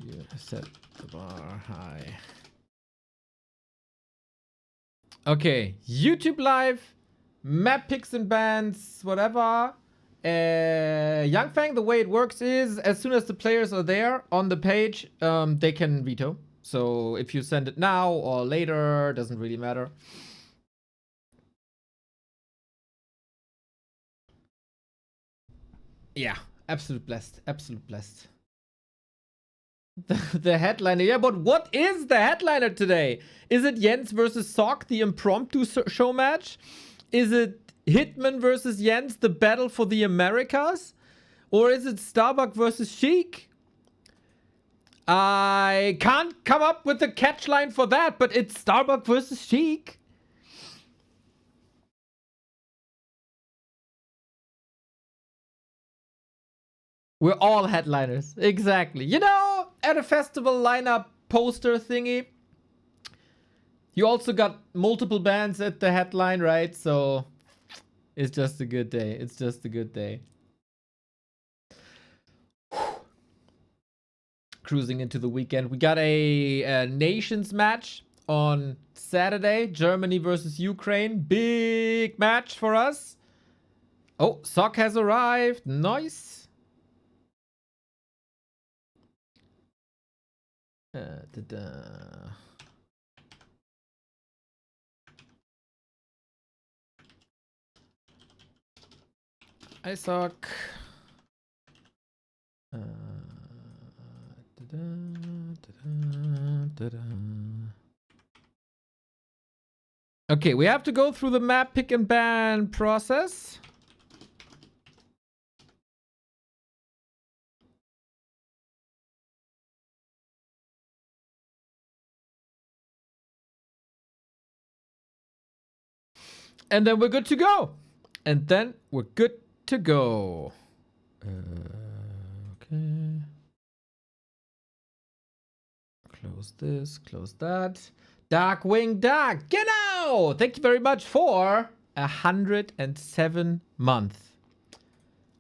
You set the bar high. Okay, YouTube live, map picks and bans, whatever. YangFeng, the way it works is as soon as the players are there on the page, they can veto. So if you send it now or later, doesn't really matter. Yeah, absolute blessed. Absolute blessed. The headliner. Yeah, but what is the headliner today? Is it Jens versus Sock, the impromptu show match? Is it Hitman versus Jens, the battle for the Americas? Or is it Starbuck versus Sheik? I can't come up with a catch line for that, but it's Starbuck versus Sheik. We're all headliners. Exactly. You know, at a festival lineup poster thingy, you also got multiple bands at the headline, right? So it's just a good day. It's just a good day. Cruising into the weekend. We got a nations match on Saturday. Germany versus Ukraine. Big match for us. Oh, Sock has arrived. Nice. I Sock. Okay, we have to go through the map pick and ban process. And then we're good to go. And then we're good to go. Okay. Close this, close that. Darkwing Dark, genau! Thank you very much for 107 months.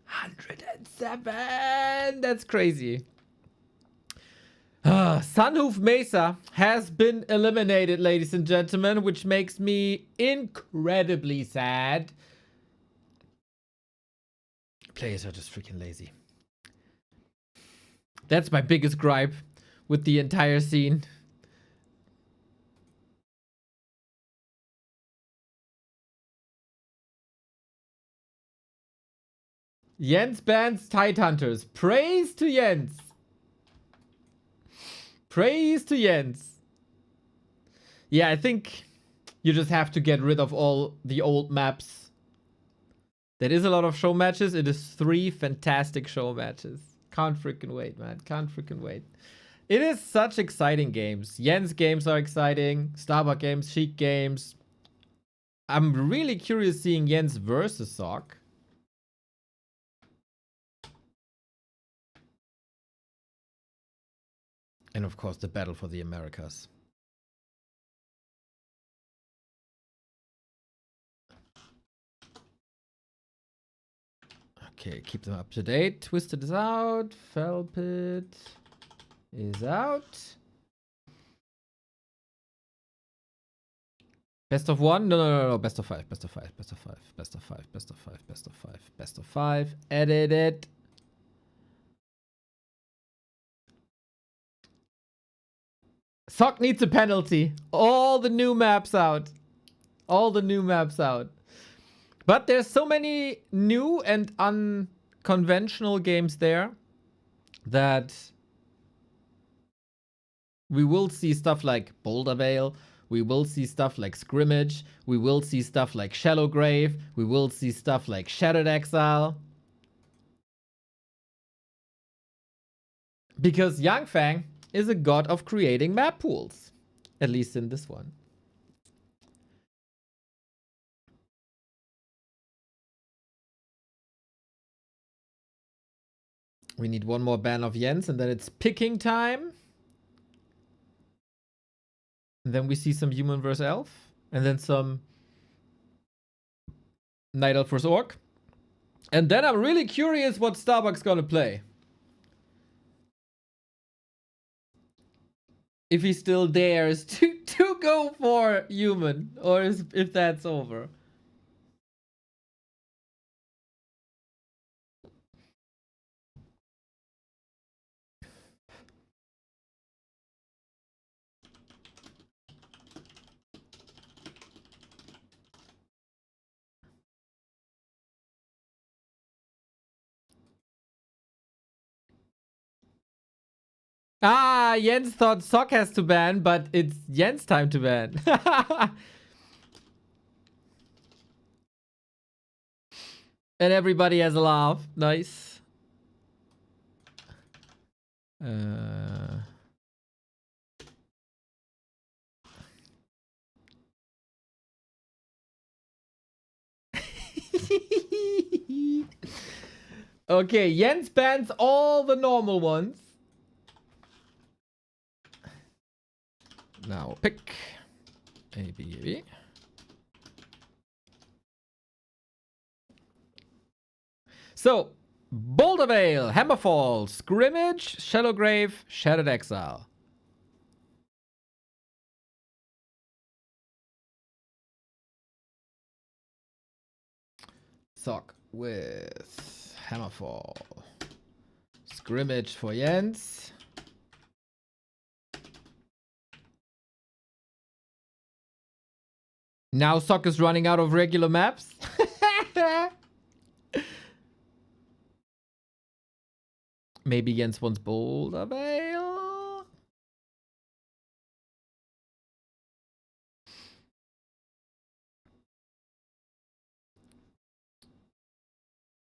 107! That's crazy. Sunhoof Mesa has been eliminated, ladies and gentlemen, which makes me incredibly sad. Players are just freaking lazy. That's my biggest gripe with the entire scene. Jens bans Tidehunters. Praise to Jens. Praise to Jens. Yeah, I think you just have to get rid of all the old maps. That is a lot of show matches. It is 3 fantastic show matches. Can't freaking wait, man. Can't freaking wait. It is such exciting games. Jens games are exciting. Starbuck games, Sheik games. I'm really curious seeing Jens versus Sock. And of course, the battle for the Americas. Okay, keep them up to date. Twisted is out. Felpit is out. Best of 1? No. Best of 5. Best of 5. Best of 5. Best of 5. Best of 5. Best of 5. Best of 5. Edit it. Sock needs a penalty. All the new maps out. All the new maps out. But there's so many new and unconventional games there that we will see stuff like Boulder Vale. We will see stuff like Scrimmage. We will see stuff like Shallow Grave. We will see stuff like Shattered Exile. Because YangFeng is a god of creating map pools. At least in this one. We need one more ban of Jens and then it's picking time. And then we see some human versus elf. And then some Night Elf versus Orc. And then I'm really curious what Starbuck's gonna play. if he still dares to go for human, or if that's over. Ah, Jens thought Sock has to ban, but it's Jens' time to ban. And everybody has a laugh. Nice. Okay, Jens bans all the normal ones. Now pick A, B, A, B. So, Boulder Vale, Hammerfall, Scrimmage, Shadowgrave, Shattered Exile. Sock with Hammerfall. Scrimmage for Jens. Now Sock is running out of regular maps. Maybe Jens wants Boulder Vale.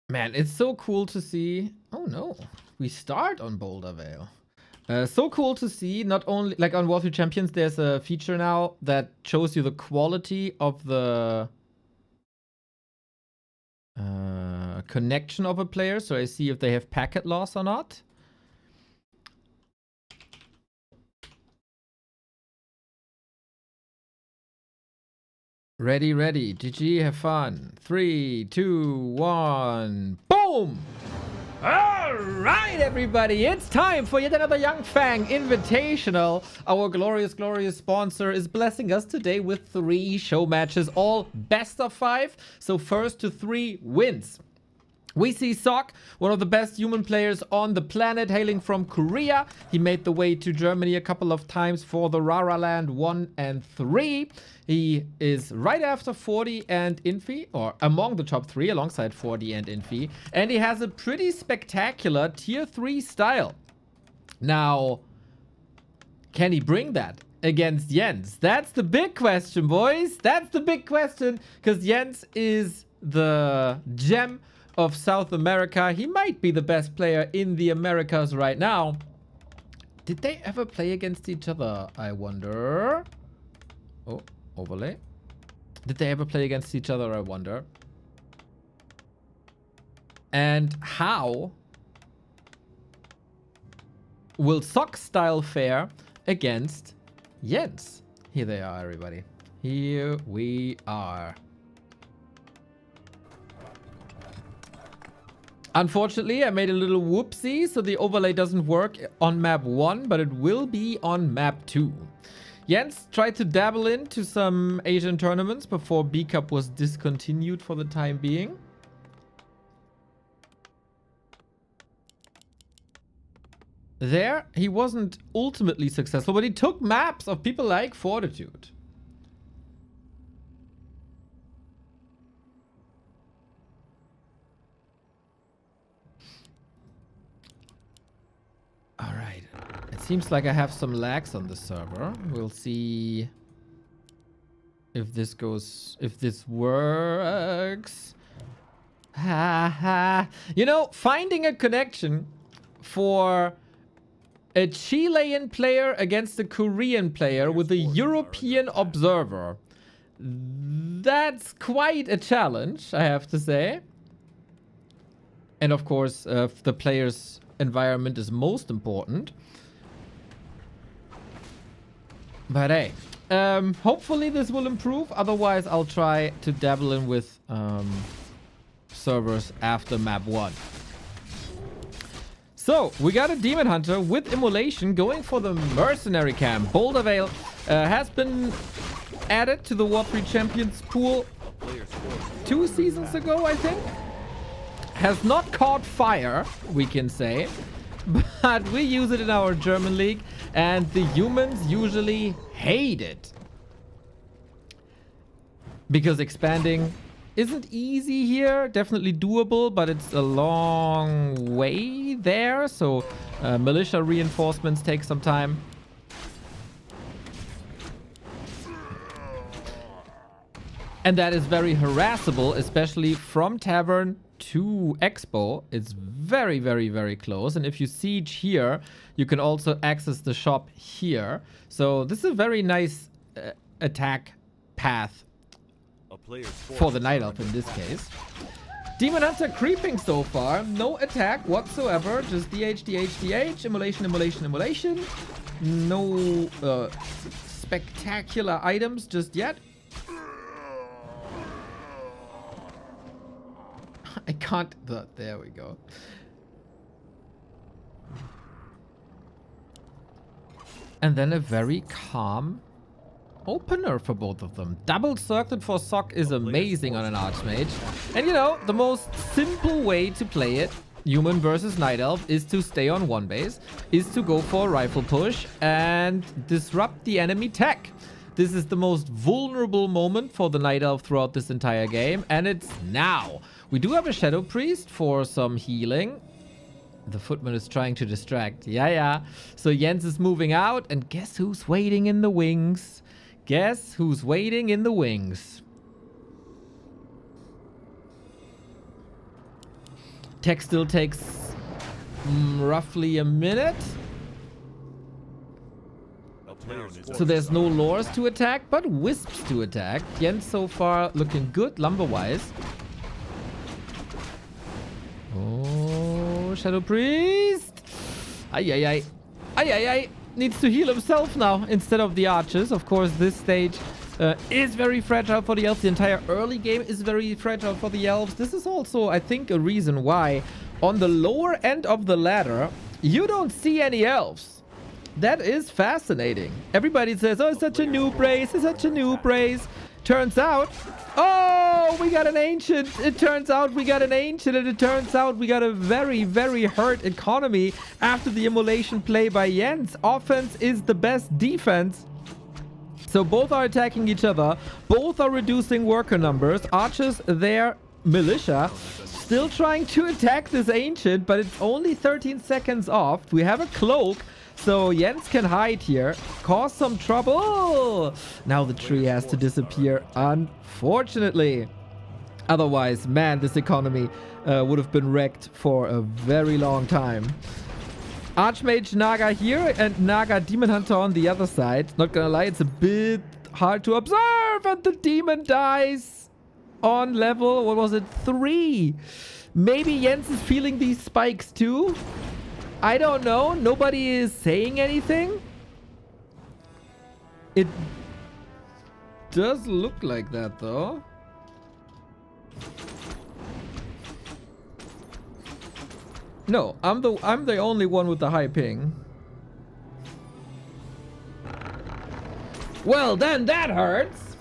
Man, it's so cool to see. Oh no, we start on Boulder Vale. So cool to see. Not only like on Warcraft Champions, there's a feature now that shows you the quality of the connection of a player. So I see if they have packet loss or not. Ready, ready. GG, have fun. 3, 2, 1. Boom! Alright, everybody. It's time for yet another YangFeng Invitational. Our glorious, glorious sponsor is blessing us today with 3 show matches, all best of 5. So first to 3 wins. We see Sock, one of the best human players on the planet, hailing from Korea. He made the way to Germany a couple of times for the Rara Land 1 and 3. He is right after 40 and Infi, or among the top 3 alongside 40 and Infi. And he has a pretty spectacular tier 3 style. Now, can he bring that against Jens? That's the big question, boys. That's the big question, because Jens is the gem of South America. He might be the best player in the Americas right now. Did they ever play against each other, I wonder? Oh, overlay. Did they ever play against each other, I wonder? And how will Sock style fare against Jens? Here they are, everybody. Here we are. Unfortunately, I made a little whoopsie, so the overlay doesn't work on map 1, but it will be on map 2. Jens tried to dabble into some Asian tournaments before B Cup was discontinued for the time being. There, he wasn't ultimately successful, but he took maps of people like Fortitude. Alright. It seems like I have some lags on the server. We'll see if this goes, if this works. Ha ha. You know, finding a connection for a Chilean player against a Korean player with a European observer. That's quite a challenge, I have to say. And of course, the player's environment is most important. But hey, hopefully this will improve. Otherwise, I'll try to dabble in with servers after map 1. So, we got a Demon Hunter with Immolation going for the Mercenary Camp. Boulder Vale has been added to the War 3 Champions pool 2 seasons ago, I think. Has not caught fire, we can say. But we use it in our German league, and the humans usually hate it. Because expanding isn't easy here, definitely doable, but it's a long way there, so militia reinforcements take some time. And that is very harassable, especially from Tavern to Expo. It's very, very, very close. And if you siege here, you can also access the shop here. So this is a very nice attack path for the Night Elf in this case. Demon Hunter creeping so far. No attack whatsoever. Just DH, DH, DH. Immolation, Immolation, Immolation. No spectacular items just yet. I can't... There we go. And then a very calm opener for both of them. Double circlet for Sock is amazing on an Archmage. And you know, the most simple way to play it, human versus Night Elf, is to stay on one base, is to go for a rifle push and disrupt the enemy tech. This is the most vulnerable moment for the Night Elf throughout this entire game, and it's now. We do have a Shadow Priest for some healing. The Footman is trying to distract. Yeah. So Jens is moving out, and guess who's waiting in the wings? Guess who's waiting in the wings? Tech still takes roughly a minute. So there's no lures to attack, but wisps to attack. Jens so far looking good lumber-wise. Oh, Shadow Priest. Ay. Needs to heal himself now instead of the archers. Of course, this stage is very fragile for the elves. The entire early game is very fragile for the elves. This is also, I think, a reason why on the lower end of the ladder, you don't see any elves. That is fascinating. Everybody says, oh, it's such a noob race. It's such a noob race. Turns out, oh, we got an ancient. It turns out we got an ancient, and it turns out we got a very, very hurt economy after the immolation play by Jens. Offense is the best defense. So both are attacking each other. Both are reducing worker numbers. Archers, their militia, still trying to attack this ancient, but it's only 13 seconds off. We have a cloak. So Jens can hide here, cause some trouble. Now the tree has to disappear, unfortunately. Otherwise, man, this economy would have been wrecked for a very long time. Archmage Naga here and Naga Demon Hunter on the other side. Not gonna lie, it's a bit hard to observe, and the demon dies on level, what was it, 3. Maybe Jens is feeling these spikes too. I don't know. Nobody is saying anything. It does look like that, though. No, I'm the only one with the high ping. Well, then that hurts.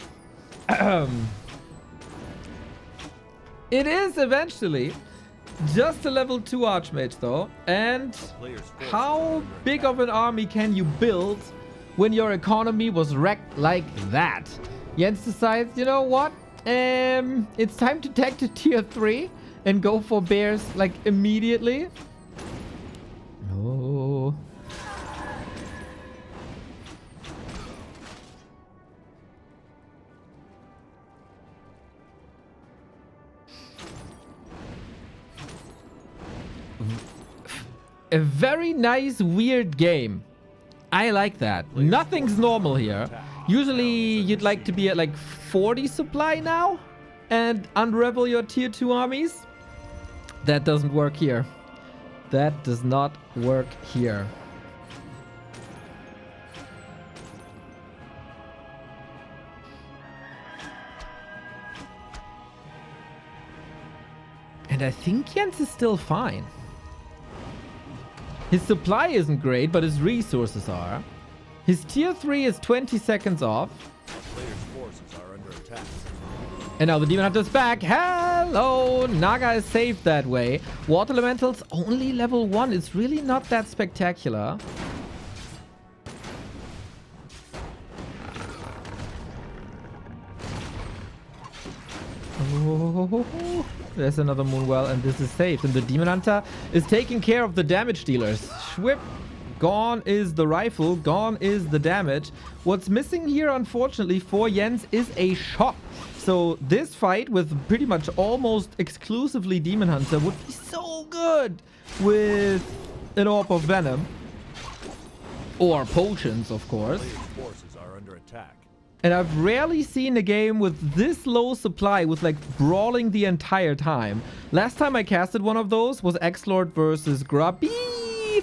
It is eventually. Just a level 2 Archmage though. And how big of an army can you build when your economy was wrecked like that? Jens decides, you know what? It's time to tech to tier 3 and go for bears like immediately. Oh. A very nice, weird game. I like that. Nothing's normal here. Usually, you'd like to be at like 40 supply now and unravel your tier 2 armies. That doesn't work here. That does not work here. And I think Jens is still fine. His supply isn't great, but his resources are. His tier 3 is 20 seconds off. Player's forces are under attack. And now the Demon Hunter's back. Hello! Naga is safe that way. Water Elementals only level 1. It's really not that spectacular. Oh, there's another Moonwell, and this is safe. And the Demon Hunter is taking care of the damage dealers. Schwip. Gone is the rifle. Gone is the damage. What's missing here, unfortunately, for Jens is a shop. So this fight with pretty much almost exclusively Demon Hunter would be so good with an Orb of Venom. Or potions, of course. Player's forces are under attack. And I've rarely seen a game with this low supply, with like brawling the entire time. Last time I casted one of those was X-Lord versus Grubby,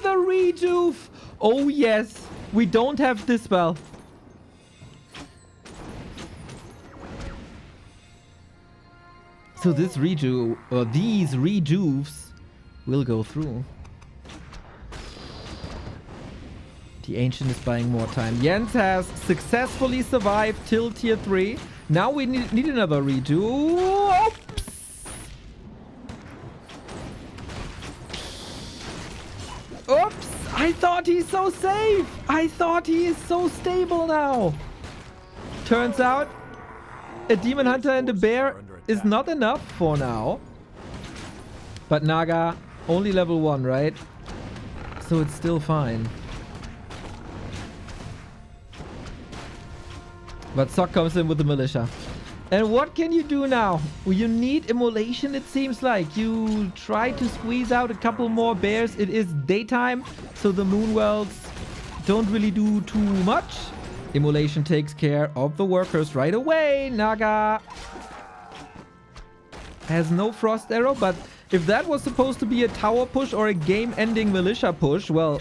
the rejuve. Oh yes, we don't have Dispel. So this rejuve, or these rejuves, will go through. The Ancient is buying more time. Jens has successfully survived till tier 3. Now we need another redo. Oops. Oops. I thought he's so safe. I thought he is so stable now. Turns out a Demon Hunter and a Bear is not enough for now. But Naga, only level 1, right? So it's still fine. But Sok comes in with the militia. And what can you do now? Well, you need immolation, it seems like. You try to squeeze out a couple more bears. It is daytime, so the Moonwells don't really do too much. Immolation takes care of the workers right away. Naga has no frost arrow, but if that was supposed to be a tower push or a game-ending militia push, well,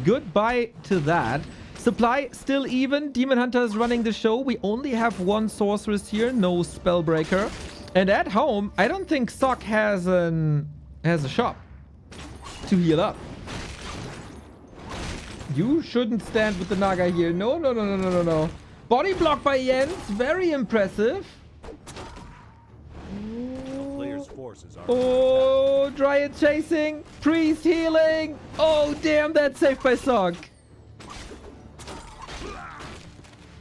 goodbye to that. Supply still even. Demon Hunter is running the show. We only have one sorceress here, no spellbreaker. And at home, I don't think Sok has a shop to heal up. You shouldn't stand with the Naga here. No, no, no, no, no, no, no. Body block by Jens. Very impressive. Oh, Dryad chasing. Priest healing. Oh, damn, that's safe by Sok.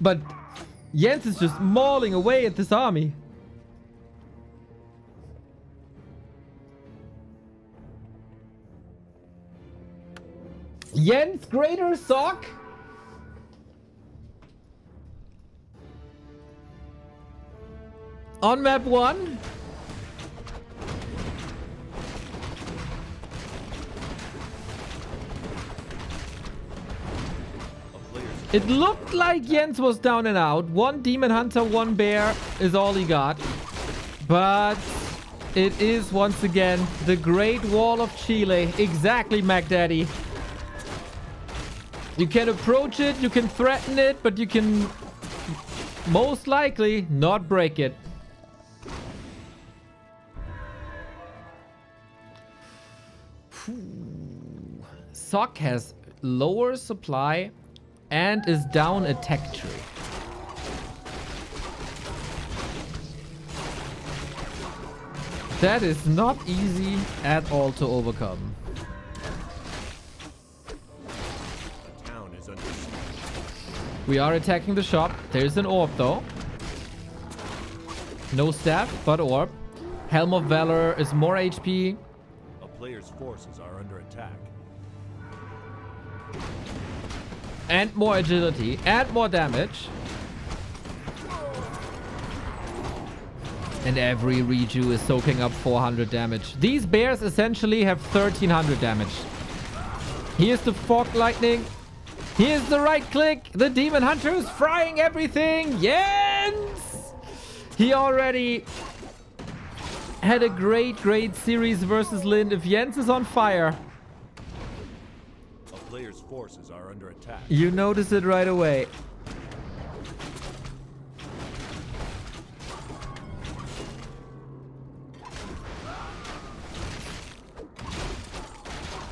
But Jens is just mauling away at this army. Jens greater Sok? On map 1? It looked like Jens was down and out. One Demon Hunter, one Bear is all he got. But it is once again the Great Wall of Chile. Exactly, MacDaddy. You can approach it, you can threaten it, but you can most likely not break it. Sok has lower supply and is down a tech tree. That is not easy at all to overcome. The town is under siege. We are attacking the shop. There's an orb though. No staff, but orb. Helm of Valor is more HP. A player's forces are under attack. And more agility. And more damage. And every reju is soaking up 400 damage. These bears essentially have 1300 damage. Here's the fog lightning. Here's the right click. The Demon Hunter is frying everything. Jens! He already had a great series versus Lind. If Jens is on fire, A player's forces are under attack. you notice it right away.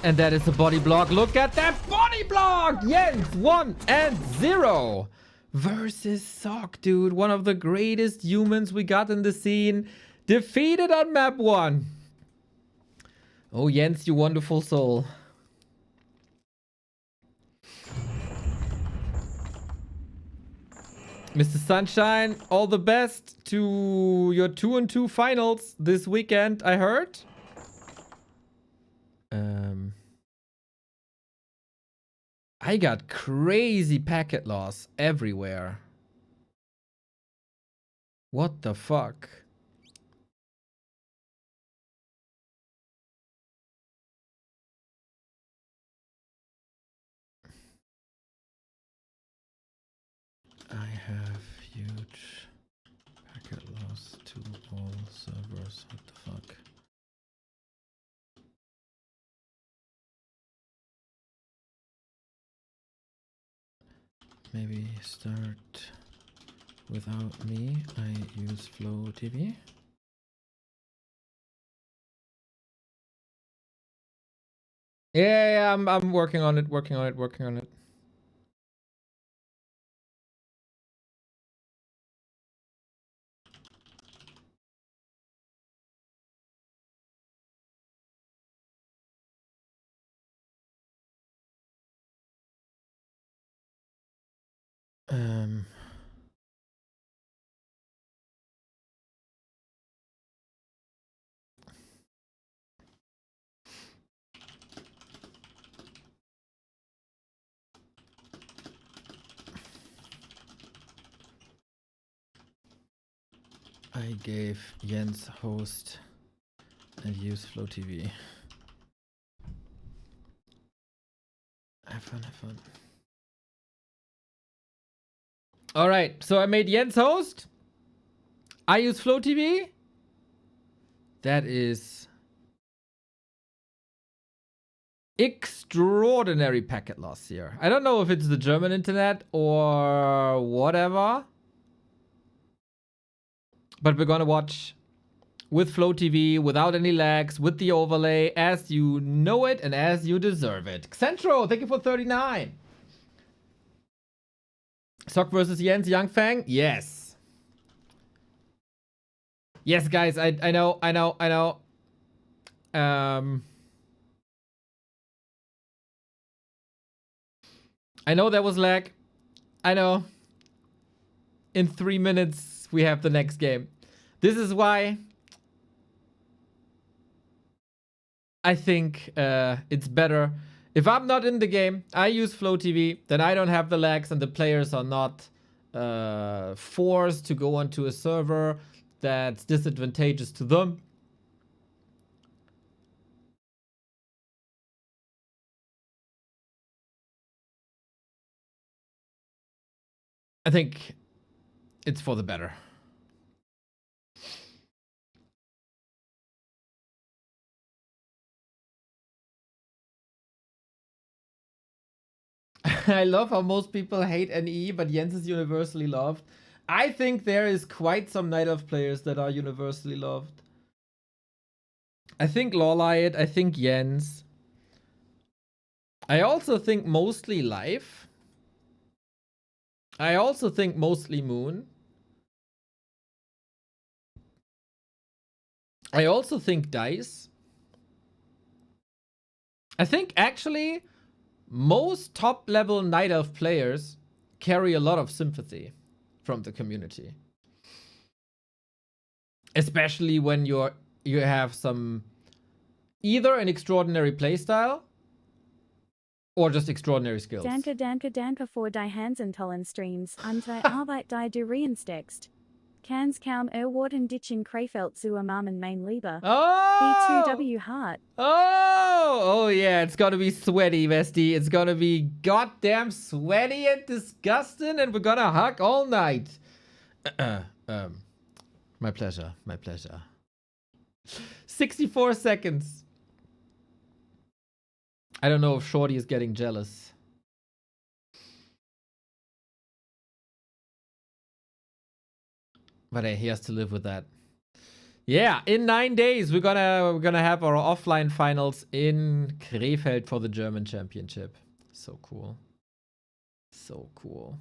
And that is a body block. Look at that body block! Jens, 1-0 versus Sock, dude. One of the greatest humans we got in the scene. Defeated on map 1. Oh, Jens, you wonderful soul. Mr. Sunshine, all the best to your 2-2 finals this weekend, I heard. I got crazy packet loss everywhere. What the fuck? I have huge packet loss to all servers. What the fuck? Maybe start without me. I use Flow TV. Yeah, I'm working on it, working on it. I gave Jens host and use Flow TV. Have fun, have fun. All right, so I made Jens host. I use Flow TV. That is extraordinary packet loss here. I don't know if it's the German internet or whatever. But we're gonna watch with Flow TV, without any lags, with the overlay, as you know it and as you deserve it. Xentro, thank you for 39. Sock versus Jens, YangFeng, yes. Yes, guys, I know. I know there was lag. I know. In 3 minutes, we have the next game. This is why I think it's better. If I'm not in the game, I use Flow TV, then I don't have the lags and the players are not forced to go onto a server that's disadvantageous to them. I think it's for the better. I love how most people hate NE, but Jens is universally loved. I think there is quite some Night Elf players that are universally loved. I think Lawlight, I think Jens. I also think mostly Life. I also think mostly Moon. I also think Dice. I think actually most top level Night Elf players carry a lot of sympathy from the community. Especially when you have some either an extraordinary playstyle or just extraordinary skills. Danke for die Hansentollen Streams unsere Arbeit die du reinsteckst. Kannst kaum erwarten ditchen Krefeld zu ermarmen mein Lieber. Oh! B2W Hart. Oh yeah, it's gonna be sweaty, Vesti. It's gonna be goddamn sweaty and disgusting, and we're gonna hug all night. My pleasure, my pleasure. 64 seconds. I don't know if Shorty is getting jealous. But hey, he has to live with that. Yeah, in 9 days we're gonna have our offline finals in Krefeld for the German championship. So cool. So cool.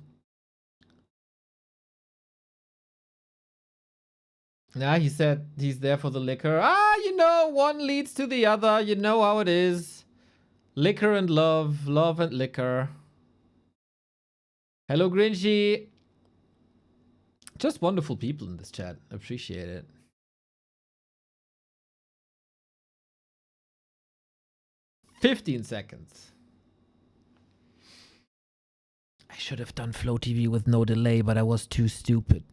Yeah, he said he's there for the liquor. Ah, you know, one leads to the other. You know how it is. Liquor and love, love and liquor. Hello, Grinchy. Just wonderful people in this chat. Appreciate it. "15 seconds. I should have done Flow TV with no delay, but I was too stupid.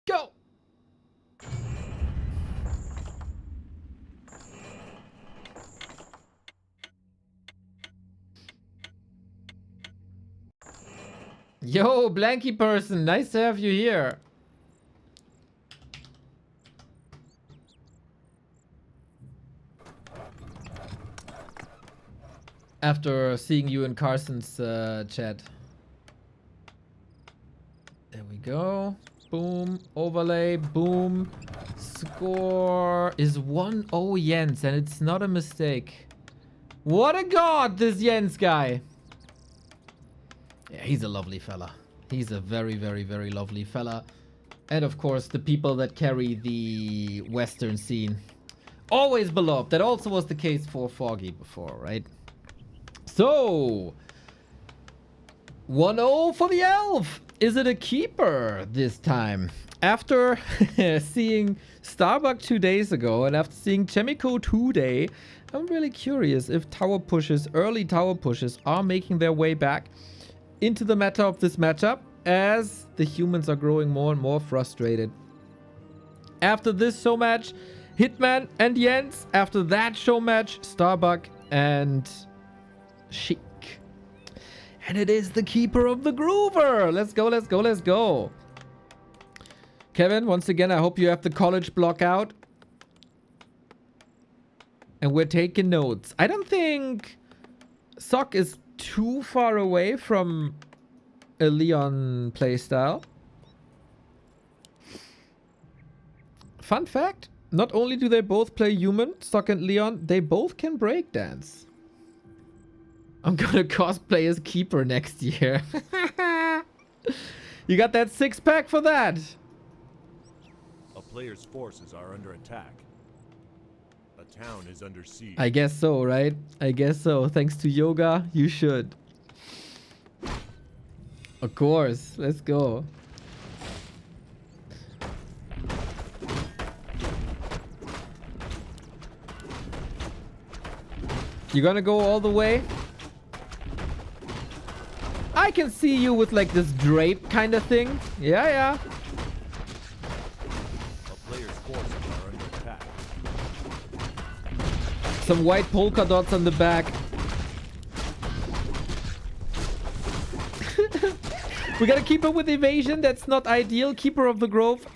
Go! Yo, Blanky person, nice to have you here. After seeing you in Carson's chat. There we go. Boom. Overlay. Boom. Score is 1-0 Jens, and it's not a mistake. What a god, this Jens guy. Yeah, he's a lovely fella. He's a very, very, very lovely fella. And of course, the people that carry the Western scene. Always beloved. That also was the case for Foggy before, right? So, 1-0 for the Elf. Is it a keeper this time? After seeing Starbuck 2 days ago and after seeing Chemico today, I'm really curious if tower pushes, early tower pushes, are making their way back into the meta of this matchup as the humans are growing more and more frustrated. After this show match, Hitman and Jens. After that show match, Starbuck and Sheik. And it is the keeper of the Groover. Let's go, let's go, let's go. Kevin, once again, I hope you have the college block out. And we're taking notes. I don't think Sock is too far away from a Leon playstyle. Fun fact, not only do they both play human, Sock and Leon, they both can breakdance. I'm gonna cosplay as Keeper next year. You got that 6-pack for that. A player's forces are under attack. A town is under siege. I guess so, right? I guess so. Thanks to yoga, you should. Of course. Let's go. You gonna go all the way? I can see you with like this drape kind of thing. Yeah, yeah. A player's forces are under attack. Some white polka dots on the back. We gotta keep it with evasion. That's not ideal. Keeper of the Grove.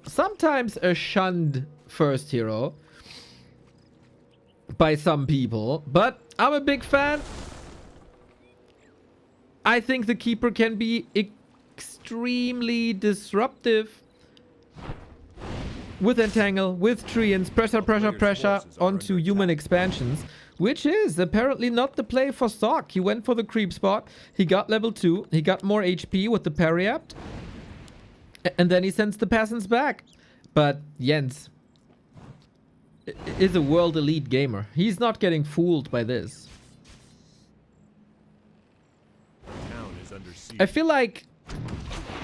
Sometimes a shunned first hero by some people, but I'm a big fan. I think the Keeper can be extremely disruptive with Entangle, with Treants, pressure onto human expansions, which is apparently not the play for Sock. He went for the creep spot, he got level 2, he got more HP with the Periapt, and then he sends the peasants back. But Jens is a world elite gamer. He's not getting fooled by this. I feel like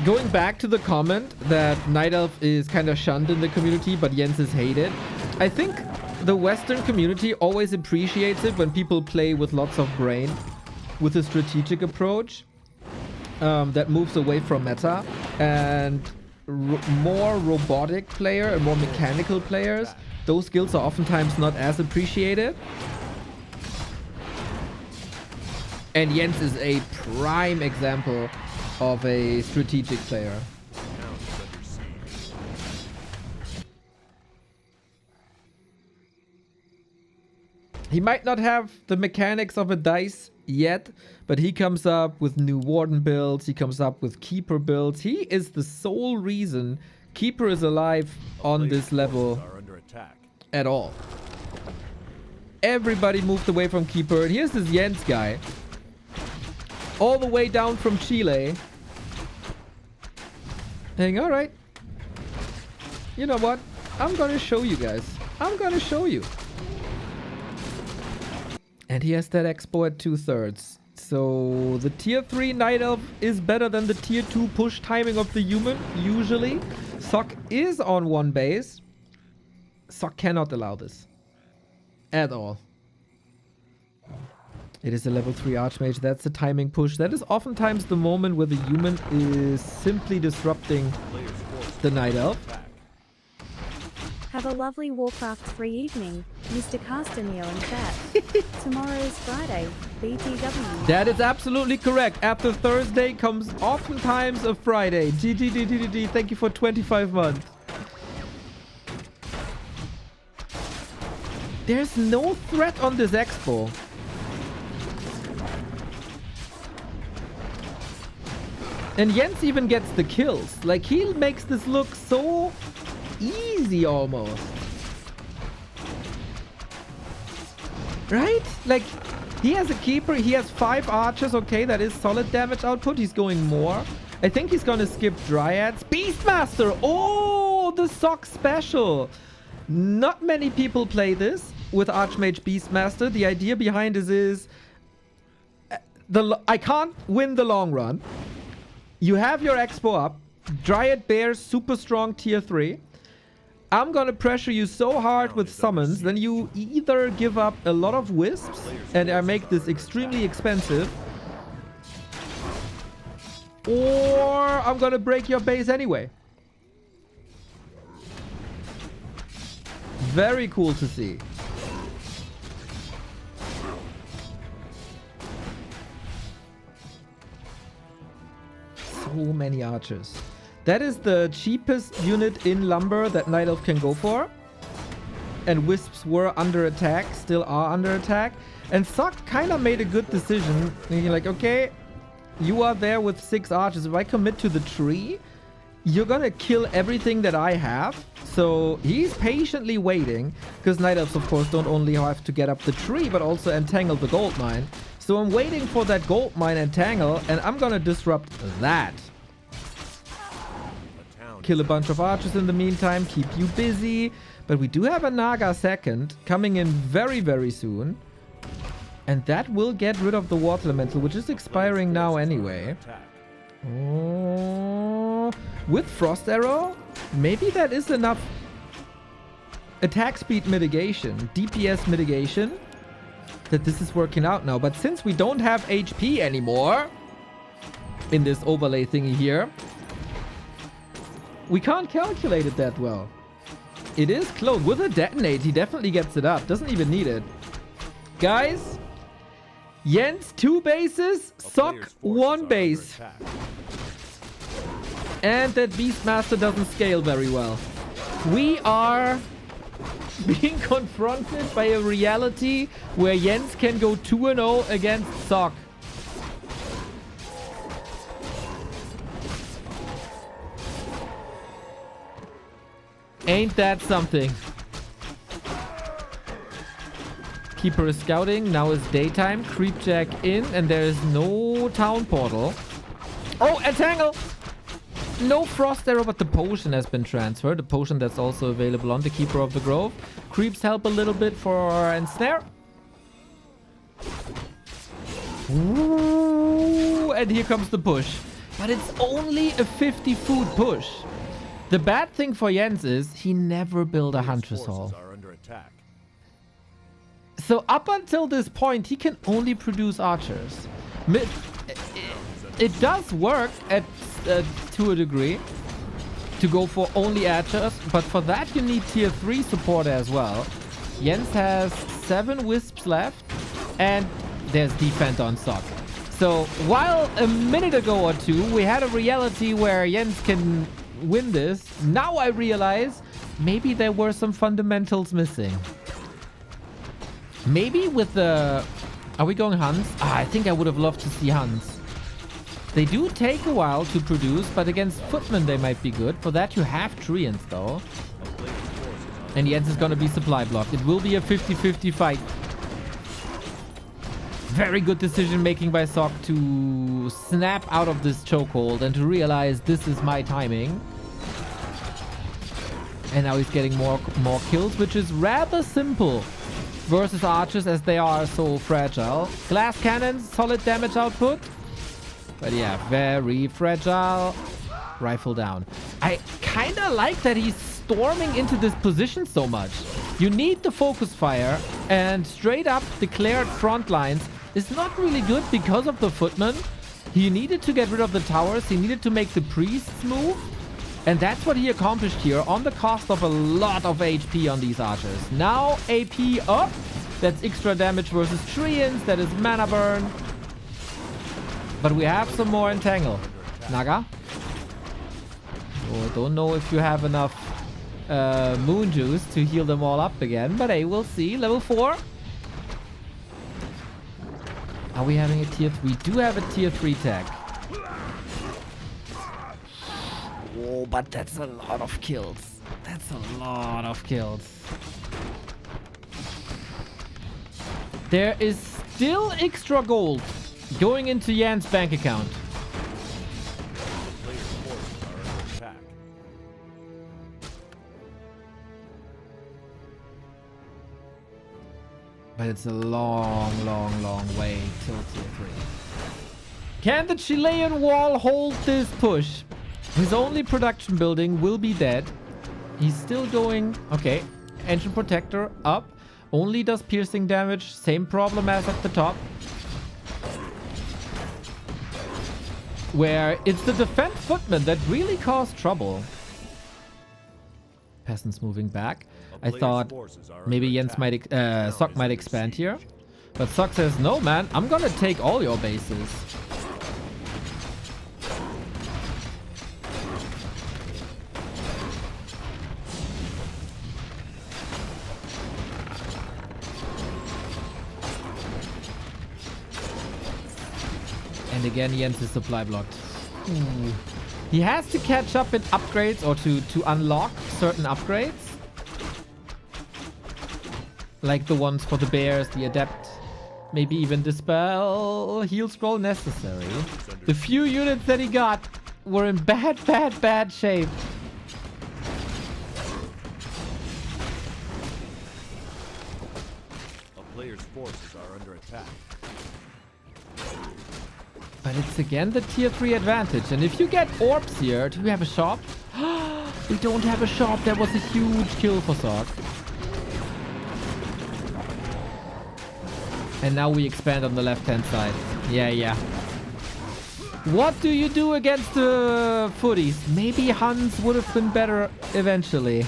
going back to the comment that Night Elf is kind of shunned in the community, but Jens is hated. I think the Western community always appreciates it when people play with lots of brain, with a strategic approach that moves away from meta, and more robotic player and more mechanical players, those skills are oftentimes not as appreciated. And Jens is a prime example of a strategic player. He might not have the mechanics of a dice yet, but he comes up with new Warden builds. He comes up with Keeper builds. He is the sole reason Keeper is alive on this level at all. Everybody moved away from Keeper. And here's this Jens guy. All the way down from Chile. Saying, alright. You know what? I'm gonna show you guys. I'm gonna show you. And he has that expo at 2/3. So the tier 3 Night Elf is better than the tier 2 push timing of the human, usually. Sock is on 1 base. Sock cannot allow this. At all. It is a level 3 Archmage. That's the timing push. That is oftentimes the moment where the human is simply disrupting the Night Elf. Have a lovely Warcraft free evening, Mr. Castanio and chat. Tomorrow is Friday, BTW. That is absolutely correct. After Thursday comes oftentimes a Friday. GGGGG, thank you for 25 months. There's no threat on this expo. And Jens even gets the kills. Like, he makes this look so easy almost. Right? Like, he has a Keeper. He has 5 archers. Okay, that is solid damage output. He's going more. I think he's gonna skip Dryads. Beastmaster! Oh, the Sock special. Not many people play this with Archmage Beastmaster. The idea behind this is I can't win the long run. You have your expo up. Dryad Bear, super strong tier 3. I'm gonna pressure you so hard with summons, then you either give up a lot of wisps, and I make this extremely expensive, or I'm gonna break your base anyway. Very cool to see. So many archers. That is the cheapest unit in Lumber that Night Elf can go for. And Wisps were under attack, still are under attack. And Sock kind of made a good decision. Thinking like, okay, you are there with 6 archers. If I commit to the tree, you're gonna kill everything that I have. So he's patiently waiting. Because Night Elves, of course, don't only have to get up the tree, but also entangle the gold mine. So I'm waiting for that gold mine entangle, and I'm gonna disrupt that. Kill a bunch of archers in the meantime, keep you busy. But we do have a Naga second coming in very, very soon. And that will get rid of the Water Elemental, which is expiring now anyway. Oh, with Frost Arrow, maybe that is enough attack speed mitigation, DPS mitigation, that this is working out now. But since we don't have HP anymore in this overlay thingy here, we can't calculate it that well. It is close. With a detonate, he definitely gets it up. Doesn't even need it. Guys, Jens 2 bases, Sock 1 base. And that Beastmaster doesn't scale very well. We are being confronted by a reality where Jens can go 2-0 against Sock. Ain't that something? Keeper is scouting. Now is daytime. Creepjack in, and there is no town portal. Oh, entangle! No Frost Arrow, but the potion has been transferred. The potion that's also available on the Keeper of the Grove. Creeps help a little bit for ensnare. Ooh, and here comes the push. But it's only a 50 food push. The bad thing for Jens is he never built a Huntress Hall. So up until this point, he can only produce archers. It does work to a degree to go for only archers, but for that you need tier 3 support as well. Jens has 7 wisps left, and there's defend on Sock. So while a minute ago or two we had a reality where Jens can win this, now I realize maybe there were some fundamentals missing. Maybe with the Are we going Hans? I think I would have loved to see Hans. They do take a while to produce, but against Footman they might be good. For that you have Treants though. And Jens is gonna be supply blocked. It will be a 50-50 fight. Very good decision making by Sok to snap out of this chokehold and to realize this is my timing. And now he's getting more kills, which is rather simple versus archers as they are so fragile. Glass cannons, solid damage output. But yeah, very fragile. Rifle down. I kind of like that he's storming into this position so much. You need the focus fire, and straight up declared front lines is not really good because of the footman. He needed to get rid of the towers. He needed to make the priests move. And that's what he accomplished here on the cost of a lot of HP on these archers. Now AP up. That's extra damage versus Treants. That is mana burn. But we have some more entangle. Naga. Oh, don't know if you have enough moon juice to heal them all up again. But hey, we'll see. Level 4. Are we having a tier 3? We do have a tier 3 tag. Oh, but that's a lot of kills. That's a lot of kills. There is still extra gold going into Jan's bank account. But it's a long, long, long way till tier 3. Can the Chilean wall hold this push? His only production building will be dead. He's still going... Okay. Ancient Protector up. Only does piercing damage. Same problem as at the top. Where it's the defense footman that really caused trouble. Peasants moving back. I thought maybe Jens might... Sok might expand here. But Sok says, no man, I'm gonna take all your bases. And again, Jens is supply blocked. Ooh. He has to catch up in upgrades or to unlock certain upgrades. Like the ones for the bears, the adept, maybe even dispel, heal scroll necessary. The few units that he got were in bad shape. A player's forces are under attack. But it's again the tier 3 advantage. And if you get orbs here, do we have a shop? We don't have a shop. That was a huge kill for Sok. And now we expand on the left-hand side. Yeah. What do you do against the footies? Maybe Hans would have been better eventually.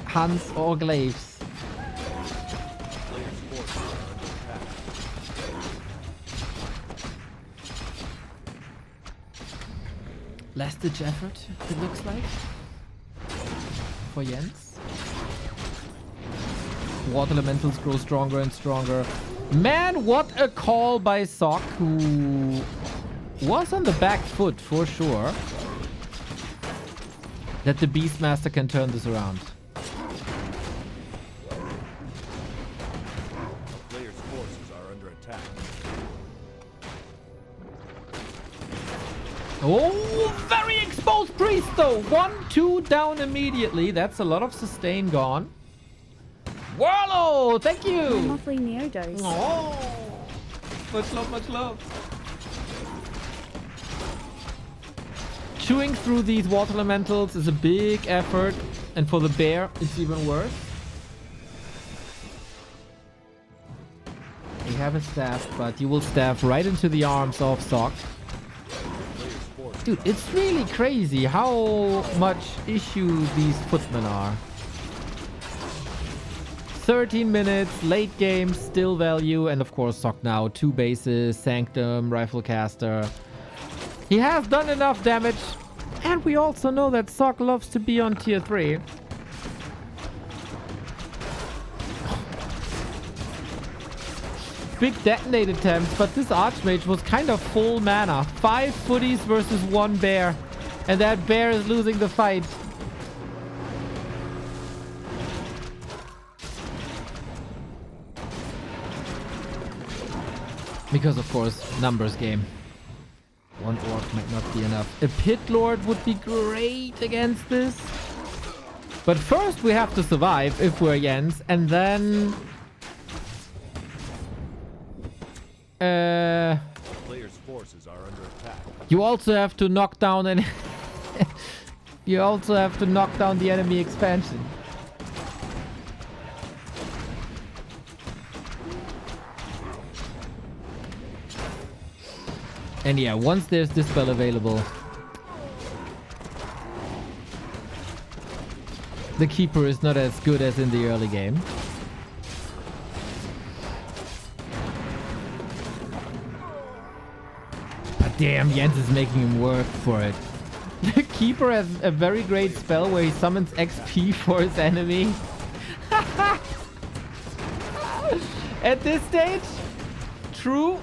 Hans or Glaives. Last ditch effort, it looks like. For Jens. Water elementals grow stronger and stronger. Man, what a call by Sok, who was on the back foot for sure. That the Beastmaster can turn this around. Player's forces are under attack. Oh, very exposed priest though. 1-2 down immediately. That's a lot of sustain gone. Warlow, thank you. Monthly Neodose. Oh, much love, much love. Chewing through these water elementals is a big effort, and for the bear, it's even worse. We have a staff, but you will staff right into the arms of Sok. Dude, it's really crazy how much issue these footmen are. 13 minutes, late game, still value, and of course Sok now 2 bases, Sanctum, Rifle Caster. He has done enough damage, and we also know that Sok loves to be on tier 3. big detonate attempts, but this Archmage was kind of full mana. 5 footies versus 1 bear. And that bear is losing the fight. Because, of course, numbers game. 1 orc might not be enough. A Pit Lord would be great against this. But first we have to survive if we're Jens. And then... Players' forces are under attack. You also have to knock down an... You also have to knock down the enemy expansion. And yeah, once there's Dispel available, the Keeper is not as good as in the early game. But damn, Jens is making him work for it. The Keeper has a very great spell where he summons XP for his enemy. At this stage, true.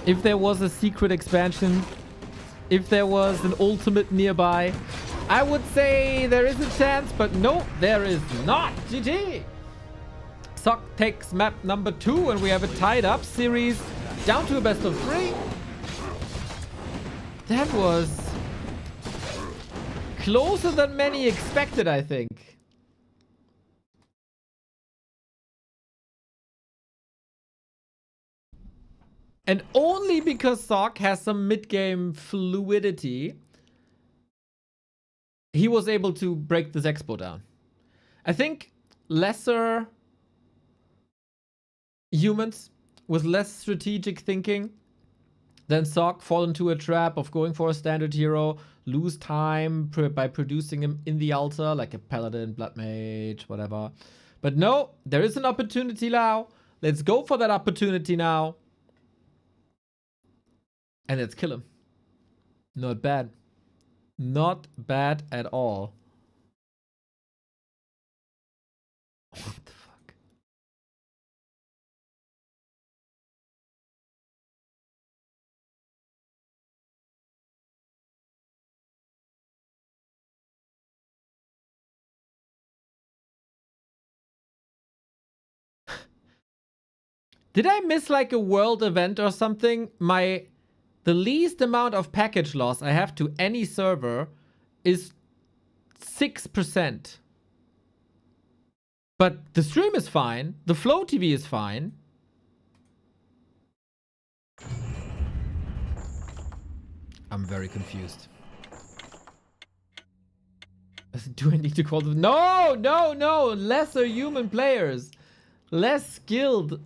If there was a secret expansion, if there was an ultimate nearby, I would say there is a chance, but no, there is not. GG! Sock takes map number 2, and we have a tied up series down to a best of 3. That was closer than many expected, I think. And only because Sock has some mid-game fluidity, he was able to break this expo down. I think lesser humans with less strategic thinking than Sock fall into a trap of going for a standard hero, lose time by producing him in the altar, like a Paladin, Blood Mage, whatever. But no, there is an opportunity now. Let's go for that opportunity now. And let's kill him. Not bad. Not bad at all. What the fuck? Did I miss like a world event or something? The least amount of package loss I have to any server is 6%. But the stream is fine. The Flow TV is fine. I'm very confused. Do I need to call them? No, no, no. Lesser human players. Less skilled.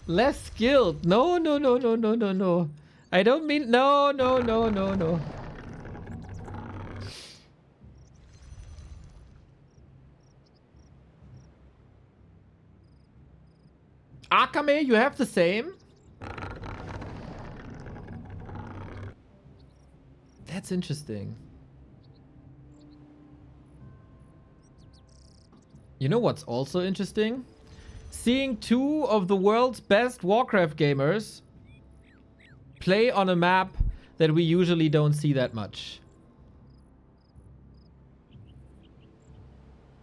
Less skilled. No, no, no, no, no, no, no. I don't mean... No, no, no, no, no. Akame, you have the same? That's interesting. You know what's also interesting? Seeing 2 of the world's best Warcraft gamers play on a map that we usually don't see that much.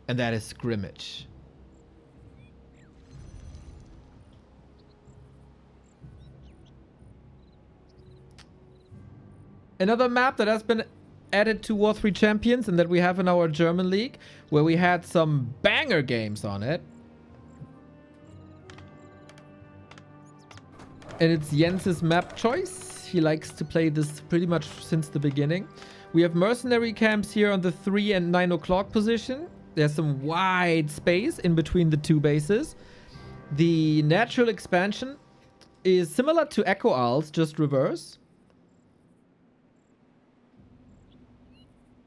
And that is Scrimmage. Another map that has been added to War 3 Champions and that we have in our German league, where we had some banger games on it. And it's Jens's map choice. He likes to play this pretty much since the beginning. We have mercenary camps here on the 3 and 9 o'clock position. There's some wide space in between the 2 bases. The natural expansion is similar to Echo Isles, just reverse.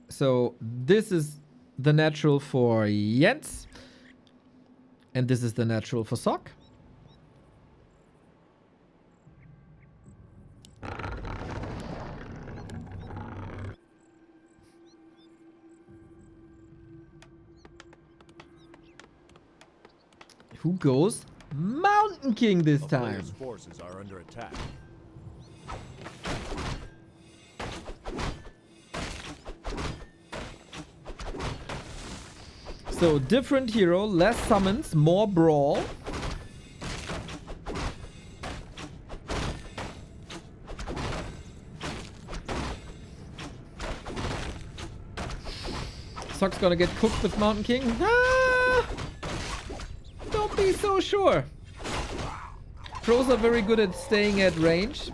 So this is the natural for Jens. And this is the natural for Sock. Who goes Mountain King this A time? player's forces are under attack. So different hero, less summons, more brawl. Sock's gonna get cooked with Mountain King. Ah! Don't be so sure. Pros are very good at staying at range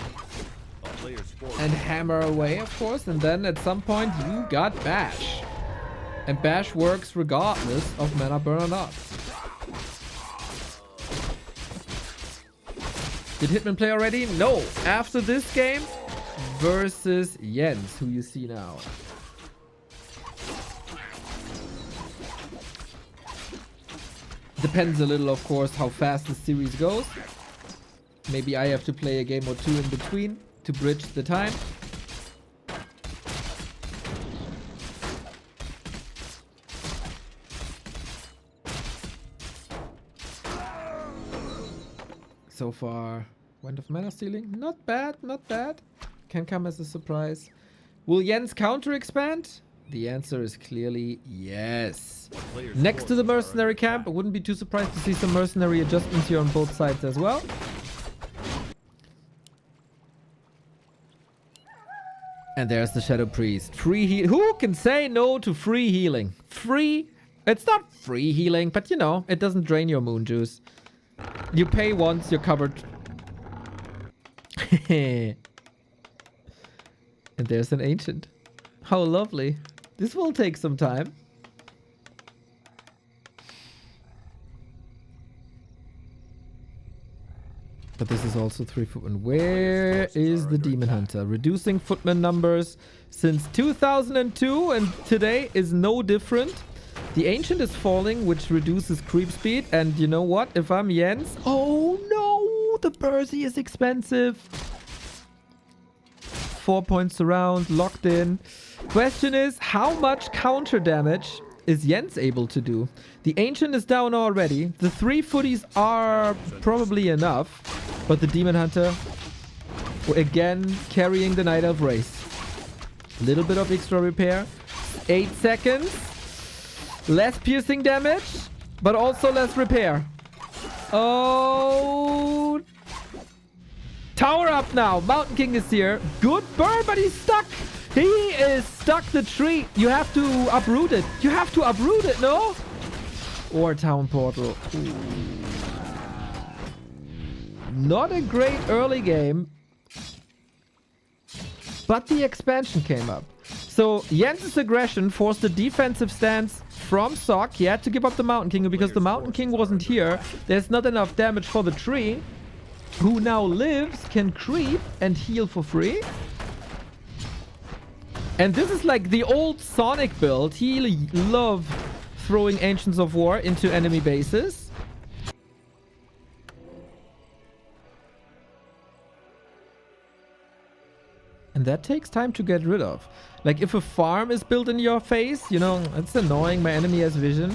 A player's forces and hammer away, of course. And then at some point you got Bash. And Bash works regardless of mana burn or not. Did Hitman play already? No. After this game versus Jens, who you see now. Depends a little, of course, how fast the series goes. Maybe I have to play a game or two in between to bridge the time. So far, Wind of Mana Stealing, not bad, not bad. Can come as a surprise. Will Jens counter expand? The answer is clearly yes. A player's Next to the forces are mercenary under camp, I attack. wouldn't be too surprised to see some mercenary adjustments here on both sides as well. And there's the Shadow Priest. Free heal. Who can say no to free healing? Free? It's not free healing, but you know, it doesn't drain your moon juice. You pay once, you're covered. And there's an ancient. How lovely. This will take some time. But this is also 3 footmen. Where is the Demon Hunter? Reducing footman numbers since 2002, and today is no different. The Ancient is falling, which reduces creep speed. And you know what? If I'm Jens... Oh no! The Percy is expensive. 4 points around, locked in. Question is, how much counter damage is Jens able to do? The Ancient is down already. The 3 footies are probably enough. But the Demon Hunter, again, carrying the Night Elf race. Little bit of extra repair. 8 seconds. Less piercing damage, but also less repair. Oh. Tower up now. Mountain King is here. Good burn, but he's stuck. He is stuck the tree. You have to uproot it. You have to uproot it, no? Or Town Portal. Ooh. Not a great early game. But the expansion came up. So Jens' aggression forced a defensive stance from Sock. He had to give up the Mountain King, because the Mountain King wasn't here. There's not enough damage for the tree. Who now lives, can creep and heal for free. And this is like the old Sonic build. He loved throwing Ancients of War into enemy bases. And that takes time to get rid of. Like, if a farm is built in your face, you know, it's annoying. My enemy has vision. A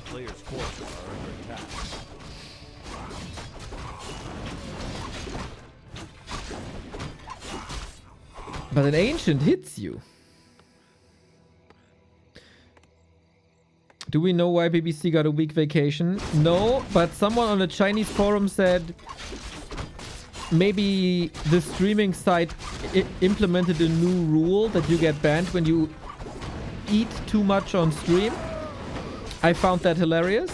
player's forces are under attack. But an Ancient hits you. Do we know why BBC got a week vacation? No, but someone on a Chinese forum said maybe the streaming site implemented a new rule that you get banned when you eat too much on stream. I found that hilarious.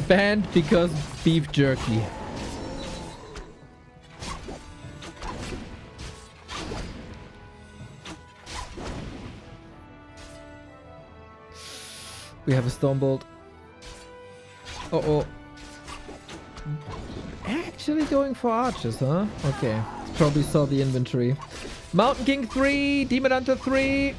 Banned because beef jerky. We have a Stormbolt. Uh-oh. Actually going for archers, huh? Okay. Probably saw the inventory. Mountain King 3, Demon Hunter 3.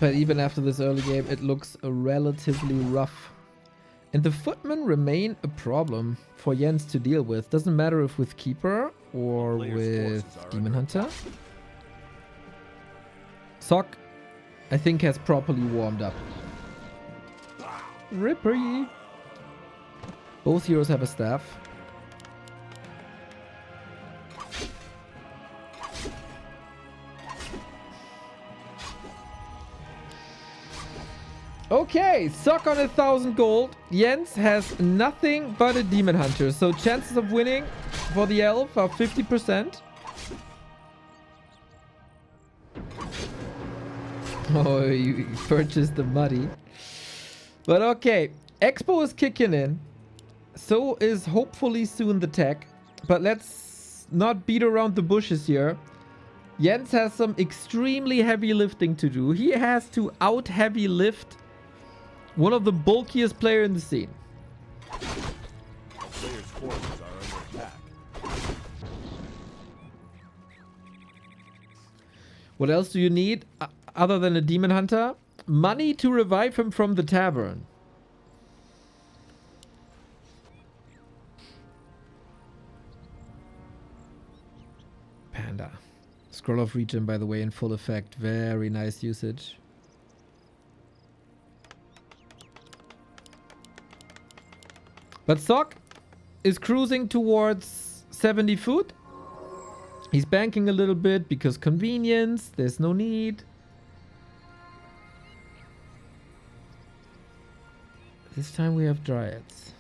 But even after this early game, it looks relatively rough. And the footmen remain a problem for Jens to deal with. Doesn't matter if with Keeper or with Demon Hunter. Sock, I think, has properly warmed up. Rippery. Both heroes have a staff. Okay, Sock on 1,000 gold. Jens has nothing but a Demon Hunter, so chances of winning for the elf are 50%. Oh, you purchased the muddy. But okay, Expo is kicking in. So is hopefully soon the tech. But let's not beat around the bushes here. Jens has some extremely heavy lifting to do. He has to out heavy lift one of the bulkiest player in the scene. Players' forces are under attack. What else do you need other than a Demon Hunter? Money to revive him from the tavern. Panda. Scroll of Regen, by the way, in full effect. Very nice usage. But Sock is cruising towards 70 food. He's banking a little bit because convenience. There's no need. This time we have Dryads.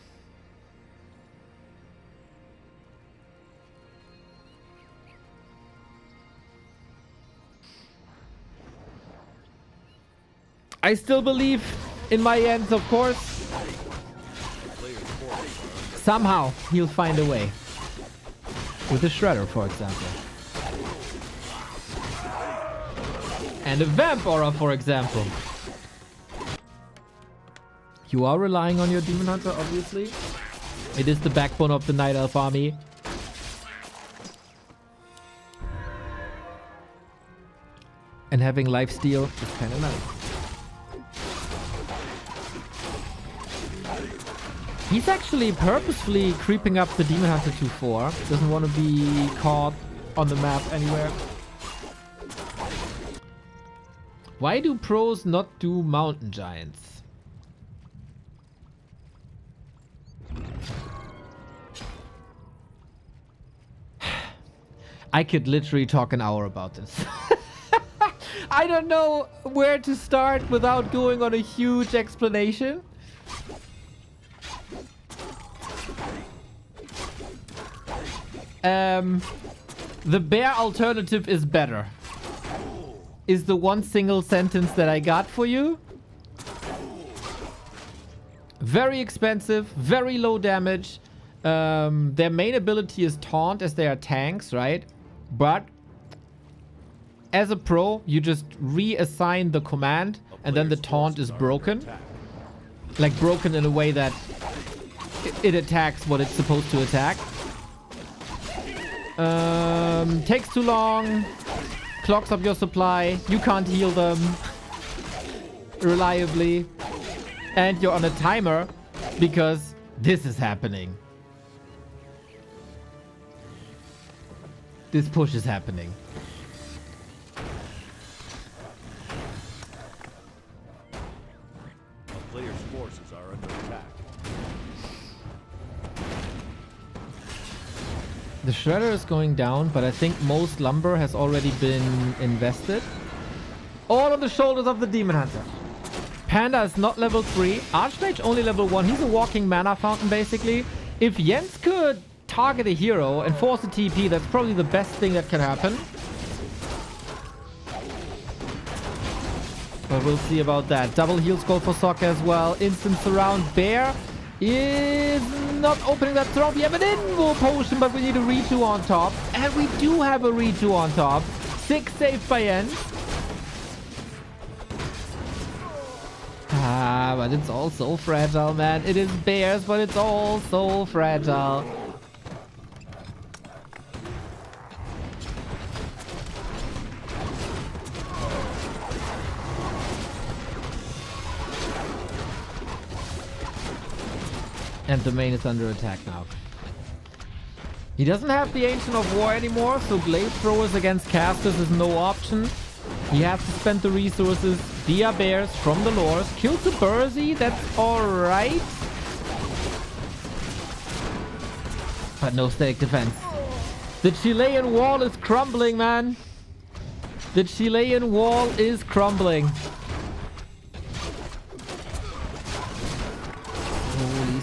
I still believe in my ends, of course. Somehow he'll find a way. With a Shredder, for example. And a Vamp Aura, for example. You are relying on your Demon Hunter, obviously. It is the backbone of the Night Elf army. And having lifesteal is kind of nice. He's actually purposefully creeping up the Demon Hunter to 4. Doesn't want to be caught on the map anywhere. Why do pros not do Mountain Giants? I could literally talk an hour about this. I don't know where to start without going on a huge explanation. The bear alternative is better. Is the one single sentence that I got for you. Very expensive, very low damage. Their main ability is taunt as they are tanks, right? But as a pro, you just reassign the command and then the taunt is broken. Like broken in a way that it attacks what it's supposed to attack. Takes too long. Clogs up your supply. You can't heal them reliably. And you're on a timer because this is happening. This push is happening. A player's forces are under attack. The Shredder is going down, but I think most lumber has already been invested. All on the shoulders of the Demon Hunter. Panda is not level 3. Archmage only level 1. He's a walking mana fountain, basically. If Jens could target a hero and force a TP, that's probably the best thing that can happen. But we'll see about that. Double heal scroll for Sokka as well. Instant surround. Bear is not opening that throw. We have an Invo potion, but we need a redo on top. And we do have a redo on top. 6 saved by Jens. Ah, but it's all so fragile, man. It is bears, but it's all so fragile. And the main is under attack now. He doesn't have the Ancient of War anymore, so Glaive Throwers against casters is no option. He has to spend the resources via bears from the lores. Kills the Bursey, that's alright. But no static defense. The Chilean wall is crumbling, man. The Chilean wall is crumbling.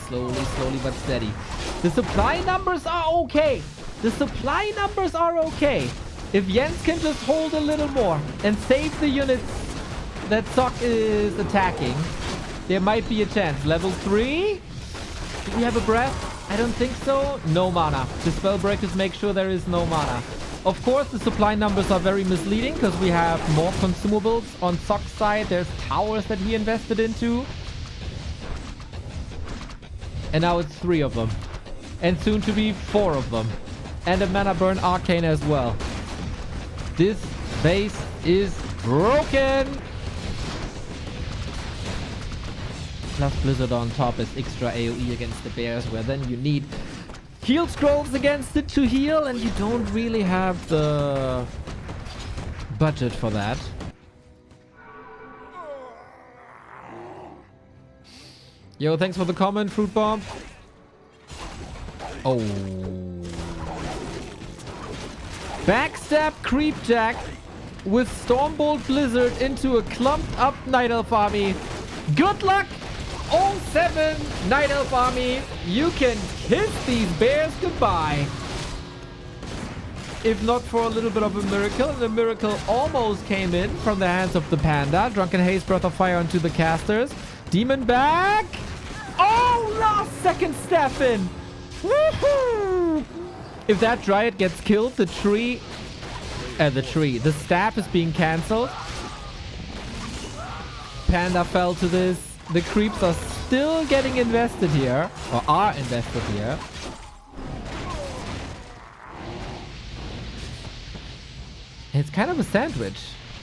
Slowly, but steady. The supply numbers are okay. The supply numbers are okay. If Jens can just hold a little more and save the units that Sok is attacking, there might be a chance. Level 3? Do we have a breath? I don't think so. No mana. The Spellbreakers make sure there is no mana. Of course, the supply numbers are very misleading because we have more consumables on Sok's side. There's towers that he invested into. And now it's 3 of them. And soon to be 4 of them. And a Mana Burn Arcane as well. This base is broken! Plus Blizzard on top is extra AoE against the bears, where then you need heal scrolls against it to heal, and you don't really have the budget for that. Yo, thanks for the comment, Fruit Bomb. Oh. Backstab Creepjack with Stormbolt Blizzard into a clumped up Night Elf army. Good luck, 07 Night Elf army. You can kiss these bears goodbye. If not for a little bit of a miracle, and the miracle almost came in from the hands of the Panda. Drunken Haze, Breath of Fire onto the casters. Demon back. Oh, last second staff in. Woohoo! If that Dryad gets killed, the staff is being cancelled. Panda fell to this. The creeps are still getting invested here, or are invested here. It's kind of a sandwich,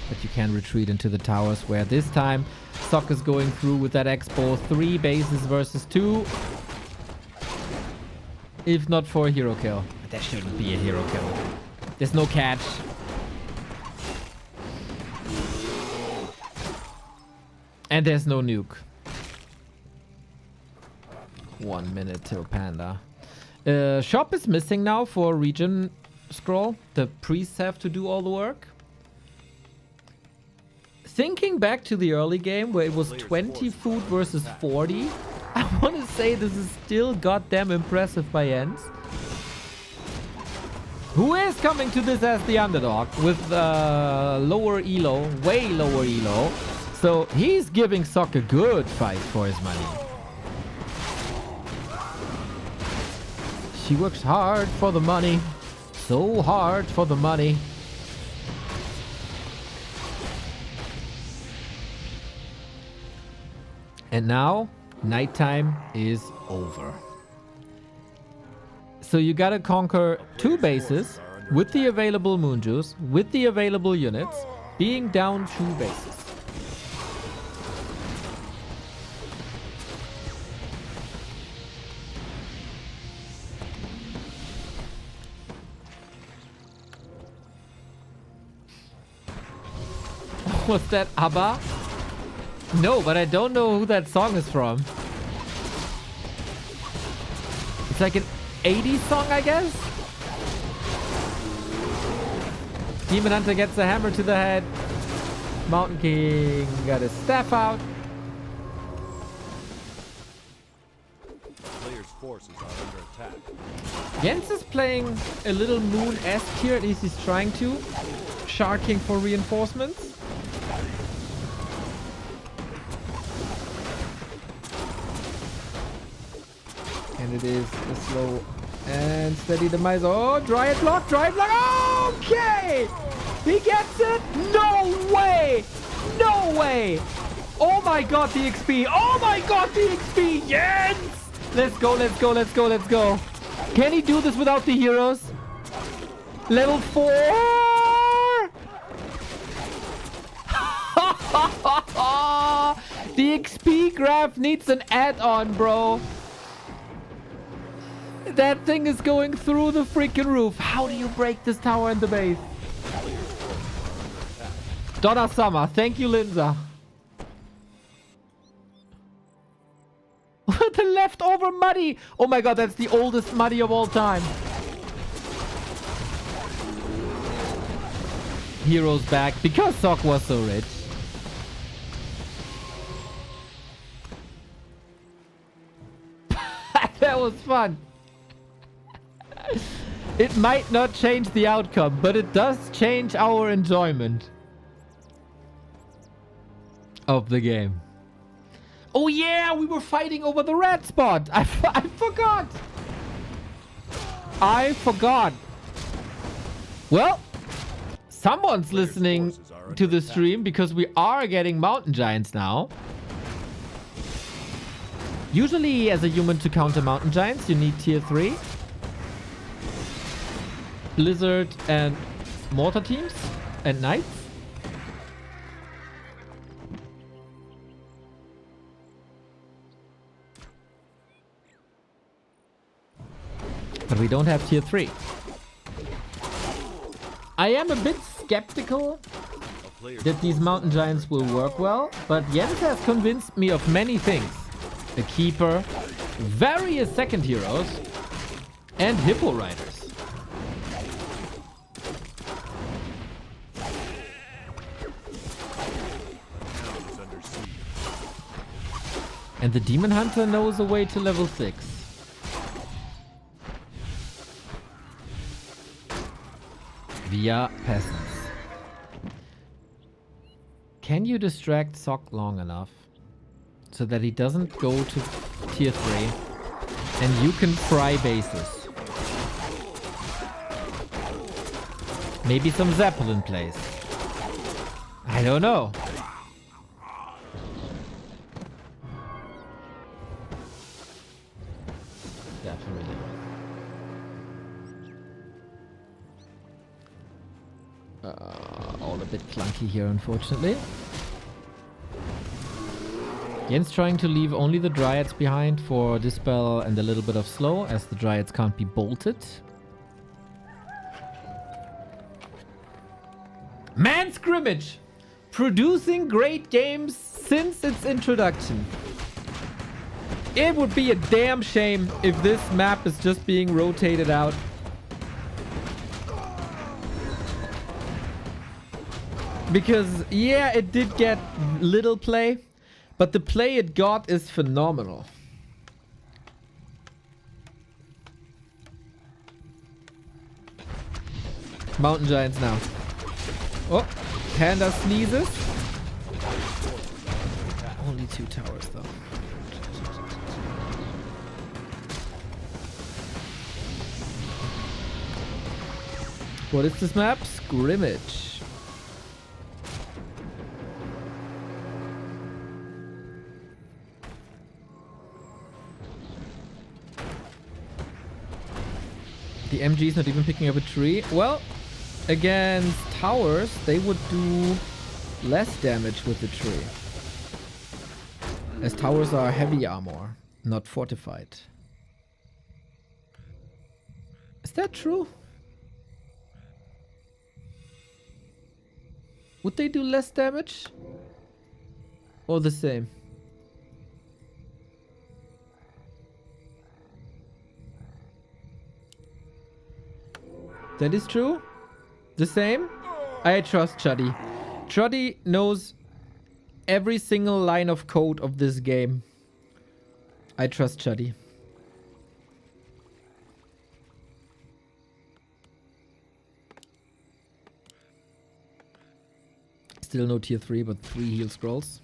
but you can retreat into the towers, where this time Sok is going through with that Expo 3 bases versus 2. If not for a hero kill. But there shouldn't be a hero kill. There's no catch. And there's no nuke. 1 minute till Panda. Shop is missing now for region scroll. The priests have to do all the work. Thinking back to the early game where it was 20 food versus 40, I want to say this is still goddamn impressive by Jens. Who is coming to this as the underdog with lower elo, way lower elo. So he's giving Sok a good fight for his money. She works hard for the money. So hard for the money. And now, nighttime is over. So you gotta conquer 2 bases with the available moon juice, with the available units, being down 2 bases. Was that ABBA? No, but I don't know who that song is from. It's like an 80s song, I guess? Demon Hunter gets a hammer to the head. Mountain King got his staff out. Player's forces are under attack. Jens is playing a little Moon-esque here, at least he's trying to. Sharking for reinforcements. And it is a slow and steady demise. Oh, Dryad block, Dryad block. Okay! He gets it? No way! No way! Oh my god, the XP! Oh my god, the XP! Yes! Let's go, let's go, let's go, let's go. Can he do this without the heroes? Level 4! The XP graph needs an add-on, bro. That thing is going through the freaking roof. How do you break this tower in the base? Donna Summer. Thank you, Linza. The leftover muddy. Oh my god, that's the oldest muddy of all time. Heroes back because Sok was so rich. That was fun. It might not change the outcome, but it does change our enjoyment of the game. Oh yeah, we were fighting over the red spot. I forgot. I forgot. Well, someone's listening to the stream because we are getting mountain giants now. Usually, as a human, to counter mountain giants, you need tier 3. Blizzard and mortar teams and knights. But we don't have tier 3. I am a bit skeptical that these mountain giants will work well, but Jens has convinced me of many things. A keeper, various second heroes, and hippo riders. And the demon hunter knows a way to level 6. Via peasants. Can you distract Sok long enough so that he doesn't go to tier 3 and you can fry bases? Maybe some Zeppelin plays. I don't know. Definitely. All a bit clunky here, unfortunately. Jens trying to leave only the Dryads behind for Dispel and a little bit of slow, as the Dryads can't be bolted. Man Scrimmage! Producing great games since its introduction. It would be a damn shame if this map is just being rotated out. Because, yeah, it did get little play. But the play it got is phenomenal. Mountain giants now. Oh, Panda sneezes. Only 2 towers though. What is this map? Scrimmage. The MG is not even picking up a tree. Well, against towers, they would do less damage with the tree. As towers are heavy armor, not fortified. Is that true? Would they do less damage? Or the same? That is true. The same. I trust Chuddy. Chuddy knows every single line of code of this game. I trust Chuddy. Still no tier 3, but 3 heal scrolls.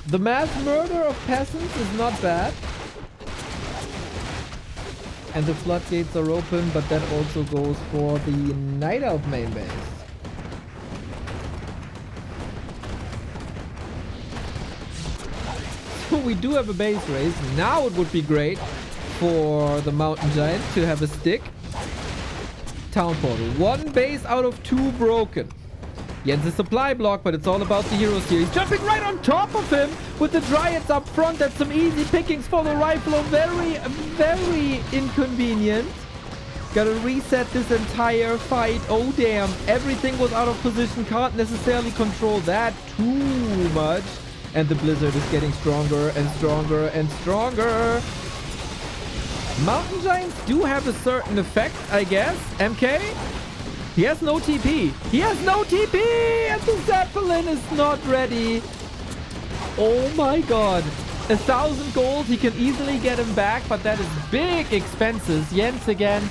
The mass murder of peasants is not bad. And the floodgates are open, but that also goes for the Night Elf main base. So we do have a base race. Now it would be great for the mountain giant to have a stick. town portal. 1 base out of 2 broken. Jens' supply block, but it's all about the heroes here. He's jumping right on top of him with the Dryads up front. That's some easy pickings for the Rifle. Very, very inconvenient. Gotta reset this entire fight. Oh, damn. Everything was out of position. Can't necessarily control that too much. And the Blizzard is getting stronger and stronger and stronger. Mountain Giants do have a certain effect, I guess. MK? He has no TP. He has no TP! And the Zeppelin is not ready. Oh my god. 1,000 gold. He can easily get him back, but that is big expenses. Jens again.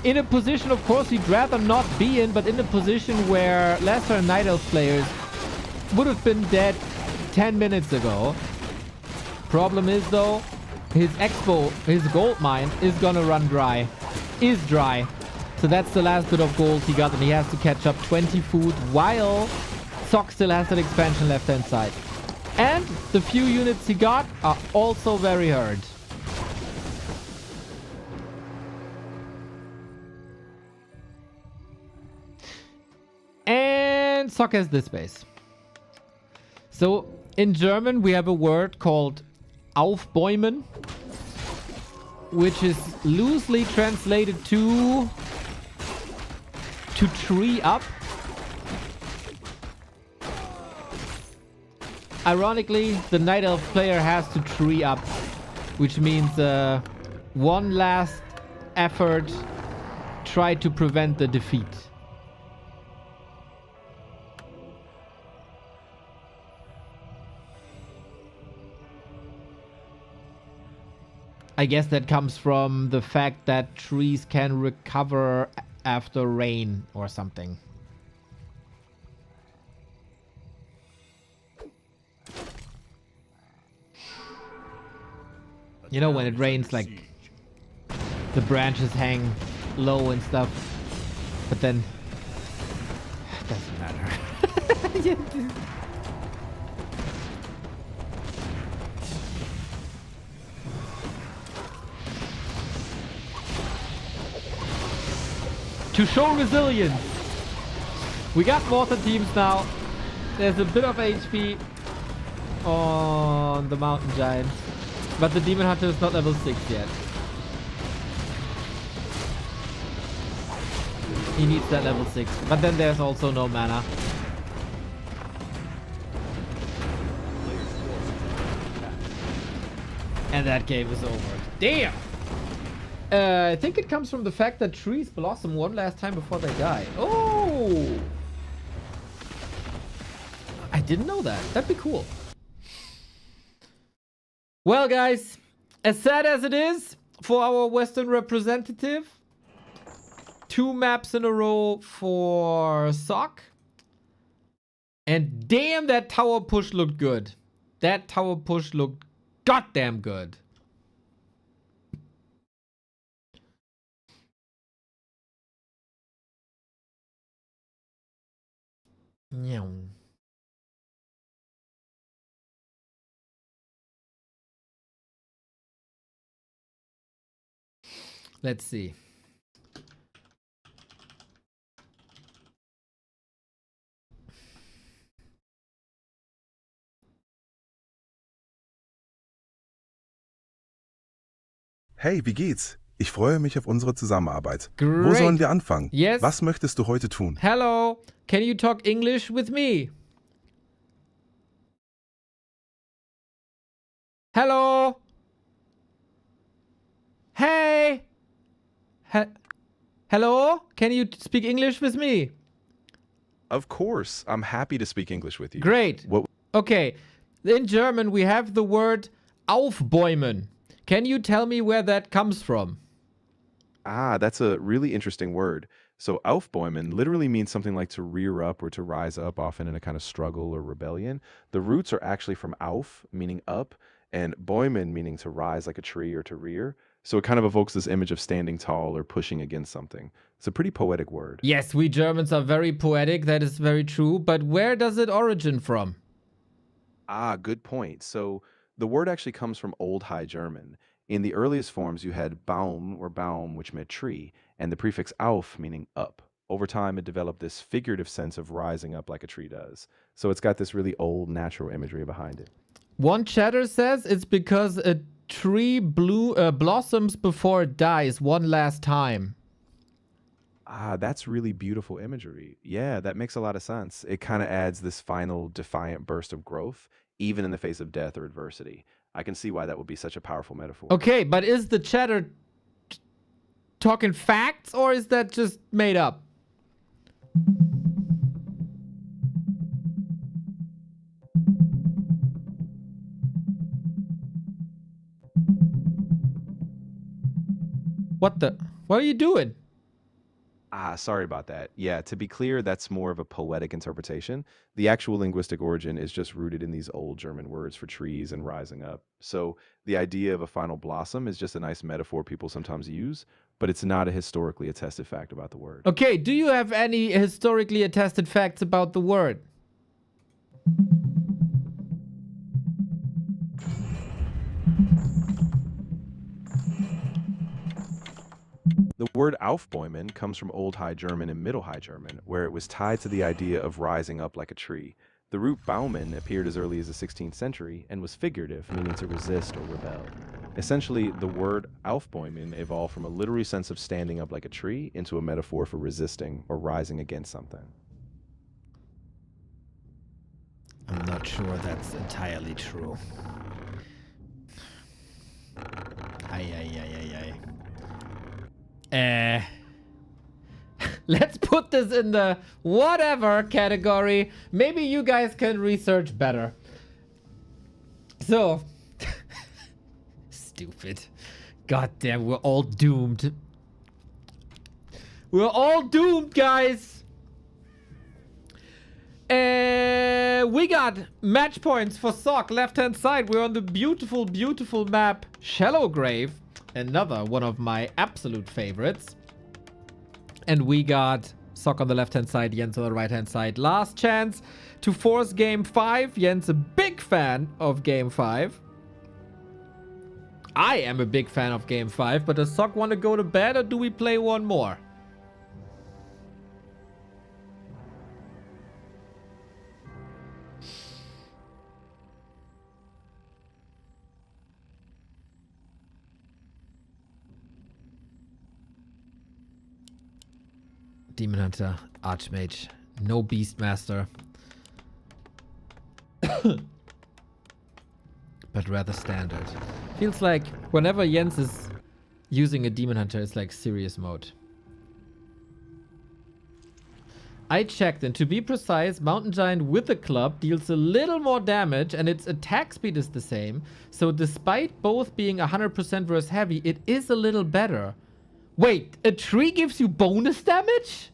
In a position, of course, he'd rather not be in, but in a position where lesser Night Elf players would have been dead 10 minutes ago. Problem is, though, his Expo, his gold mine, is gonna run dry. Is dry. So that's the last bit of gold he got, and he has to catch up 20 food while Sock still has that expansion left-hand side. And the few units he got are also very hurt. And Sock has this base. So in German, we have a word called Aufbäumen, which is loosely translated to tree up. Ironically, the Night Elf player has to tree up, which means one last effort, try to prevent the defeat. I guess that comes from the fact that trees can recover after rain or something. You know, when it rains, like, the branches hang low and stuff. But then, it doesn't matter. To show resilience, we got water teams now. There's a bit of HP on the Mountain Giants, but the Demon Hunter is not level 6 yet. He needs that level 6, but then there's also no mana. And that game is over. Damn! I think it comes from the fact that trees blossom one last time before they die. Oh! I didn't know that. That'd be cool. Well, guys, as sad as it is for our Western representative, 2 maps in a row for Sock. And damn, that tower push looked good. That tower push looked goddamn good. Yeah. Let's see. Hey, wie geht's? Ich freue mich auf unsere Zusammenarbeit. Great. Wo sollen wir anfangen? Yes. Was möchtest du heute tun? Hello, can you talk English with me? Hello. Hey. Hello, can you speak English with me? Of course, I'm happy to speak English with you. Great. What? Okay, in German we have the word aufbäumen. Can you tell me where that comes from? Ah, that's a really interesting word. So Aufbäumen literally means something like to rear up or to rise up, often in a kind of struggle or rebellion. The roots are actually from auf, meaning up, and Bäumen, meaning to rise like a tree or to rear. So it kind of evokes this image of standing tall or pushing against something. It's a pretty poetic word. Yes, we Germans are very poetic. That is very true. But where does it origin from? Ah, good point. So the word actually comes from Old High German, In the earliest forms, you had Baum or Baum, which meant tree, and the prefix auf, meaning up. Over time, it developed this figurative sense of rising up like a tree does. So it's got this really old natural imagery behind it. One chatter says it's because a tree blossoms before it dies one last time. Ah, that's really beautiful imagery. Yeah, that makes a lot of sense. It kind of adds this final defiant burst of growth, even in the face of death or adversity. I can see why that would be such a powerful metaphor. Okay, but is the chatter talking facts or is that just made up? What are you doing? Ah, sorry about that. Yeah, to be clear, that's more of a poetic interpretation. The actual linguistic origin is just rooted in these old German words for trees and rising up. So the idea of a final blossom is just a nice metaphor people sometimes use, but it's not a historically attested fact about the word. Okay, do you have any historically attested facts about the word? The word Aufbäumen comes from Old High German and Middle High German, where it was tied to the idea of rising up like a tree. The root Baumen appeared as early as the 16th century and was figurative, meaning to resist or rebel. Essentially, the word Aufbäumen evolved from a literary sense of standing up like a tree into a metaphor for resisting or rising against something. I'm not sure that's entirely true. Let's put this in the whatever category. Maybe you guys can research better. So, stupid. God damn, we're all doomed. We're all doomed, guys. We got match points for Sock, left-hand side. We're on the beautiful, beautiful map Shallow Grave. Another one of my absolute favorites. And we got Sock on the left-hand side, Jens on the right-hand side. Last chance to force Game 5. Jens a big fan of Game 5. I am a big fan of Game 5, but does Sock want to go to bed or do we play one more? Demon Hunter, Archmage, no Beastmaster. But rather standard. Feels like whenever Jens is using a Demon Hunter, it's like serious mode. I checked, and to be precise, Mountain Giant with a club deals a little more damage and its attack speed is the same. So despite both being 100% versus heavy, it is a little better. Wait, a tree gives you bonus damage?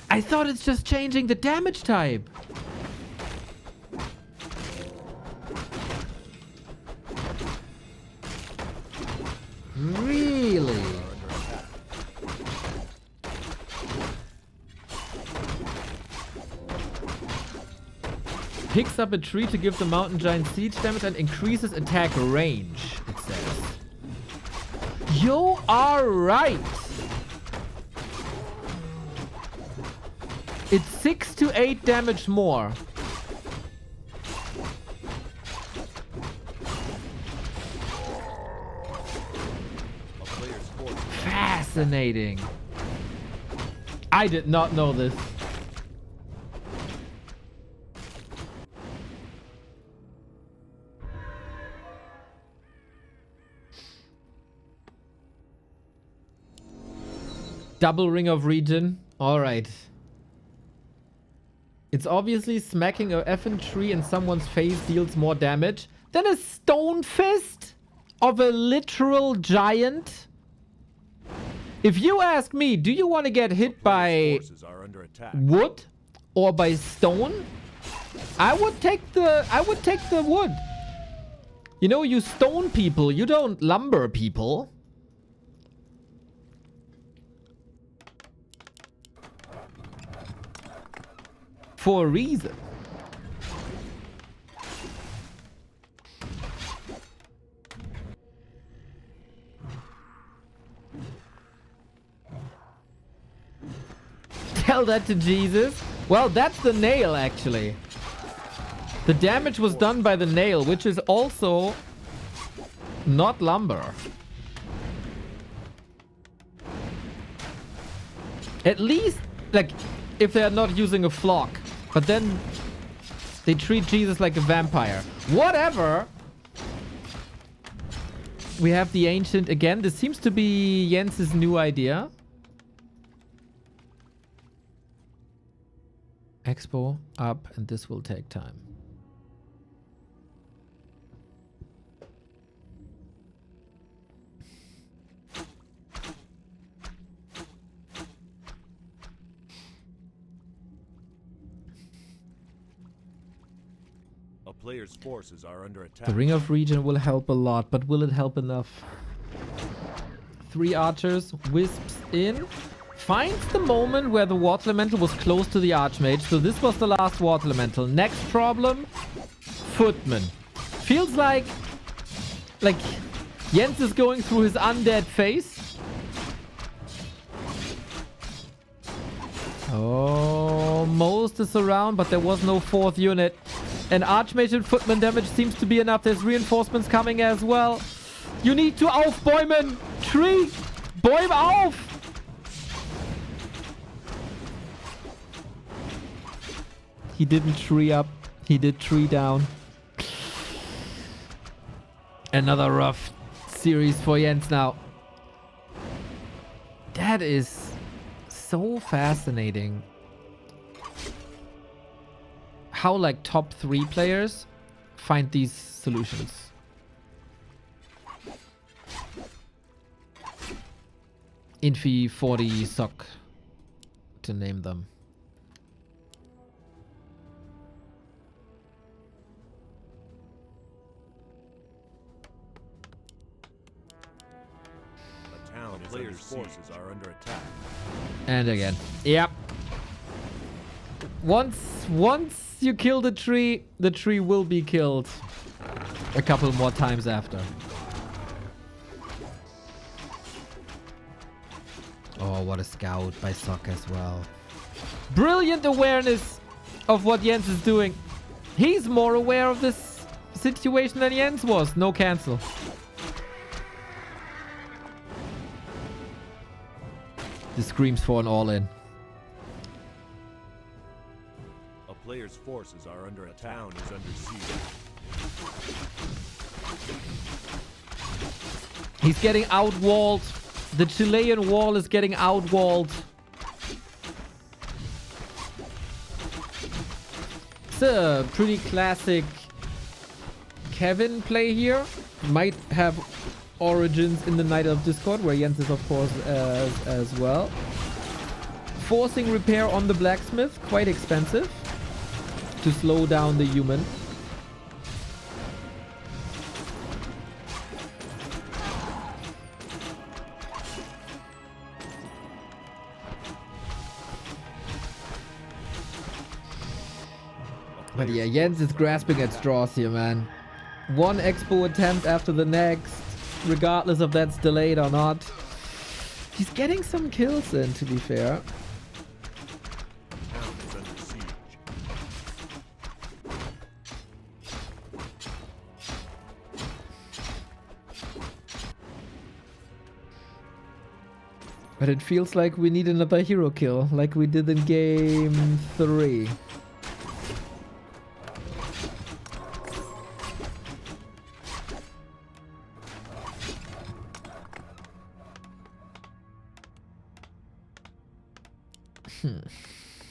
I thought it's just changing the damage type. Really? Picks up a tree to give the Mountain Giant siege damage and increases attack range, it says. You are right. It's 6 to 8 damage more. Fascinating. I did not know this. Double Ring of Regen. Alright. It's obviously smacking a effing tree in someone's face deals more damage than a stone fist of a literal giant. If you ask me, do you want to get hit by wood or by stone? I would take the wood. You know, you stone people, you don't lumber people. For a reason. Tell that to Jesus. Well, that's the nail, actually. The damage was done by the nail, which is also not lumber. At least, like, if they're not using a flock. But then they treat Jesus like a vampire. Whatever. We have the Ancient again. This seems to be Jens's new idea. Expo up, and this will take time. A player's forces are under attack. The Ring of Region will help a lot, but will it help enough? 3 archers, wisps in. Finds the moment where the Water Elemental was close to the Archmage. So this was the last Water Elemental. Next problem, Footman. Feels like Jens is going through his undead phase. Oh, most is around, but there was no 4th unit. And Archmage and Footman damage seems to be enough. There's reinforcements coming as well. You need to aufbäumen. Tree. Bäum auf. He didn't tree up. He did tree down. Another rough series for Jens now. That is so fascinating. How like top 3 players find these solutions. Infi 40 sock to name them. Players' forces are under attack. And again. Yep. Once you kill the tree will be killed a couple more times after. Oh, what a scout by Sock as well. Brilliant awareness of what Jens is doing. He's more aware of this situation than Jens was. No cancel. This screams for an all-in. A player's forces are under attack. Town is under siege. He's getting outwalled. The Chilean wall is getting outwalled. It's a pretty classic Kevin play here. Might have origins in the Night of Discord, where Jens is of course as well. Forcing repair on the blacksmith, quite expensive to slow down the human. But yeah, Jens is grasping at straws here, man. One expo attempt after the next, regardless if that's delayed or not. He's getting some kills in, to be fair. Town is under siege. But it feels like we need another hero kill, like we did in game 3.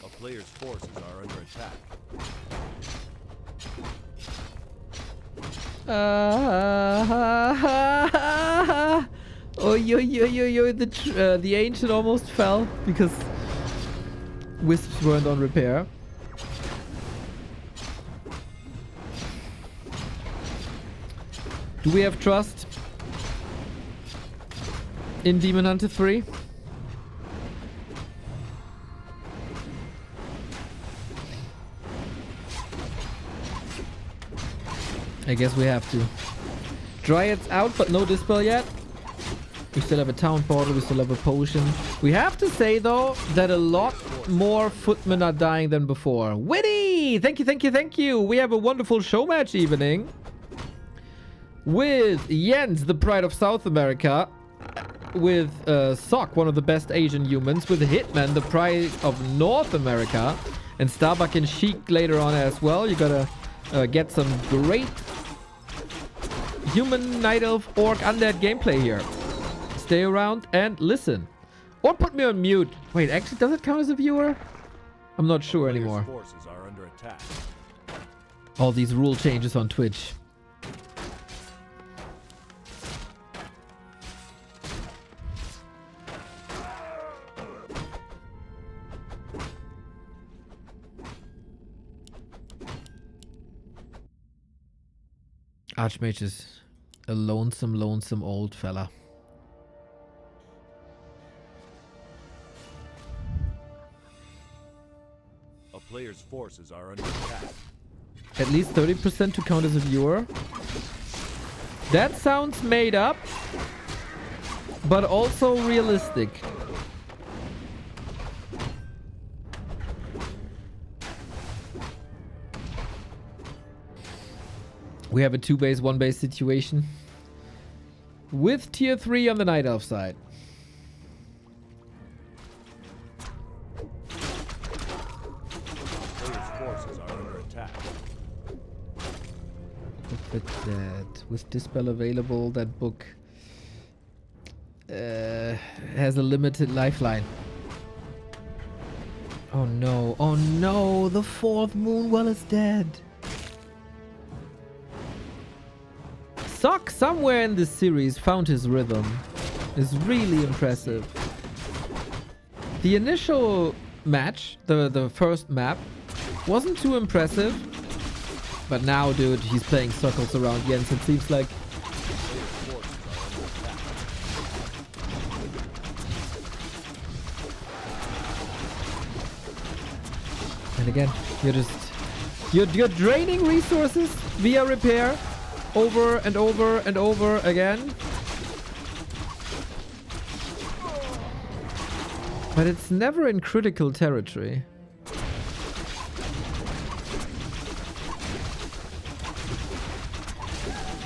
A player's forces are under attack. The ancient almost fell because wisps weren't on repair. Do we have trust in Demon Hunter 3? I guess we have to. Dryads out, but no dispel yet. We still have a town portal. We still have a potion. We have to say, though, that a lot more footmen are dying than before. Witty! Thank you, thank you, thank you. We have a wonderful show match evening with Jens, the pride of South America, with Sock, one of the best Asian humans, with Hitman, the pride of North America, and Starbuck and Sheik later on as well. You gotta get some great human night elf orc undead gameplay here. Stay around and listen. Or put me on mute. Wait, actually, does it count as a viewer? I'm not sure anymore. Forces are under attack. All these rule changes on Twitch. Archmage is a lonesome, lonesome old fella. A player's forces are under attack. At least 30% to count as a viewer. That sounds made up, but also realistic. We have a 2 base, 1 base situation with tier 3 on the Night Elf side. Player's forces are under attack. Look at that. With Dispel available, that book has a limited lifeline. Oh no, oh no, the 4th Moonwell is dead. Sock somewhere in this series found his rhythm. It's really impressive. The initial match, the first map, wasn't too impressive. But now, dude, he's playing circles around Jens, it seems like. And again, you're draining resources via repair. Over and over and over again. But it's never in critical territory.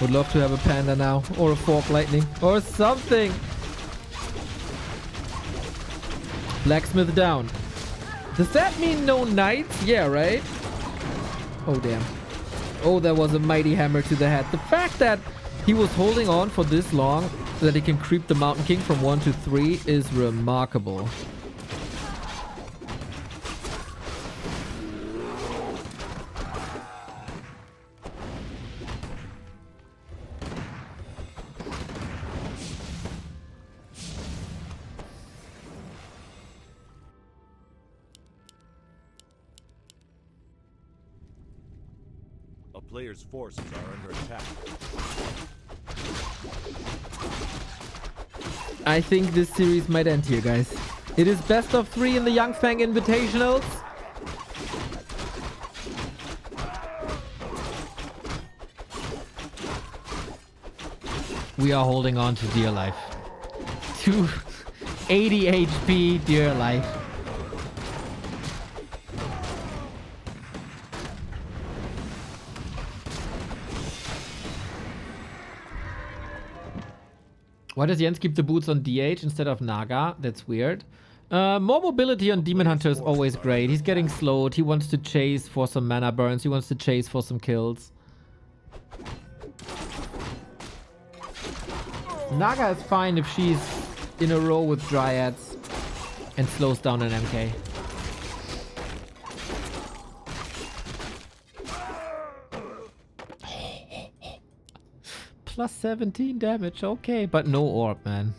Would love to have a panda now. Or a fork lightning. Or something. Blacksmith down. Does that mean no knights? Yeah, right? Oh, damn. Oh, that was a mighty hammer to the head. The fact that he was holding on for this long so that he can creep the Mountain King from 1 to 3 is remarkable. Player's forces are under attack. I think this series might end here, guys. It is best of 3 in the YangFeng Invitationals. We are holding on to dear life. 280 HP, dear life. Why does Jens keep the boots on DH instead of Naga? That's weird. More mobility on Demon Hunter is always great. He's getting slowed. He wants to chase for some mana burns. He wants to chase for some kills. Naga is fine if she's in a row with Dryads and slows down an MK. Plus 17 damage, okay, but no orb, man.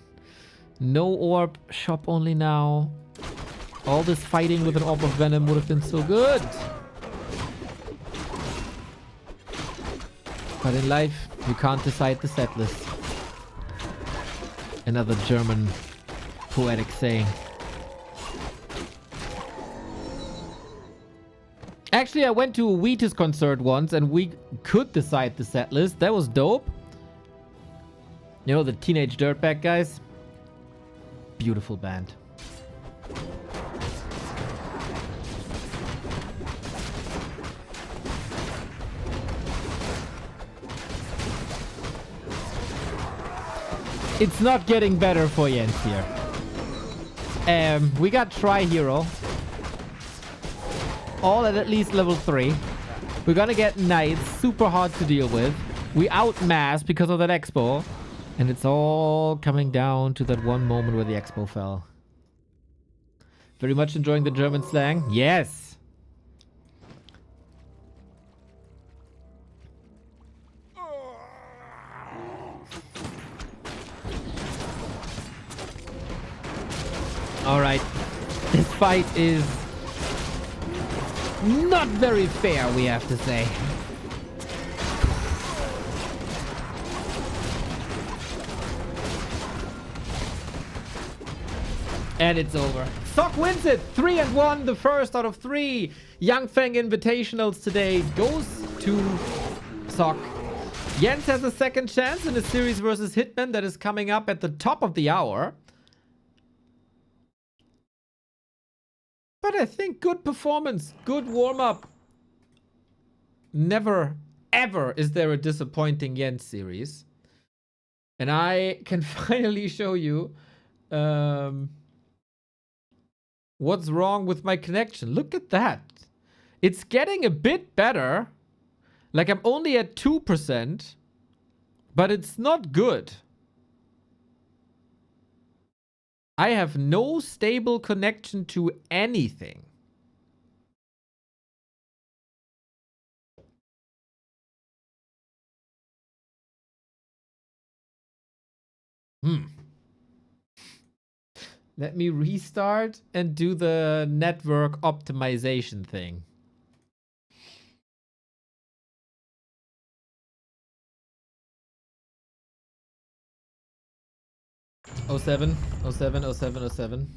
No orb, shop only now. All this fighting with an orb of venom would have been so good. But in life, you can't decide the set list. Another German poetic saying. Actually, I went to a Wheatus concert once and we could decide the set list. That was dope. You know, the teenage dirtbag guys. beautiful band. It's not getting better for Jens here. We got Tri-Hero. All at least level 3. We're gonna get Knights, super hard to deal with. We outmass because of that Expo. And it's all coming down to that one moment where the Expo fell. Very much enjoying the German slang? Yes! Alright. This fight is not very fair, we have to say. And it's over. Sock wins it! 3-1, the first out of 3. YangFeng Invitationals today goes to Sock. Jens has a second chance in a series versus Hitman that is coming up at the top of the hour. But I think good performance, good warm-up. Never, ever is there a disappointing Jens series. And I can finally show you what's wrong with my connection. Look at that. It's getting a bit better. Like I'm only at 2%, but it's not good. I have no stable connection to anything. Let me restart and do the network optimization thing. Oh 07, 07, 07, 07.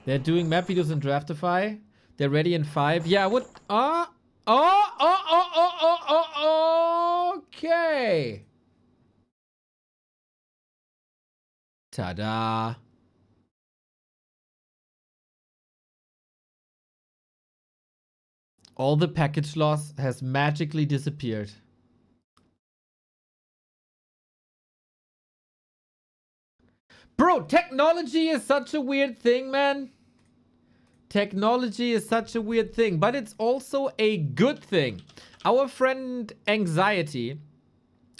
They're doing map videos in Draftify. They're ready in 5. Yeah, what? Okay. Ta-da. All the package loss has magically disappeared. Bro, technology is such a weird thing, man. Technology is such a weird thing, but it's also a good thing. Our friend Anxiety,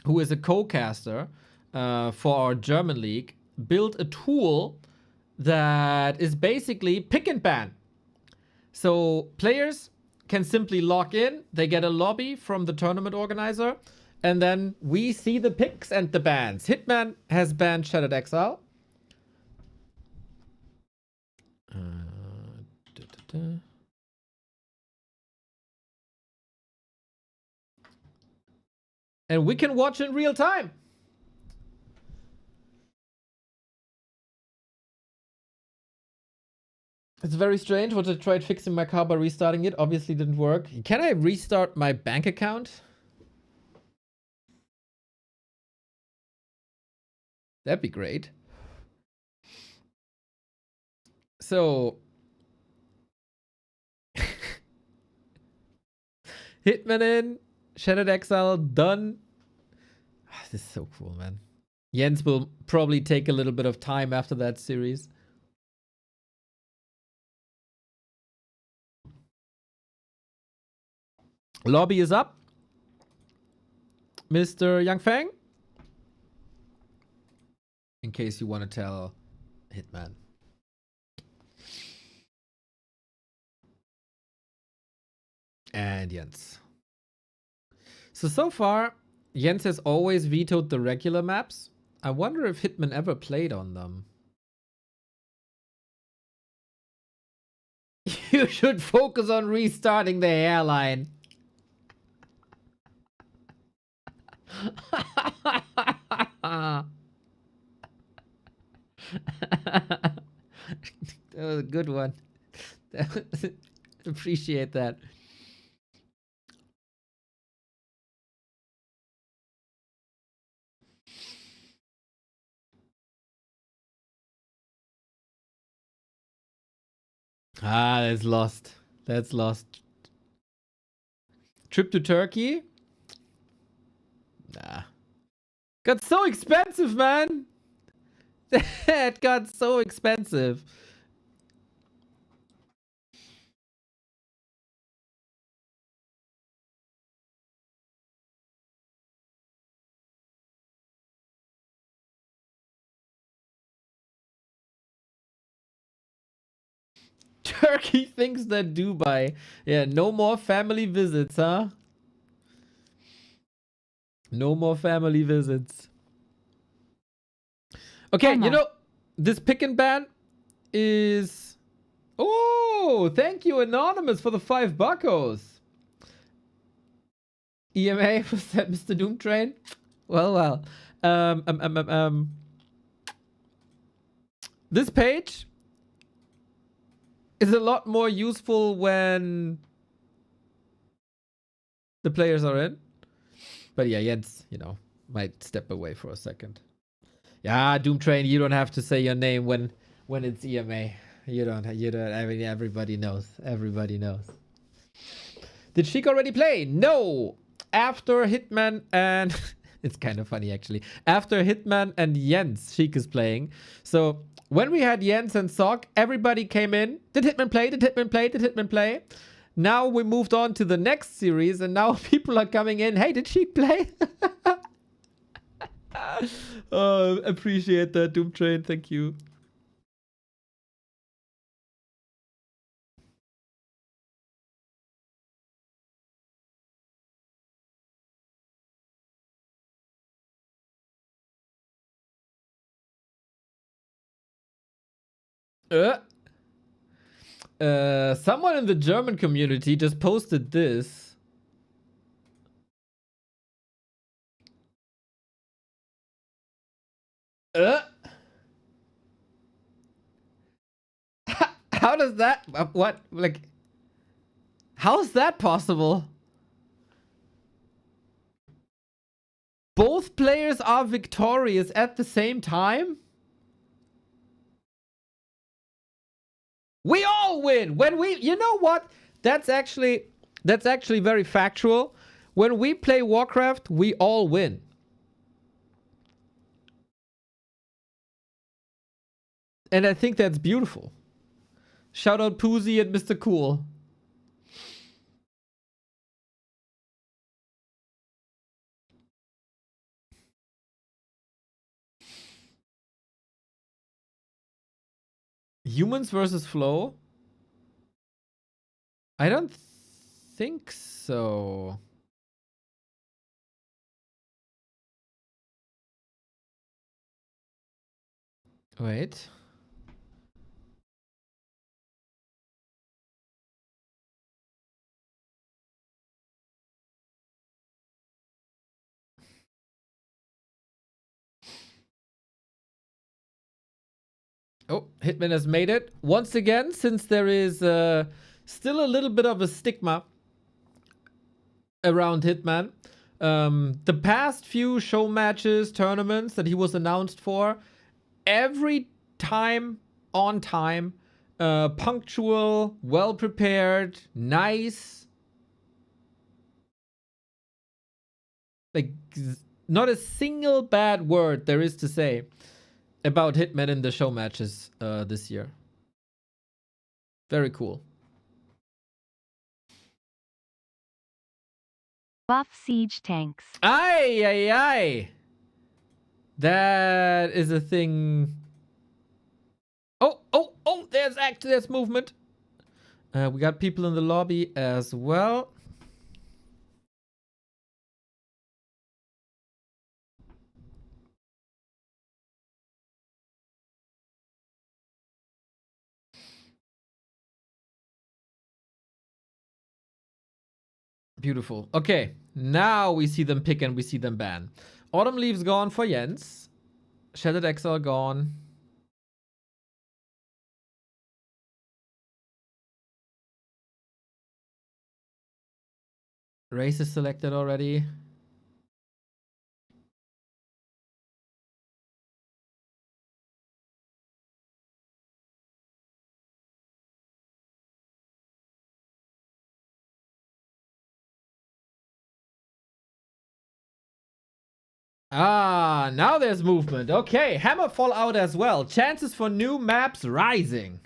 who is a co-caster for our German league, built a tool that is basically pick and ban. So players can simply log in, they get a lobby from the tournament organizer, and then we see the picks and the bans. Hitman has banned Shattered Exile. And we can watch in real time. It's very strange. What I tried fixing my car by restarting it. Obviously didn't work. Can I restart my bank account? That'd be great. So Hitman in, Shattered Exile done. This is so cool, man. Jens will probably take a little bit of time after that series. Lobby is up. Mr. YangFeng. In case you want to tell Hitman. And Jens. So far, Jens has always vetoed the regular maps. I wonder if Hitman ever played on them. You should focus on restarting the hairline. That was a good one. Appreciate that. Ah, that's lost. That's lost. Trip to Turkey? Nah. Got so expensive, man. It got so expensive. Turkey thinks that Dubai. Yeah, no more family visits, huh? No more family visits. Okay, you know, this pick and ban is... Oh, thank you, Anonymous, for the $5. EMA, was that Mr. Doom Train? Well. This page is a lot more useful when the players are in. But yeah, Jens, you know, might step away for a second. Yeah, Doom Train, you don't have to say your name when it's EMA. You don't. I mean, everybody knows. Everybody knows. Did Sheik already play? No. After Hitman and it's kind of funny actually. After Hitman and Jens, Sheik is playing. So when we had Jens and Sock, everybody came in. Did Hitman play? Did Hitman play? Did Hitman play? Now we moved on to the next series, and now people are coming in. Hey, did Sheik play? Appreciate that, Doom Train. Thank you. Someone in the German community just posted this. How does that... What? Like... How is that possible? Both players are victorious at the same time? We all win! When we... You know what? That's actually very factual. When we play Warcraft, we all win. And I think that's beautiful. Shout out Poozy and Mr. Cool. Humans versus Flow? I don't think so. Wait. Oh, Hitman has made it. Once again, since there is still a little bit of a stigma around Hitman, the past few show matches, tournaments that he was announced for, every time on time, punctual, well prepared, nice. Like, not a single bad word there is to say about Hitman in the show matches this year. Very cool. Buff siege tanks. Aye. That is a thing. Oh, there's movement. We got people in the lobby as well. Beautiful. Okay, now we see them pick and we see them ban. Autumn Leaves gone for Jens. Shattered Exile gone. Race is selected already. Ah, now there's movement. Okay, Hammerfall out as well. Chances for new maps rising.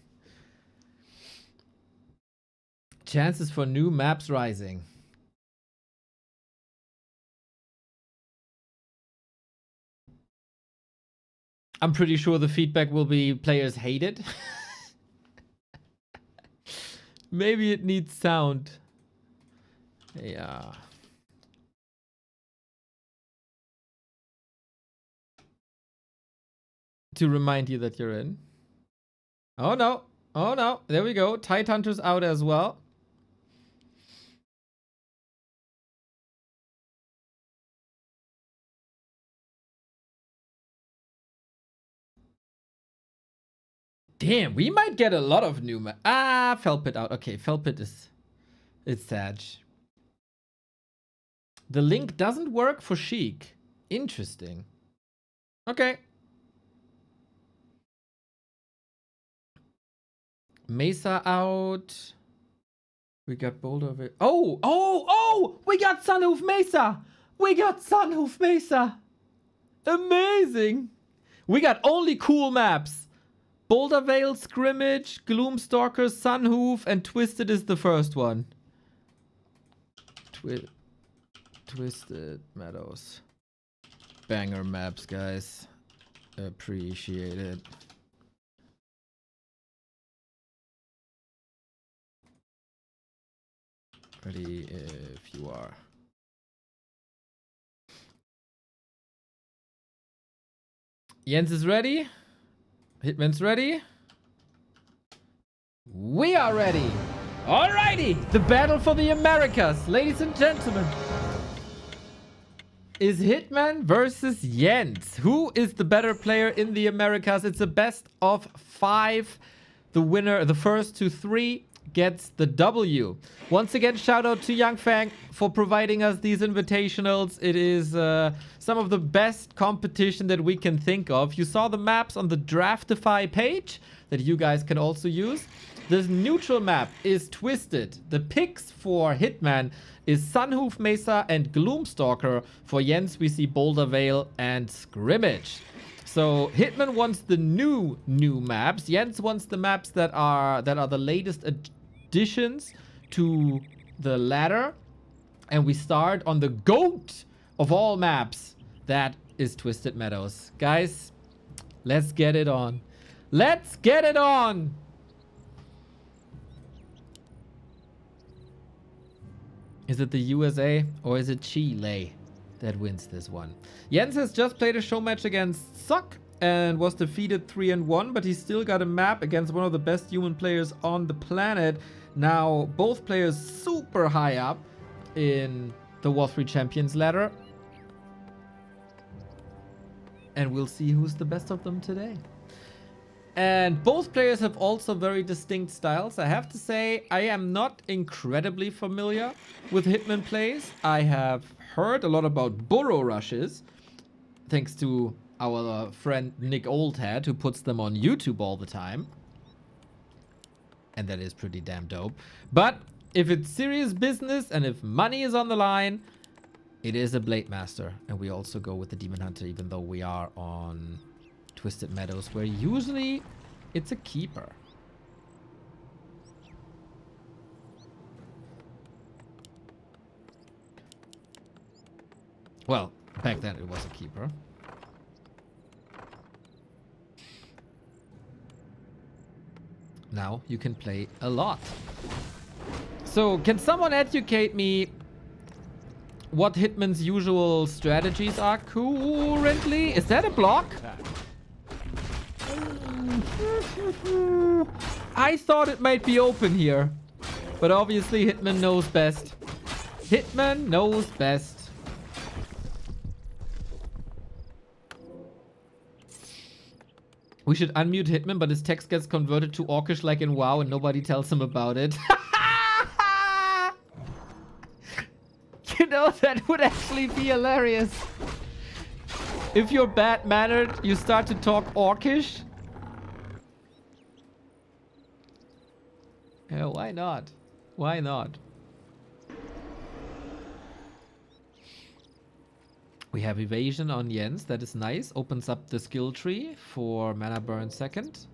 Chances for new maps rising. I'm pretty sure the feedback will be players hate it. Maybe it needs sound. Yeah. To remind you that you're in. Oh no. Oh no. There we go. Tidehunter's out as well. Damn, we might get a lot of new Felpit out. Okay, Felpit is... It's sad. The link doesn't work for Sheik. Interesting. Okay. Mesa out. We got Boulder. Oh! We got Sunhoof Mesa! We got Sunhoof Mesa! Amazing! We got only cool maps. Boulder Vale, Scrimmage, Gloomstalker, Sunhoof, and Twisted is the first one. Twisted Meadows. Banger maps, guys. Appreciate it. Ready if you are. Jens is ready. Hitman's ready. We are ready. Alrighty. The battle for the Americas, ladies and gentlemen, is Hitman versus Jens. Who is the better player in the Americas? It's a best of 5. The winner, the first to 3, gets the W. Once again, shout out to YangFeng for providing us these invitationals. It is some of the best competition that we can think of. You saw the maps on the Draftify page that you guys can also use. This neutral map is Twisted. The picks for Hitman is Sunhoof Mesa and Gloomstalker. For Jens, we see Boulder Vale and Scrimmage. So Hitman wants the new maps. Jens wants the maps that are the latest additions to the ladder. And we start on the GOAT of all maps. That is Twisted Meadows. Guys, let's get it on. Let's get it on! Is it the USA or is it Chile that wins this one? Jens has just played a show match against Suck and was defeated 3-1, but he still got a map against one of the best human players on the planet. Now, both players super high up in the War 3 Champions ladder. And we'll see who's the best of them today. And both players have also very distinct styles. I have to say, I am not incredibly familiar with Hitman plays. I have heard a lot about burrow rushes, thanks to our friend Nick Oldhead, who puts them on YouTube all the time. And that is pretty damn dope. But if it's serious business and if money is on the line, it is a Blade Master. And we also go with the Demon Hunter, even though we are on Twisted Meadows, where usually it's a keeper. Well, back then it was a keeper. Now you can play a lot. So can someone educate me what Hitman's usual strategies are currently? Is that a block? I thought it might be open here, but obviously Hitman knows best. Hitman knows best. We should unmute Hitman, but his text gets converted to Orcish like in WoW and nobody tells him about it. You know, that would actually be hilarious. If you're bad-mannered, you start to talk Orcish. Yeah, why not? Why not? We have evasion on Jens. That is nice. Opens up the skill tree for mana burn second.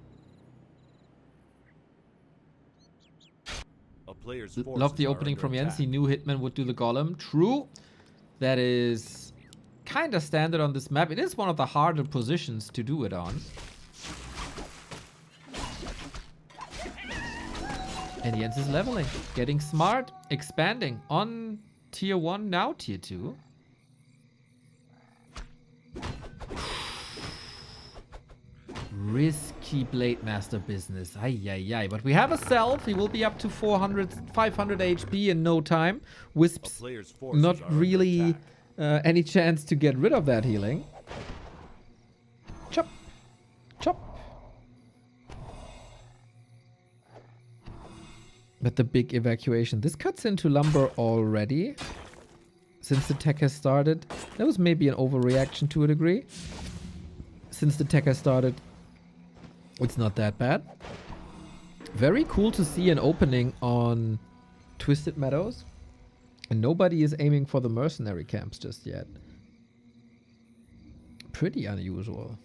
A player's Love the forces are opening under from Jens. attack. He knew Hitman would do the golem. True. That is kind of standard on this map. It is one of the harder positions to do it on. And Jens is leveling, getting smart, expanding on tier 1, now tier 2. Risky Blade Master business. Ay, ay, ay. But we have a self. He will be up to 400, 500 HP in no time. A Wisps, player's forces not are under really attack. any chance to get rid of that healing. Chop. Chop. But the big evacuation. This cuts into lumber already. Since the tech has started. That was maybe an overreaction to a degree. Since the tech has started, it's not that bad. Very cool to see an opening on Twisted Meadows. And nobody is aiming for the mercenary camps just yet. Pretty unusual.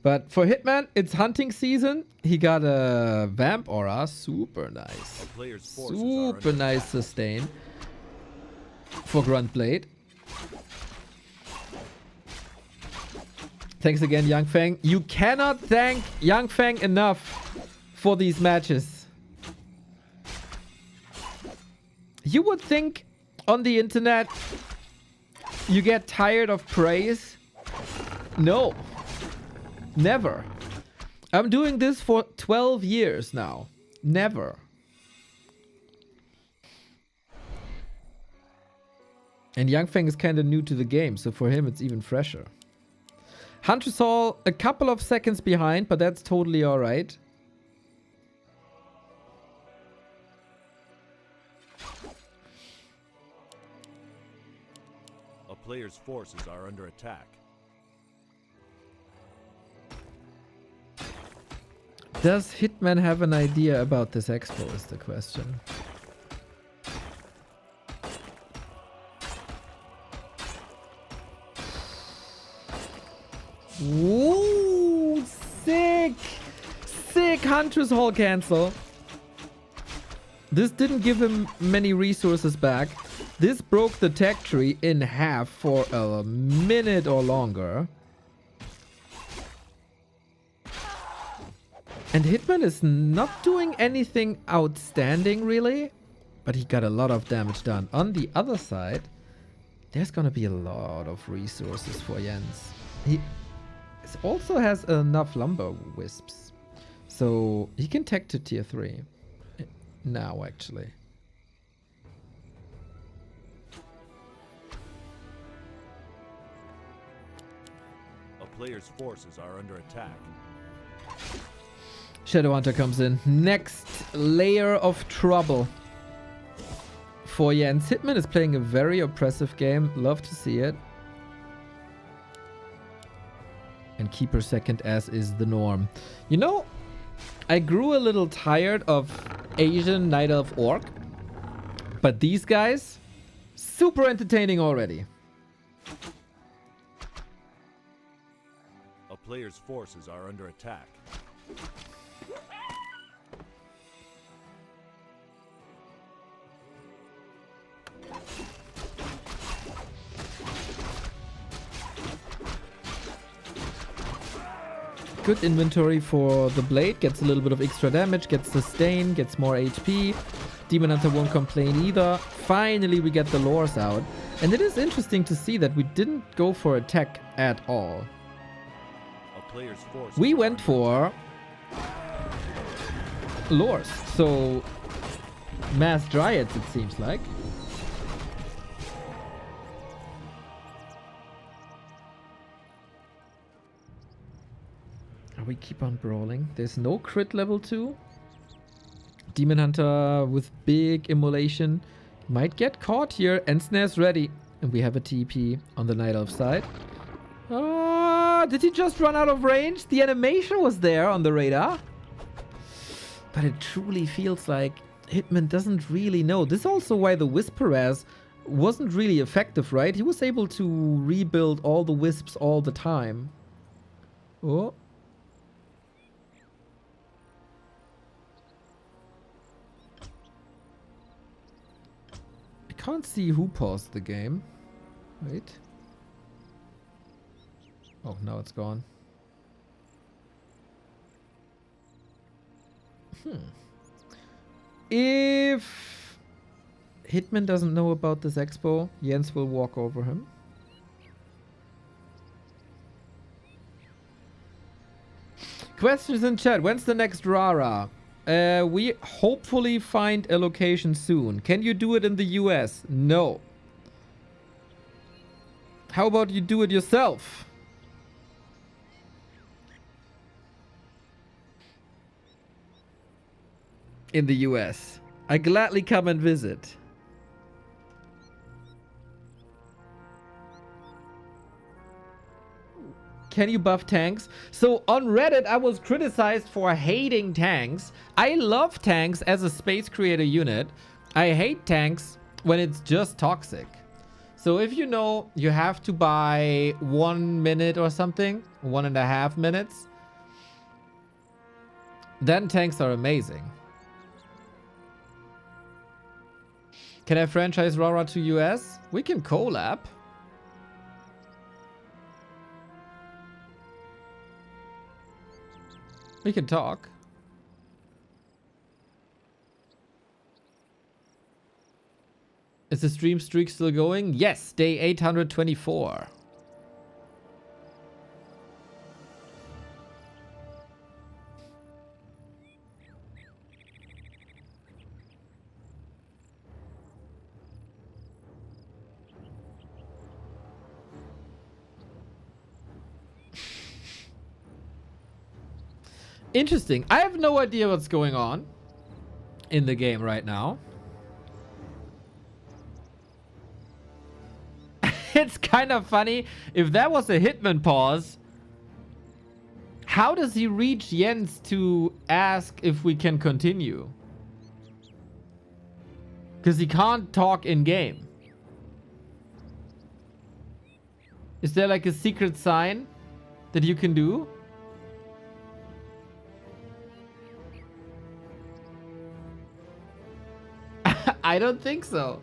But for Hitman, it's hunting season. He got a Vamp Aura. Super nice. A player's forces are Super under nice attack. sustain. For Grunt Blade. Thanks again, YangFeng. You cannot thank YangFeng enough for these matches. You would think on the internet you get tired of praise. No. Never. I'm doing this for 12 years now. Never. And YangFeng is kind of new to the game, so for him it's even fresher. Hunter's Hall a couple of seconds behind, but that's totally alright. A player's forces are under attack. Does Hitman have an idea about this expo is the question. Woo! Sick! Sick Hunter's Hall cancel. This didn't give him many resources back. This broke the tech tree in half for a minute or longer. And Hitman is not doing anything outstanding, really. But he got a lot of damage done. On the other side, there's gonna be a lot of resources for Jens. He also has enough lumber wisps. So he can tech to tier 3. Now, actually. A player's forces are under attack. Shadowhunter comes in. Next layer of trouble for Jens. Hitman is playing a very oppressive game. Love to see it. And keeper second as is the norm. You know, I grew a little tired of Asian Night Elf Orc. But these guys, super entertaining already. A player's forces are under attack. Good inventory for the blade. Gets a little bit of extra damage. Gets sustain. Gets more HP. Demon Hunter won't complain either. Finally, we get the lores out. And it is interesting to see that we didn't go for attack at all. A player's forces We are went for lores. So, mass dryads, it seems like. We keep on brawling. There's no crit level 2. Demon Hunter with big immolation might get caught here. And snare's ready. And we have a TP on the Night Elf side. Did he just run out of range? The animation was there on the radar. But it truly feels like Hitman doesn't really know. This is also why the Whisperers wasn't really effective, right? He was able to rebuild all the wisps all the time. Oh. I can't see who paused the game. Wait. Oh, now it's gone. If Hitman doesn't know about this expo, Jens will walk over him. Questions in chat. When's the next Rara? We hopefully find a location soon. Can you do it in the US? No. How about you do it yourself? In the US. I gladly come and visit. Can you buff tanks? So on Reddit, I was criticized for hating tanks. I love tanks as a space creator unit. I hate tanks when it's just toxic. So if you know you have to buy 1 minute or something, 1.5 minutes, then tanks are amazing. Can I franchise Rara to US? We can collab. We can talk. Is the stream streak still going? Yes, day 824. Interesting. I have no idea what's going on in the game right now. It's kind of funny. If that was a Hitman pause, how does he reach Jens to ask if we can continue? Because he can't talk in game. Is there like a secret sign that you can do? I don't think so.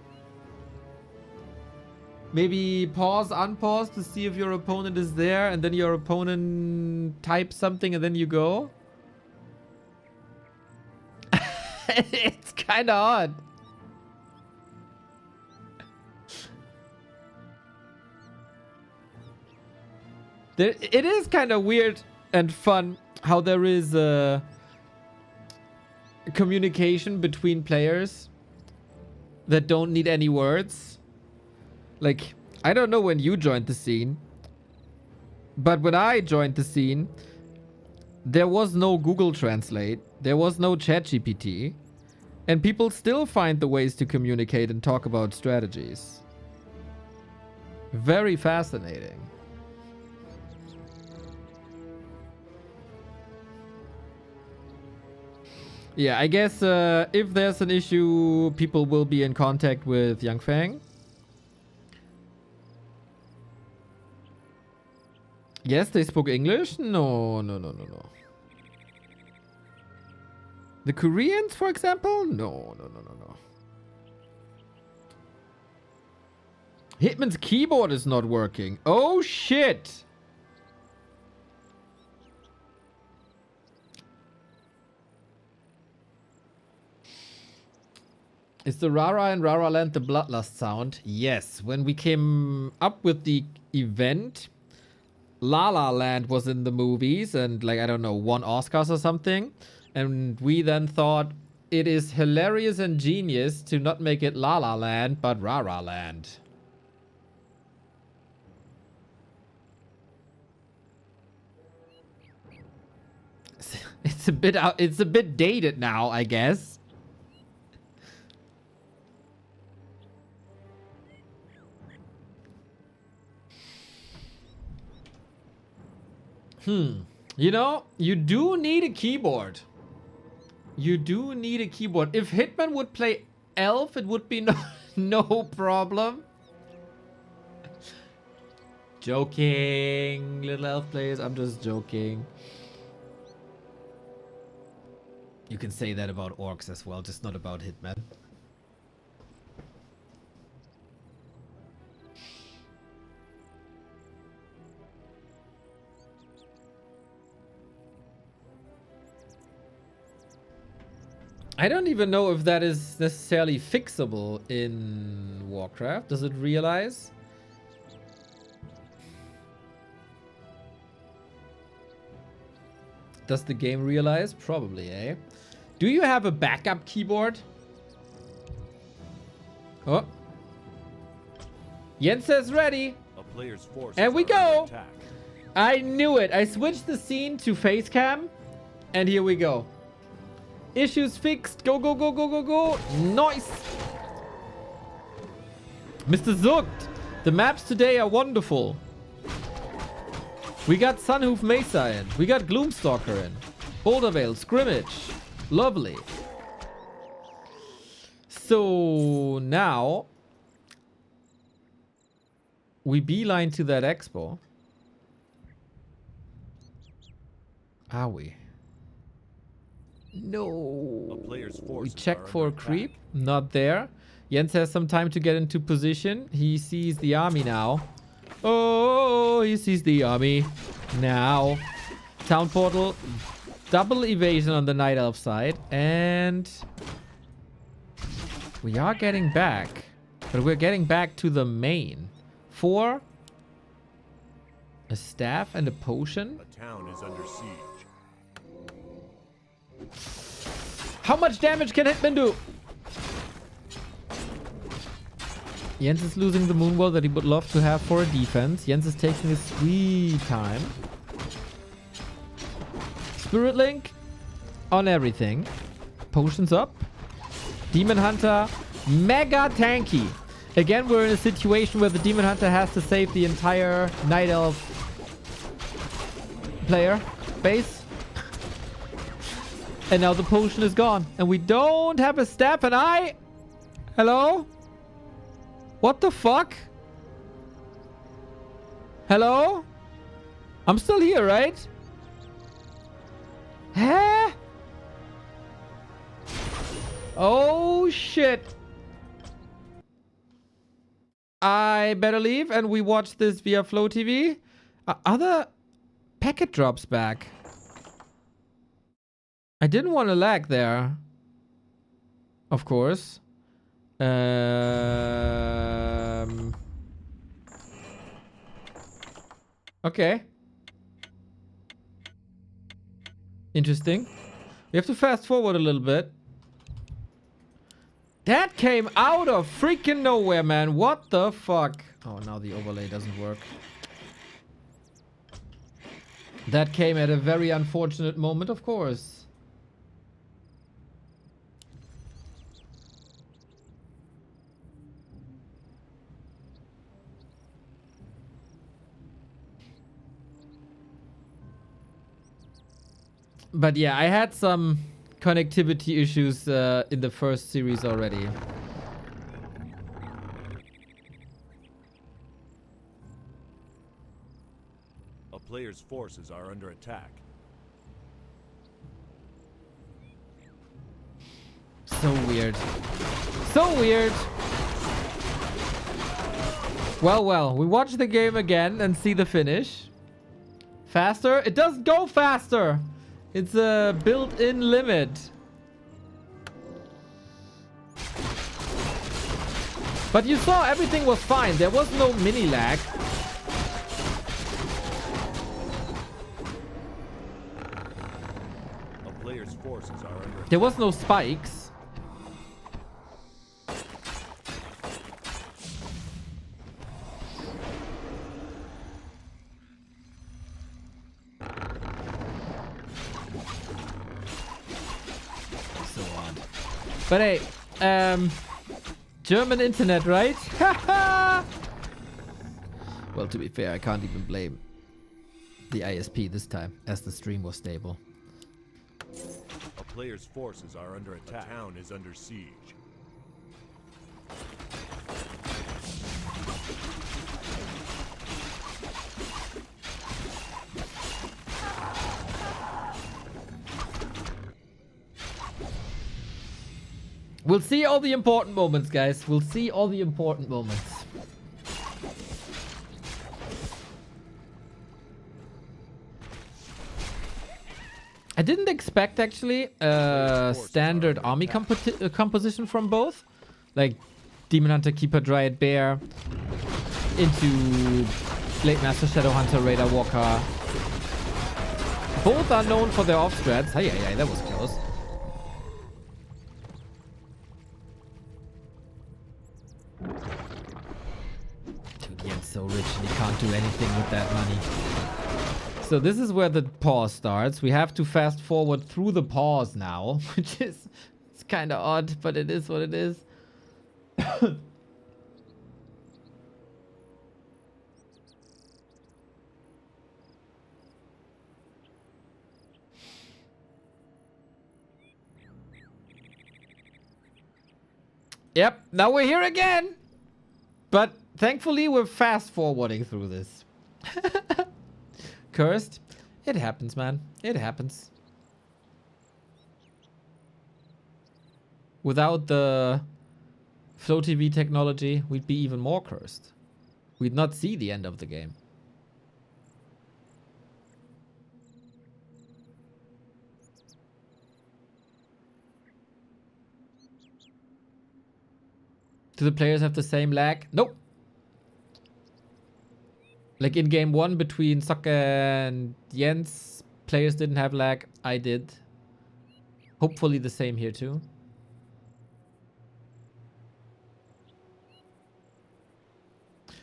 Maybe pause, unpause to see if your opponent is there, and then your opponent types something and then you go. It's kind of odd. It is kind of weird and fun how there is communication between players that don't need any words. Like, I don't know when you joined the scene, but when I joined the scene, there was no Google Translate, there was no ChatGPT, and people still find the ways to communicate and talk about strategies. Very fascinating. Yeah, I guess if there's an issue, people will be in contact with YangFeng. Yes, they spoke English? No. The Koreans, for example? No. Hitman's keyboard is not working. Oh, shit! Is the Rara and Rara Land the Bloodlust sound? Yes. When we came up with the event, La La Land was in the movies and, like, I don't know, won Oscars or something. And we then thought it is hilarious and genius to not make it La La Land, but Rara Land. It's a bit dated now, I guess. You know, you do need a keyboard. You do need a keyboard. If Hitman would play Elf, it would be No problem. Joking, little elf players. I'm just joking. You can say that about orcs as well, just not about Hitman. I don't even know if that is necessarily fixable in Warcraft. Does it realize? Does the game realize? Probably, eh? Do you have a backup keyboard? Oh. Jens says ready. A player's forces And we are under go. attack. I knew it. I switched the scene to face cam. And here we go. Issues fixed. Go, go, go, go, go, go. Nice. Mr. Zugt. The maps today are wonderful. We got Sunhoof Mesa in. We got Gloomstalker in. Bouldervale, Scrimmage. Lovely. So now we beeline to that expo. Are we? No. A player's We forces check are for a under creep. attack. Not there. Jens has some time to get into position. He sees the army now. Oh, he sees the army now. Town portal. Double evasion on the Night Elf side. And we are getting back. But we're getting back to the main. For a staff and a potion. A town is under siege. How much damage can Hitman do? Jens is losing the moonwall that he would love to have for a defense. Jens is taking his sweet time. Spirit Link on everything. Potions up. Demon Hunter, mega tanky. Again, we're in a situation where the Demon Hunter has to save the entire Night Elf player base. And now the potion is gone. And we don't have a staff and I... Hello? What the fuck? Hello? I'm still here, right? Huh? Oh, shit. I better leave and we watch this via Flow TV. Are the packet drops back? I didn't want to lag there. Of course. Okay. Interesting. We have to fast forward a little bit. That came out of freaking nowhere, man. What the fuck? Oh, now the overlay doesn't work. That came at a very unfortunate moment, of course. But yeah, I had some connectivity issues in the first series already. A player's forces are under attack. So weird. So weird. Well, we watch the game again and see the finish. Faster? It doesn't go faster. It's a built-in limit. But you saw everything was fine. There was no mini lag. A player's forces are under There was no spikes. But hey, German internet, right? Well, to be fair, I can't even blame the ISP this time, as the stream was stable. A player's forces are under attack. A town is under siege. We'll see all the important moments, guys. We'll see all the important moments. I didn't expect, actually, standard army composition from both. Like, Demon Hunter, Keeper, Dryad, Bear, into Blade Master, Shadow Hunter, Raider, Walker. Both are known for their off-strats. Hey, that was close. Dude, Yen's so rich and he can't do anything with that money. So this is where the pause starts. We have to fast forward through the pause now, which is it's kind of odd, but it is what it is. Yep, now we're here again. But thankfully we're fast forwarding through this. Cursed. It happens, man. It happens. Without the Flow TV technology, we'd be even more cursed. We'd not see the end of the game. Do the players have the same lag? Nope. Like in game 1 between Sokka and Jens, players didn't have lag. I did. Hopefully the same here too.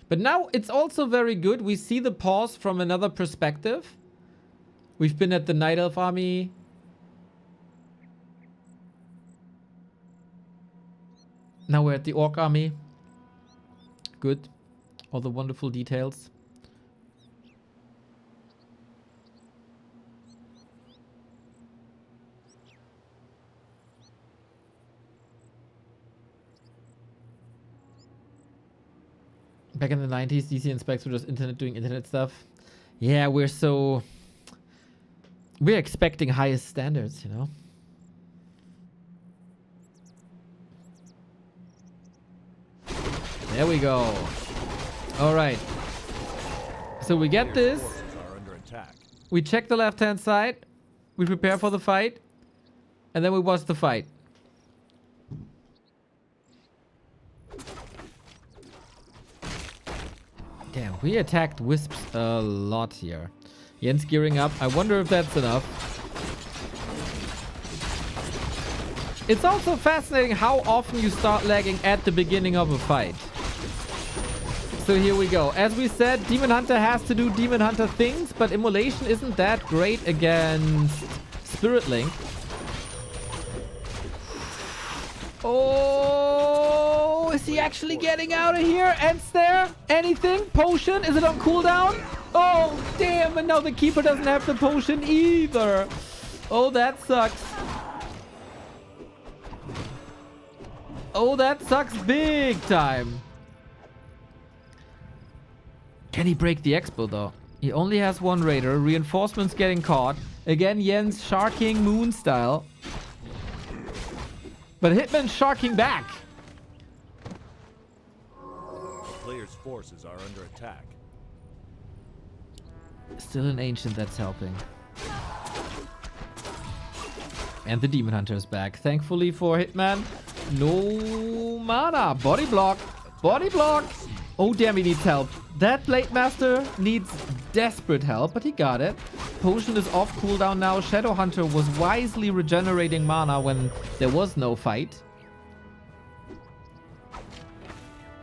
But now it's also very good. We see the pause from another perspective. We've been at the Night Elf army. Now we're at the Orc army. Good. All the wonderful details. Back in the 90s, DC and Specs were just internet doing internet stuff. Yeah, we're expecting highest standards, you know? There we go. All right. So we get this. We check the left-hand side. We prepare for the fight. And then we watch the fight. Damn, we attacked Wisps a lot here. Jens gearing up. I wonder if that's enough. It's also fascinating how often you start lagging at the beginning of a fight. So here we go. As we said, Demon Hunter has to do Demon Hunter things, but Immolation isn't that great against Spirit Link. Oh, is he actually getting out of here? Ents there? Anything? Potion? Is it on cooldown? Oh, damn. And now the Keeper doesn't have the potion either. Oh, that sucks. Oh, that sucks big time. Can he break the Expo though? He only has one Raider. Reinforcements getting caught. Again, Jens sharking Moon style. But Hitman sharking back. The player's forces are under attack. Still an Ancient that's helping. And the Demon Hunter is back. Thankfully for Hitman. No mana. Body block. Body block. Oh, damn, he needs help. That Blade Master needs desperate help, but he got it. Potion is off cooldown now. Shadow Hunter was wisely regenerating mana when there was no fight.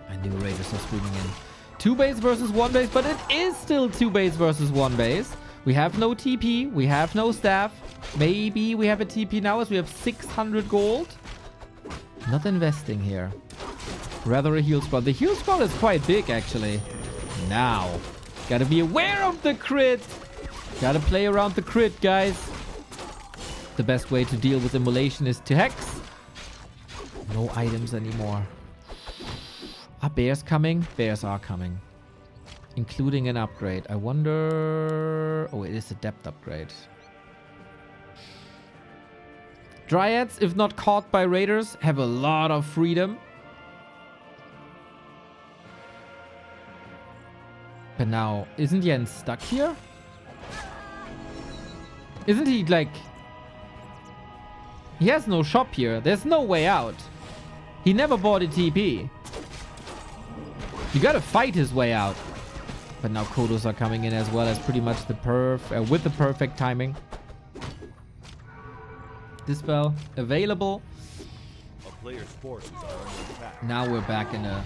I knew Raiders are screaming in. 2 base versus 1 base, but it is still 2 base versus 1 base. We have no TP. We have no staff. Maybe we have a TP now as we have 600 gold. Not investing here. Rather a heal scroll. The heal scroll is quite big, actually. Now, gotta be aware of the crit. Gotta play around the crit, guys. The best way to deal with Immolation is to hex. No items anymore. Are bears coming? Bears are coming. Including an upgrade. I wonder... Oh, it is a depth upgrade. Dryads, if not caught by raiders, have a lot of freedom. But now, isn't Jens stuck here? Isn't he like... He has no shop here. There's no way out. He never bought a TP. You gotta fight his way out. But now Kodos are coming in as well as pretty much the with the perfect timing. Dispel available. A player's forces are under attack. Now we're back in a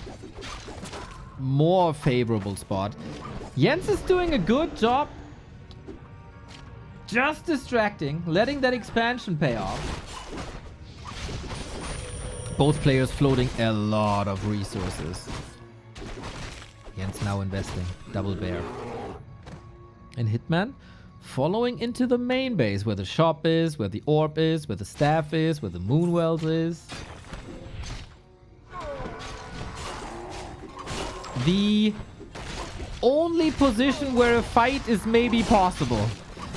more favorable spot. Jens is doing a good job. Just distracting, letting that expansion pay off. Both players floating a lot of resources. Jens now investing. Double bear. And Hitman following into the main base where the shop is, where the orb is, where the staff is, where the moonwells is. The only position where a fight is maybe possible.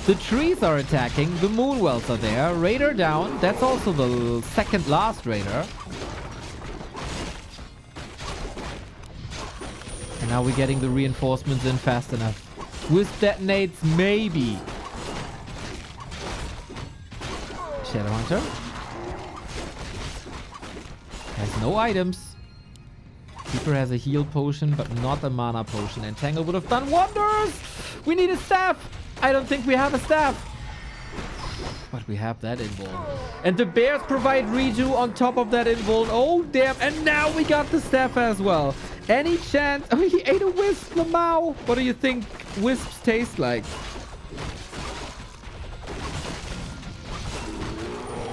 The trees are attacking, the moonwells are there, raider down, that's also the second last raider. And now we're getting the reinforcements in fast enough. With detonates, maybe. Shadowhunter has no items. Keeper has a heal potion, but not a mana potion. And Tangle would have done wonders! We need a staff! I don't think we have a staff. But we have that invuln. And the bears provide reju on top of that invuln. Oh, damn. And now we got the staff as well. Any chance? Oh, he ate a wisp, Lamau. What do you think wisps taste like?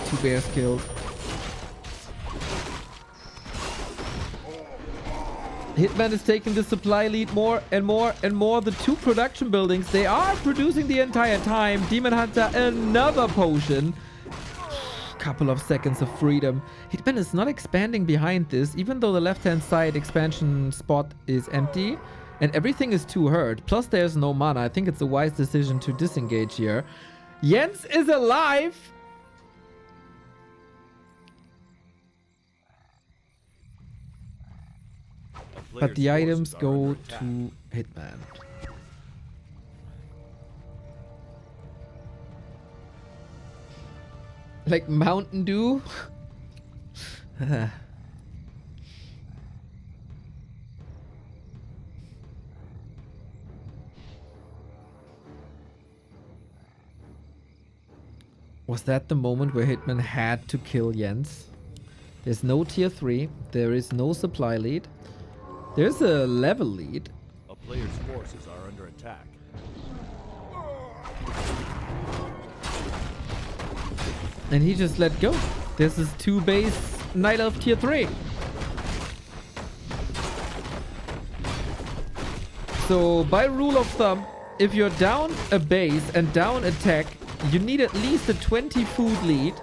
2 bears killed. Hitman is taking the supply lead more and more and more. The 2 production buildings, they are producing the entire time. Demon Hunter, another potion. Couple of seconds of freedom. Hitman is not expanding behind this, even though the left-hand side expansion spot is empty. And everything is 2 hurt. Plus there's no mana. I think it's a wise decision to disengage here. Jens is alive! But the items go to Hitman. Like Mountain Dew? Was that the moment where Hitman had to kill Jens? There's no tier 3. There is no supply lead. There's a level lead. A player's forces are under attack. And he just let go. This is 2 base Night Elf tier 3. So by rule of thumb, if you're down a base and down a tech, you need at least a 20 food lead.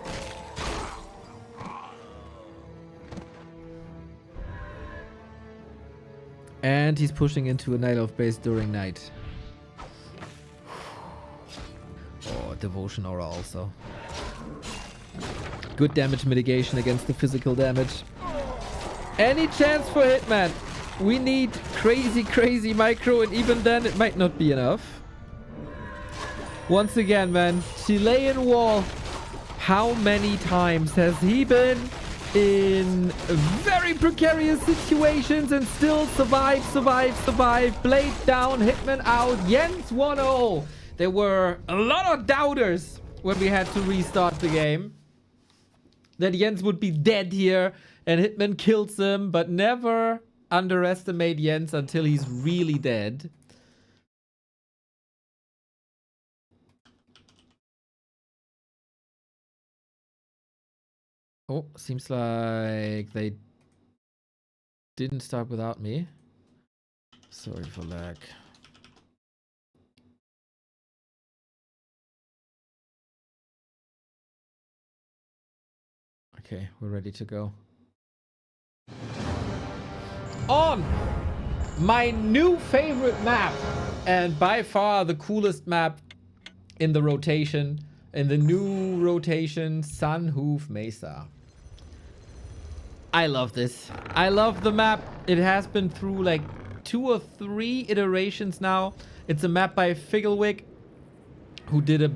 And he's pushing into a Night Elf base during night. Oh, Devotion Aura also. Good damage mitigation against the physical damage. Any chance for Hitman? We need crazy, crazy micro, and even then it might not be enough. Once again, man, Chilean wall. How many times has he been in very precarious situations and still survive? Blade down, Hitman out, Jens 1-0. There were a lot of doubters when we had to restart the game that Jens would be dead here and Hitman kills him, but never underestimate Jens until he's really dead. Oh, seems like they didn't start without me. Sorry for lag. Okay, we're ready to go. On my new favorite map, and by far the coolest map in the rotation. in the new rotation, Sunhoof Mesa. I love this. I love the map. It has been through like 2 or 3 iterations now. It's a map by Figglewick, who did a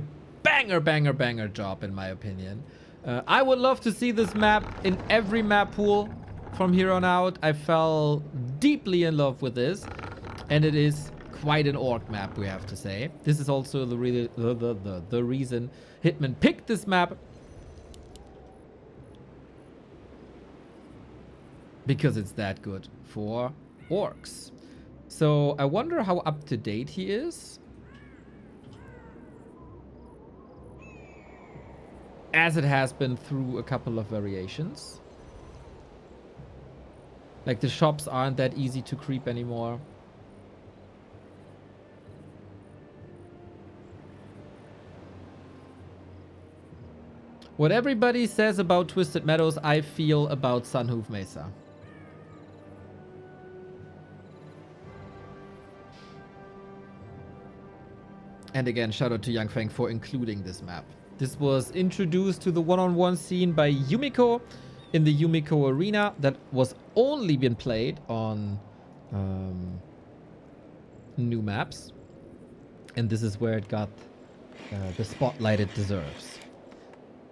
banger job, in my opinion. I would love to see this map in every map pool from here on out. I fell deeply in love with this, and it is quite an orc map, we have to say. This is also the reason Hitman picked this map, because it's that good for orcs. So I wonder how up to date he is, as it has been through a couple of variations. Like, the shops aren't that easy to creep anymore. What everybody says about Twisted Meadows, I feel about Sunhoof Mesa. And again, shout out to YangFeng for including this map. This was introduced to the one-on-one scene by Yumiko in the Yumiko Arena that was only been played on new maps. And this is where it got the spotlight it deserves.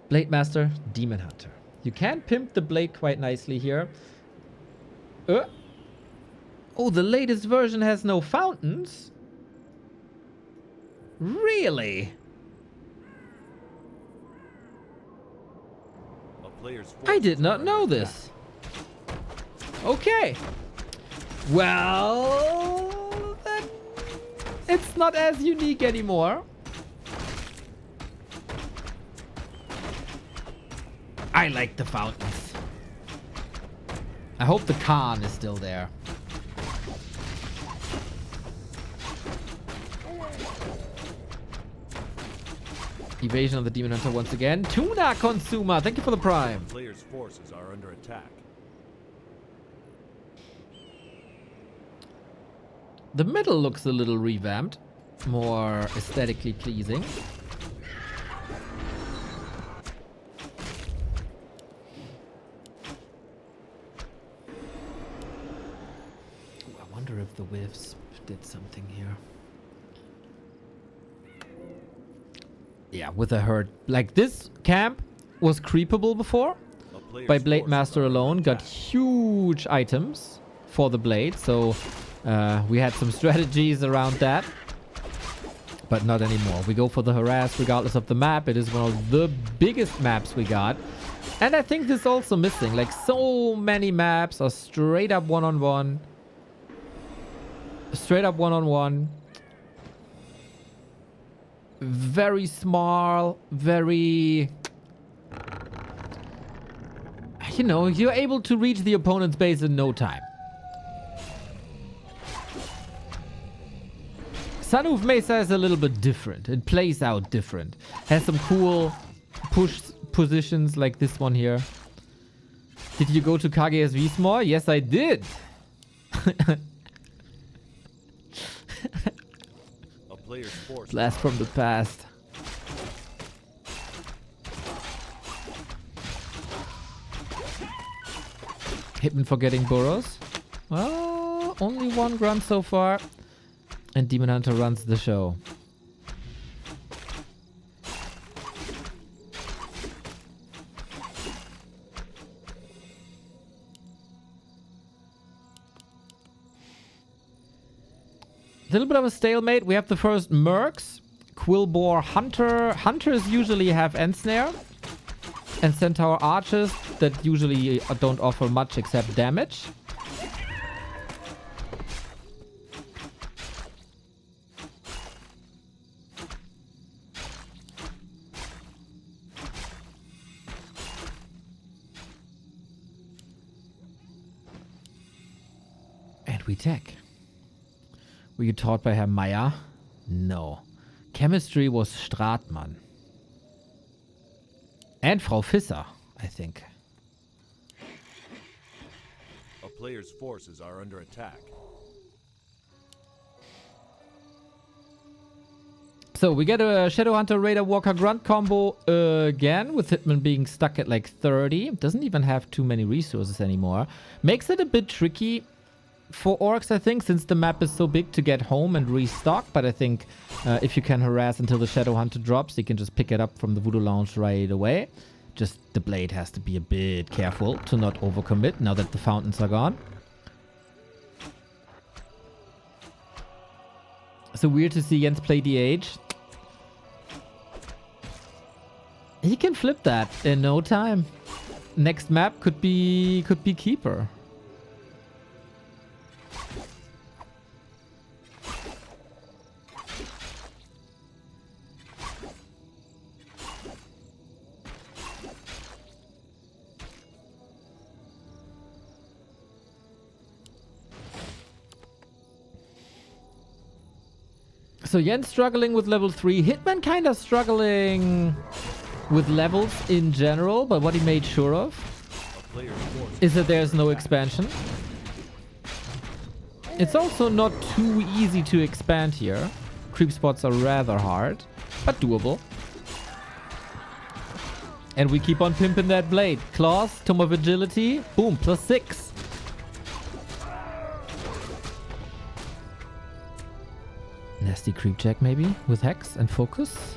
Blade Master, Demon Hunter. You can pimp the blade quite nicely here. Oh, the latest version has no fountains? Really? I did not know this. Okay. Well, then it's not as unique anymore. I like the fountains. I hope the Khan is still there. Evasion of the Demon Hunter once again. Tuna Consumer, thank you for the prime. Players' forces are under attack. The middle looks a little revamped, more aesthetically pleasing. Ooh, I wonder if the whiffs did something here. Yeah, with a herd. Like, this camp was creepable before by Blade Master alone. Got huge items for the blade. So we had some strategies around that. But not anymore. We go for the harass regardless of the map. It is one of the biggest maps we got. And I think this is also missing. Like, so many maps are straight up one-on-one. Straight up one-on-one. Very small, very... You know, you're able to reach the opponent's base in no time. Sunhoof Mesa is a little bit different. It plays out different. Has some cool push positions like this one here. Did you go to KGSV more? Yes, I did. Blast from the past. Hitman for getting burrows. Well, only one grunt so far. And Demon Hunter runs the show. A little bit of a stalemate. We have the first mercs. Quillbore Hunter. Hunters usually have Ensnare. And Centaur Archers that usually don't offer much except damage. And we tech. Were you taught by Herr Meyer? No. Chemistry was Stratmann. And Frau Fisser, I think. A player's forces are under attack. So we get a Shadowhunter Raider Walker Grunt combo again, with Hitman being stuck at like 30. Doesn't even have too many resources anymore. Makes it a bit tricky for orcs, I think, since the map is so big to get home and restock. But I think if you can harass until the Shadowhunter drops, you can just pick it up from the Voodoo Lounge right away. Just the blade has to be a bit careful to not overcommit now that the fountains are gone. So weird to see Jens play DH. He can flip that in no time. Next map could be Keeper. So Jens struggling with level 3. Hitman kind of struggling with levels in general, but what he made sure of is that there's no expansion. It's also not too easy to expand here. Creep spots are rather hard, but doable. And we keep on pimping that blade. Claws, Tome of Agility, boom, +6. Nasty creep check maybe with Hex and Focus.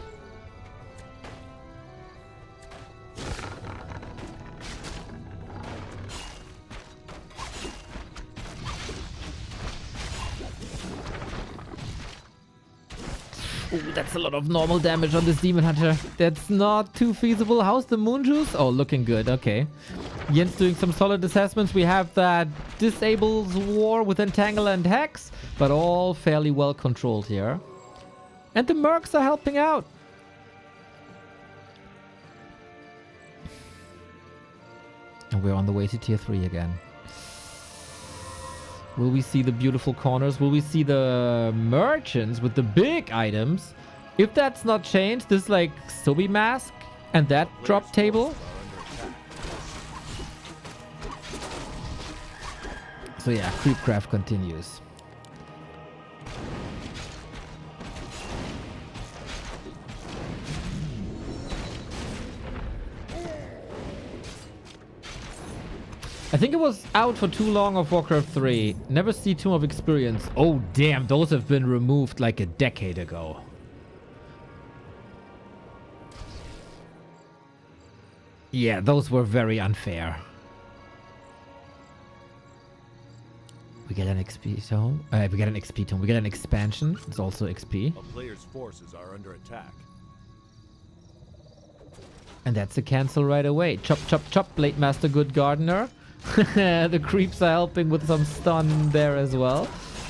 Ooh, that's a lot of normal damage on this Demon Hunter. That's not too feasible. How's the Moon Juice? Oh, looking good. Okay. Jens doing some solid assessments. We have that Disables War with Entangle and Hex, but all fairly well controlled here. And the Mercs are helping out. And we're on the way to tier 3 again. Will we see the beautiful corners? Will we see the merchants with the big items? If that's not changed, this like Sobi mask and that drop table. So yeah, Creepcraft continues. I think it was out for too long of Warcraft 3. Never see Tomb of Experience. Oh damn, those have been removed like a decade ago. Yeah, those were very unfair. We get an XP tome. We get an XP tome. We get an expansion. It's also XP. A player's forces are under attack. And that's a cancel right away. Chop, chop, chop. Blade Master, Good Gardener. The creeps are helping with some stun there as well.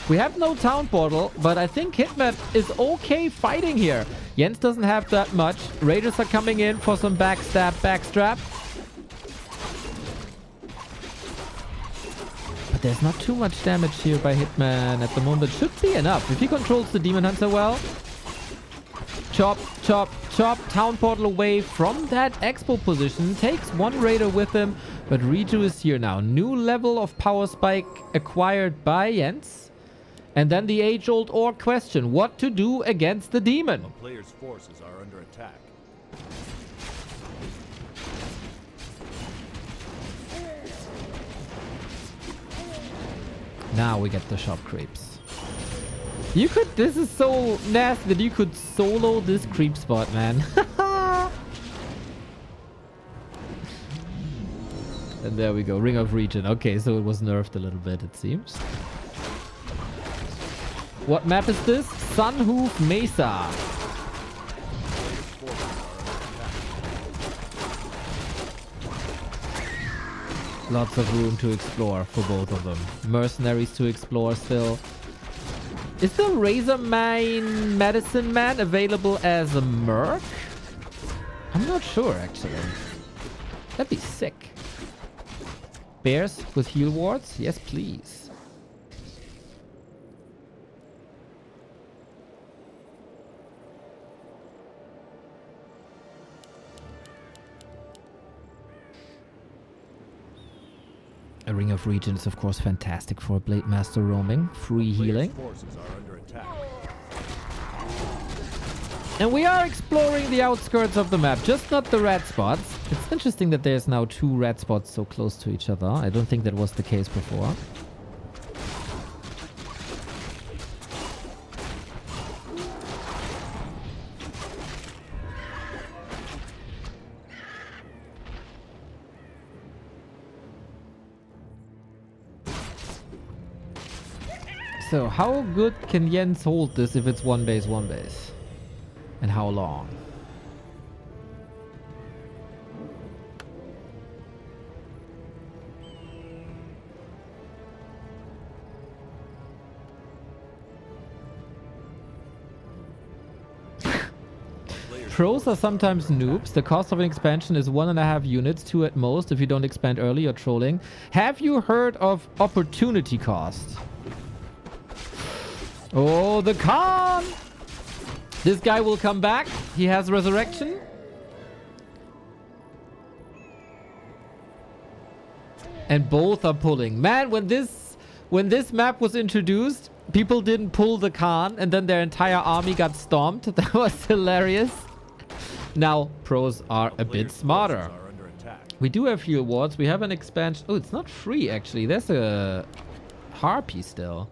We have no town portal, but I think Hitman is okay fighting here. Jens doesn't have that much. Raiders are coming in for some backstab, backstrap. But there's not too much damage here by Hitman at the moment. Should be enough. If he controls the Demon Hunter well. Chop, chop, chop. Town portal away from that expo position. Takes one raider with him. But Riju is here now. New level of power spike acquired by Jens. And then the age-old orc question. What to do against the demon? A player's forces are under attack. Now we get the shop creeps. You could... This is so nasty that you could solo this creep spot, man. And there we go. Ring of Region. Okay, so it was nerfed a little bit, it seems. What map is this? Sunhoof Mesa. Lots of room to explore for both of them. Mercenaries to explore still. Is the Razor Mine Medicine Man available as a merc? I'm not sure, actually. That'd be sick. Bears with heal wards? Yes, please. A Ring of Region is of course fantastic for Blade Master roaming. Free healing. Forces are under attack. And we are exploring the outskirts of the map, just not the red spots. It's interesting that there's now 2 red spots so close to each other. I don't think that was the case before. So how good can Jens hold this if it's one base? And how long? Pros are sometimes noobs. The cost of an expansion is 1.5 units, 2 at most if you don't expand early, you're trolling. Have you heard of opportunity cost? Oh, the Khan! This guy will come back. He has resurrection. And both are pulling. Man, when this map was introduced, people didn't pull the Khan and then their entire army got stomped. That was hilarious. Now, pros are a bit smarter. We do have few awards. We have an expansion. Oh, it's not free, actually. There's a harpy still.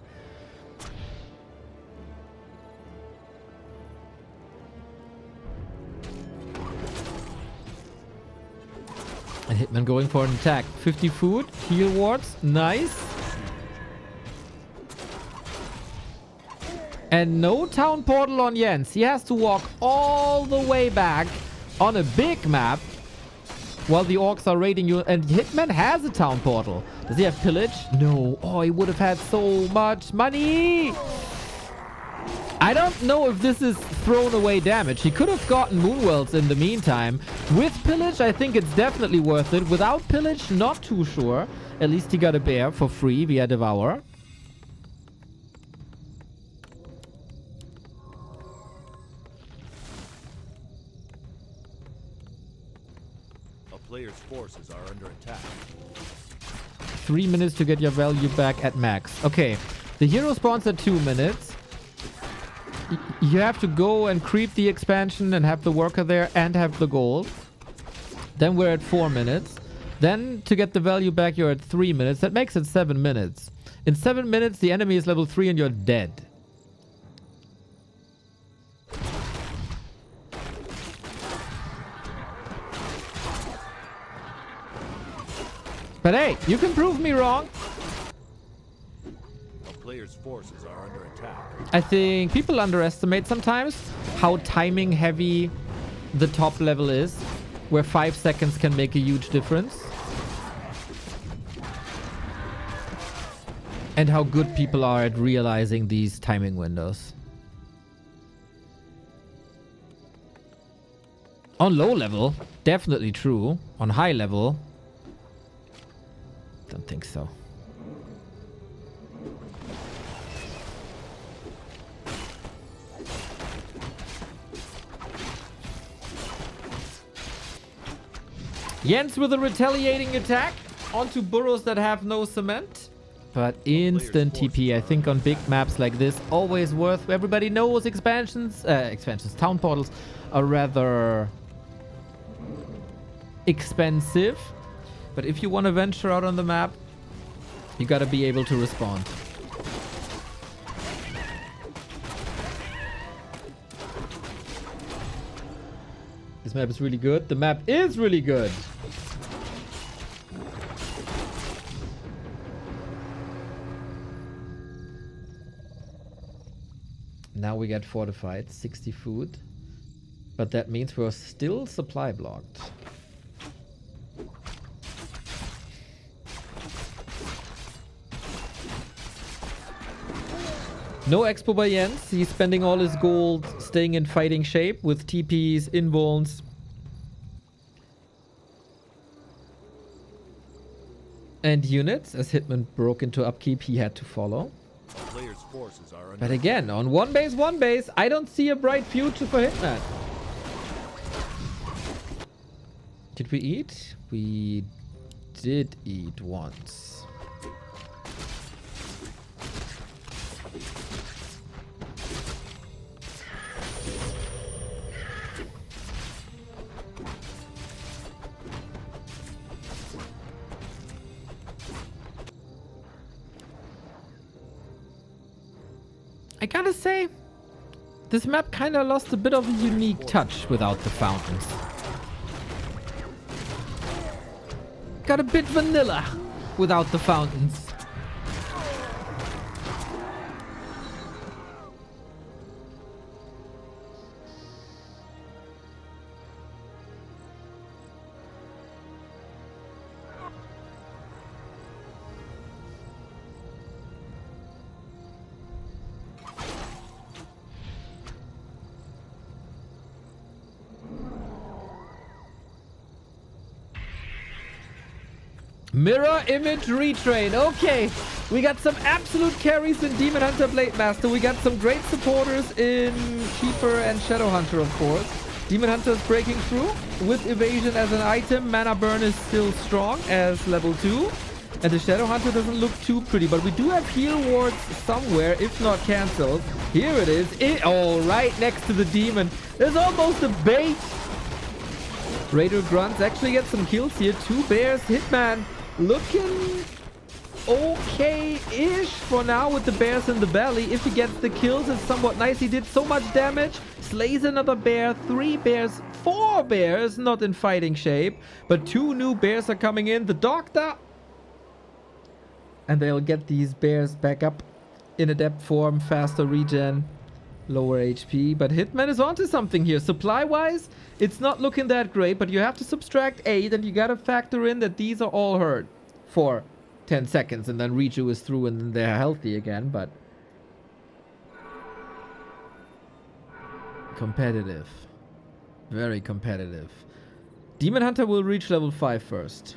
And Hitman going for an attack. 50 food. Heal wards. Nice. And no town portal on Jens. He has to walk all the way back on a big map while the orcs are raiding you. And Hitman has a town portal. Does he have pillage? No. Oh, he would have had so much money. I don't know if this is thrown away damage. He could have gotten Moonwells in the meantime. With pillage, I think it's definitely worth it. Without pillage, not too sure. At least he got a bear for free via Devour. A player's forces are under attack. 3 minutes to get your value back at max. Okay, the hero spawns at 2 minutes. You have to go and creep the expansion and have the worker there and have the gold. Then we're at 4 minutes. Then to get the value back, you're at 3 minutes. That makes it 7 minutes. In 7 minutes, the enemy is level 3 and you're dead. But hey, you can prove me wrong. A player's forces are under attack. I think people underestimate sometimes how timing heavy the top level is, where 5 seconds can make a huge difference. And how good people are at realizing these timing windows. On low level, definitely true. On high level, don't think so. Jens with a retaliating attack onto burrows that have no cement. But instant TP, I think on big maps like this, always worth. Everybody knows expansions, town portals are rather expensive. But if you want to venture out on the map, you gotta be able to respond. This map is really good. The map is really good. Now we get fortified, 60 food. But that means we're still supply blocked. No expo by Jens. He's spending all his gold staying in fighting shape with TPs, invulns. And units. As Hitman broke into upkeep, he had to follow. Players' forces are under But again, on one base, I don't see a bright future for Hitman. Did we eat? We did eat once. I gotta say, this map kind of lost a bit of a unique touch without the fountains. Got a bit vanilla without the fountains. Mirror image retrain. Okay, we got some absolute carries in Demon Hunter Blade Master. We got some great supporters in Keeper and Shadow Hunter, of course. Demon Hunter is breaking through with evasion as an item. Mana burn is still strong as level 2. And the Shadow Hunter doesn't look too pretty, but we do have heal wards somewhere, if not cancelled. Here it is. Oh, right next to the demon. There's almost a bait. Raider Grunts actually get some kills here. 2 bears. Hitman looking okay-ish for now with the bears in the belly. If he gets the kills, it's somewhat nice. He did so much damage. Slays another bear. 3 bears. 4 bears. Not in fighting shape. But 2 new bears are coming in. The doctor. And they'll get these bears back up in adept form. Faster regen. Lower HP. But Hitman is onto something here. Supply-wise, it's not looking that great, but you have to subtract 8, and you gotta factor in that these are all hurt for 10 seconds, and then Riju is through and then they're healthy again, but competitive. Very competitive. Demon Hunter will reach level 5 first.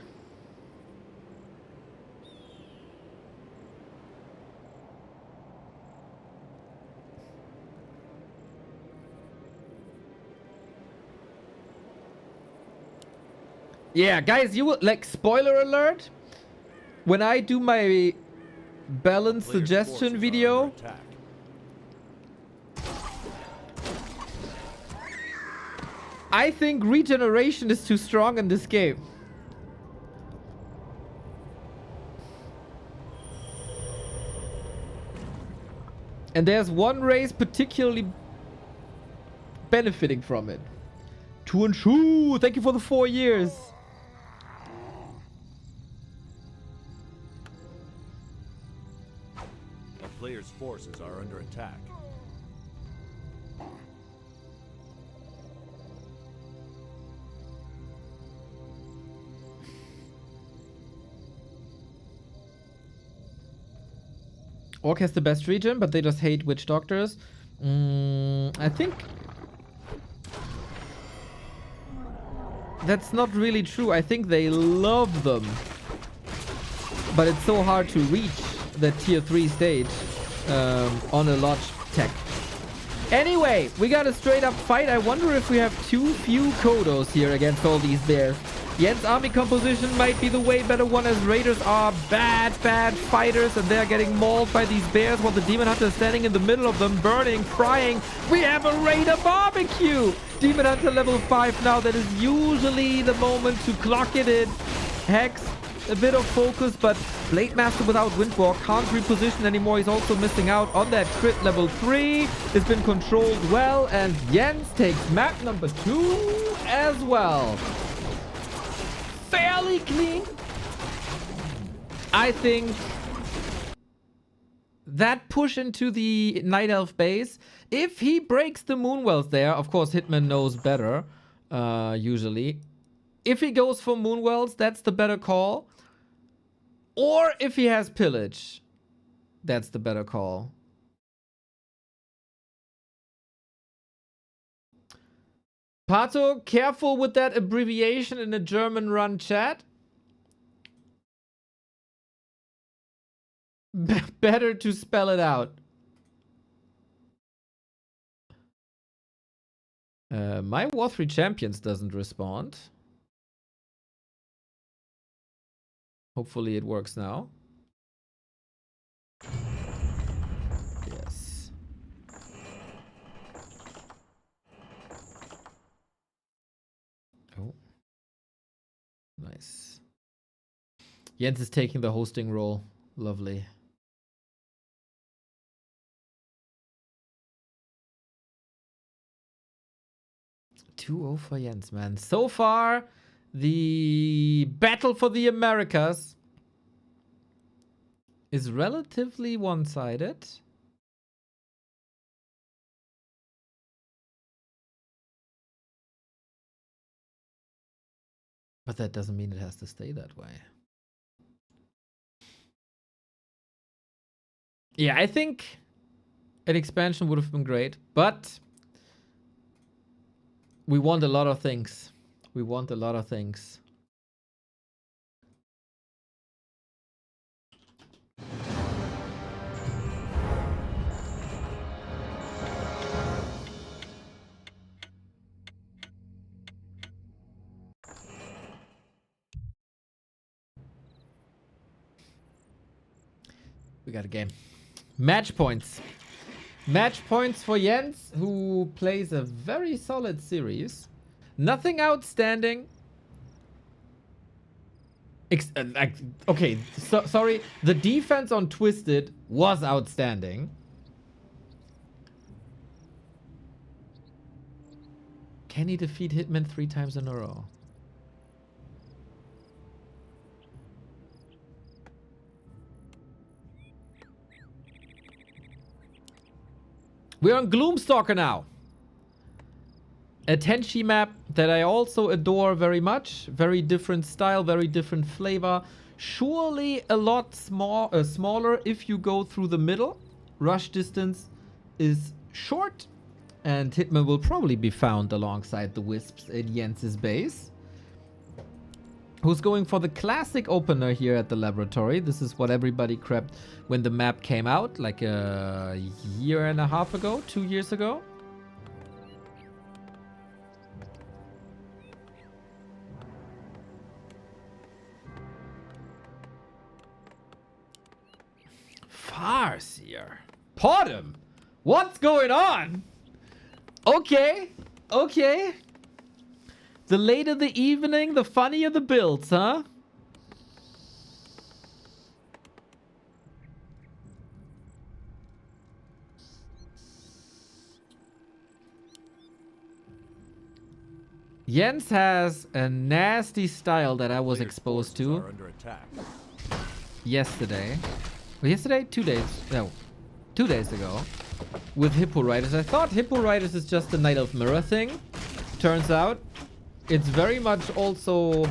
Yeah, guys, you will, like, spoiler alert, when I do my balance suggestion video, I think regeneration is too strong in this game. And there's one race particularly benefiting from it. Tu and Shu, thank you for the 4 years. Players' forces are under attack. Orc has the best region, but they just hate witch doctors. I think that's not really true. I think they love them, but it's so hard to reach that tier 3 stage on a large tech. Anyway, we got a straight up fight. I wonder if we have too few Kodos here against all these bears. Yen's army composition might be the way better one, as Raiders are bad fighters, and they're getting mauled by these bears while the Demon Hunter is standing in the middle of them, burning, crying. We have a Raider barbecue! Demon Hunter level 5 now. That is usually the moment to clock it in. Hex, a bit of focus, but Blade Master without Windwalk can't reposition anymore. He's also missing out on that crit level 3. It's been controlled well, and Jens takes map number 2 as well. Fairly clean. I think that push into the Night Elf base, if he breaks the Moonwells there, of course Hitman knows better, usually. If he goes for Moonwells, that's the better call. Or if he has Pillage, that's the better call. Pato, careful with that abbreviation in a German run chat. Better to spell it out. My War 3 Champions doesn't respond. Hopefully it works now. Yes. Oh. Nice. Jens is taking the hosting role. Lovely. 2-0 for Jens, man. So far, the battle for the Americas is relatively one-sided. But that doesn't mean it has to stay that way. Yeah, I think an expansion would have been great, but we want a lot of things. We want a lot of things. We got a game. Match points. Match points for Jens, who plays a very solid series. Nothing outstanding. Okay, sorry. The defense on Twisted was outstanding. Can he defeat Hitman 3 times in a row? We're on Gloomstalker now. A Tenchi map that I also adore very much. Very different style, very different flavor. Surely a lot smaller if you go through the middle. Rush distance is short. And Hitman will probably be found alongside the Wisps at Jens's base. Who's going for the classic opener here at the laboratory. This is what everybody crept when the map came out, like a year and a half ago, 2 years ago. Farseer. Podem. What's going on? Okay. Okay. The later the evening, the funnier the builds, huh? Jens has a nasty style that I was exposed to yesterday. Well, yesterday? 2 days. No. 2 days ago. With Hippo Riders. I thought Hippo Riders is just a Night Elf Mirror thing. Turns out it's very much also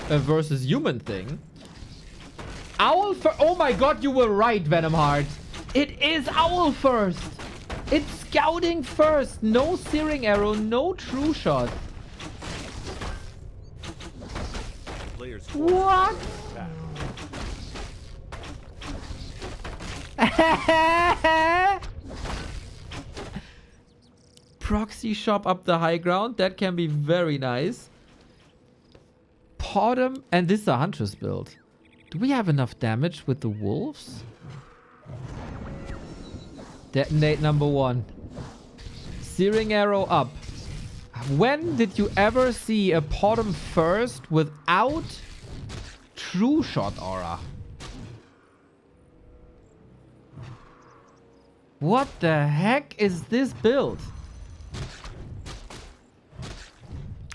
a versus human thing. Owl first. Oh my god, you were right, Venomheart. It is Owl first. It's scouting first. No searing arrow, no true shot. What? Proxy shop up the high ground. That can be very nice. Podem. And this is a Huntress build. Do we have enough damage with the wolves? Detonate number 1. Searing arrow up. When did you ever see a Podem first without true shot aura? What the heck is this build?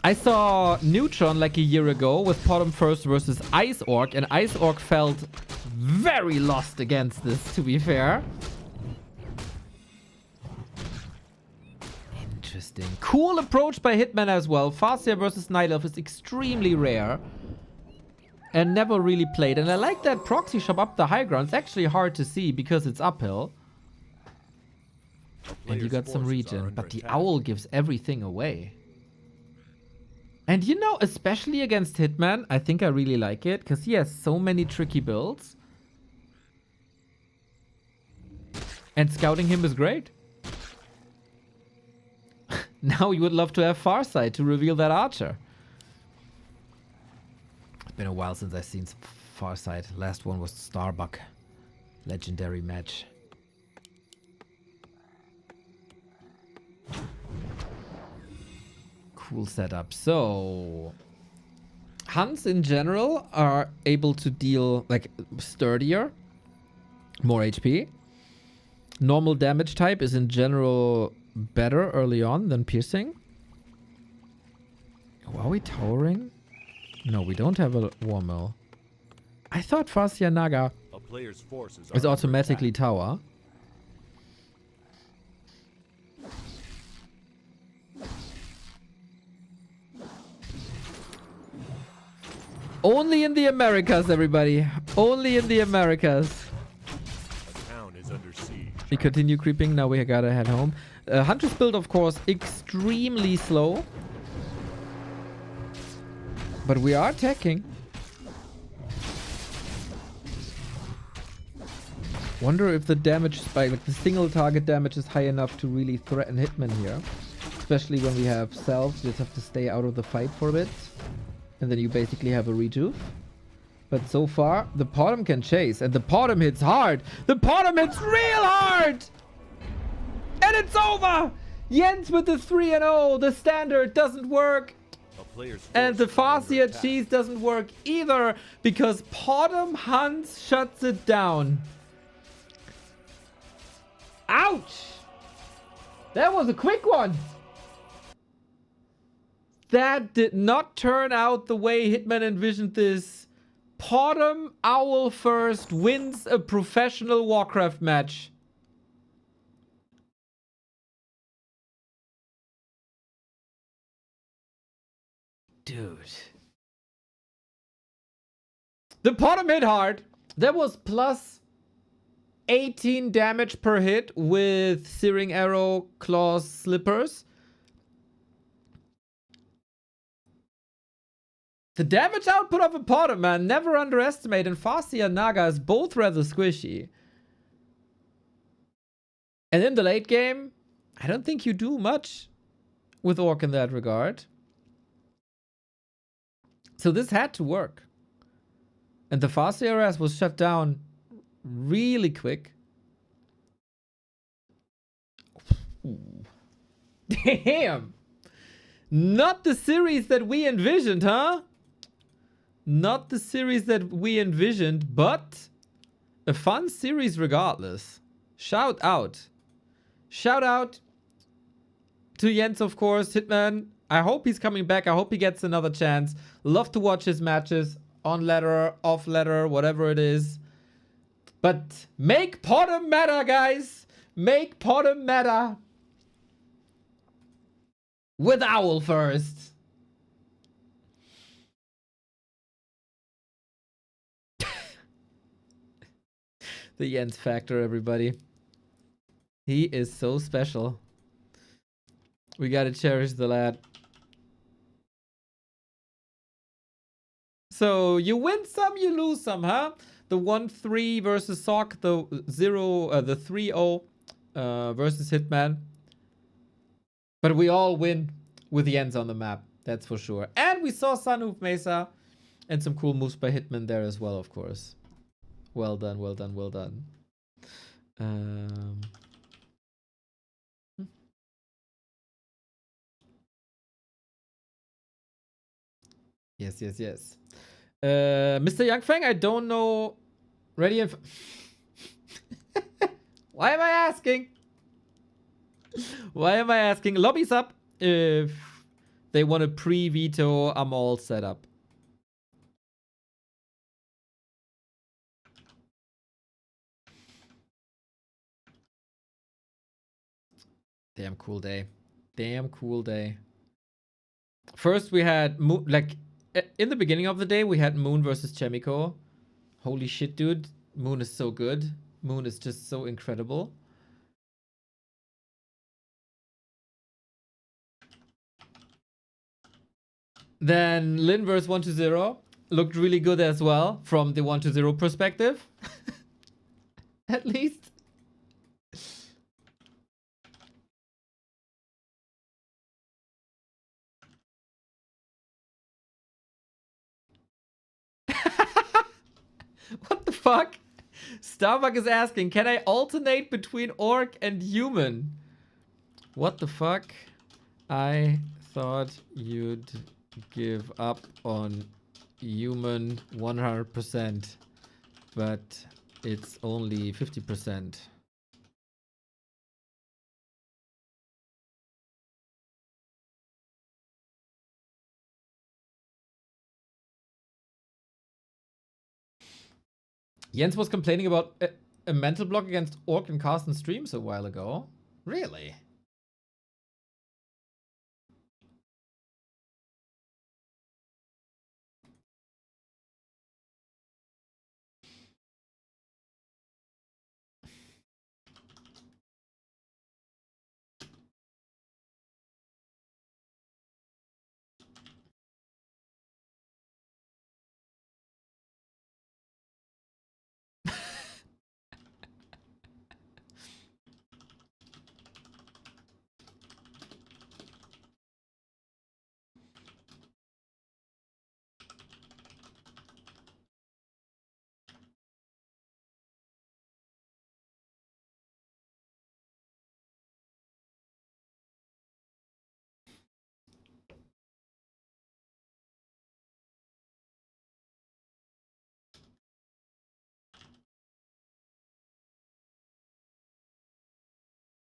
I saw Neutron like a year ago with Podem first versus Ice Orc, and Ice Orc felt very lost against this, to be fair. Interesting. Cool approach by Hitman as well. Farseer versus Night Elf is extremely rare and never really played. And I like that proxy shop up the high ground. It's actually hard to see because it's uphill. And you got some regen, but the owl gives everything away. And you know, especially against Hitman, I think I really like it because he has so many tricky builds. And scouting him is great. Now you would love to have Farsight to reveal that archer. It's been a while since I've seen Farsight. Last one was Starbuck. Legendary match. Cool setup. So Hunts in general are able to deal like sturdier, more HP. Normal damage type is in general better early on than piercing. we towering? No, we don't have a war mill. I thought Farsia Naga A player's forces is are under automatically attack. tower. Only in the Americas, everybody. Only in the Americas. A town is under siege. We continue creeping. Now we gotta head home. Hunter's build, of course, extremely slow. But we are attacking. Wonder if the damage spike, like the single target damage, is high enough to really threaten Hitman here. Especially when we have selves, you just have to stay out of the fight for a bit. And then you basically have a rejuve. But so far, the bottom can chase. And the bottom hits hard. The bottom hits real hard! And it's over! Jens with the 3-0. The standard doesn't work. A player's And the forces are under Farsia attack. cheese doesn't work either. Because bottom Hans shuts it down. Ouch! That was a quick one. That did not turn out the way Hitman envisioned this. Bottom Owl first wins a professional Warcraft match. Dude. The bottom hit hard. That was plus 18 damage per hit with Searing Arrow, Claws, Slippers. The damage output of a bottom, man, never underestimate. And Farsi and Naga is both rather squishy. And in the late game, I don't think you do much with Orc in that regard. So this had to work. And the Farsi RS was shut down really quick. Ooh. Damn! Not the series that we envisioned, huh? Not the series that we envisioned, but a fun series regardless. Shout out. Shout out to Jens, of course. Hitman, I hope he's coming back. I hope he gets another chance. Love to watch his matches on ladder, off ladder, whatever it is. But make bottom matter, guys. Make bottom matter. With Owl first. The Jens factor, everybody. He is so special. We gotta cherish the lad. So you win some, you lose some, huh? The 1-3 versus Sock, the 3-0 versus Hitman. But we all win with Jens on the map, that's for sure. And we saw Sanhoof Mesa and some cool moves by Hitman there as well, of course. Well done, well done, well done. Yes, yes, yes. Mr. YangFeng, I don't know. Ready and... Why am I asking? Why am I asking? Lobby's up. If they want to pre-veto, I'm all set up. Damn cool day. Damn cool day. First we had Moon, like in the beginning of the day we had Moon versus Chemico. Holy shit, dude. Moon is so good. Moon is just so incredible. Then Lin versus 1-0 looked really good as well from the 1-0 perspective. At least. What the fuck? Starbuck is asking, can I alternate between orc and human? What the fuck? I thought you'd give up on human 100%, but it's only 50%. Jens was complaining about a mental block against Orc and Carsten streams a while ago. Really?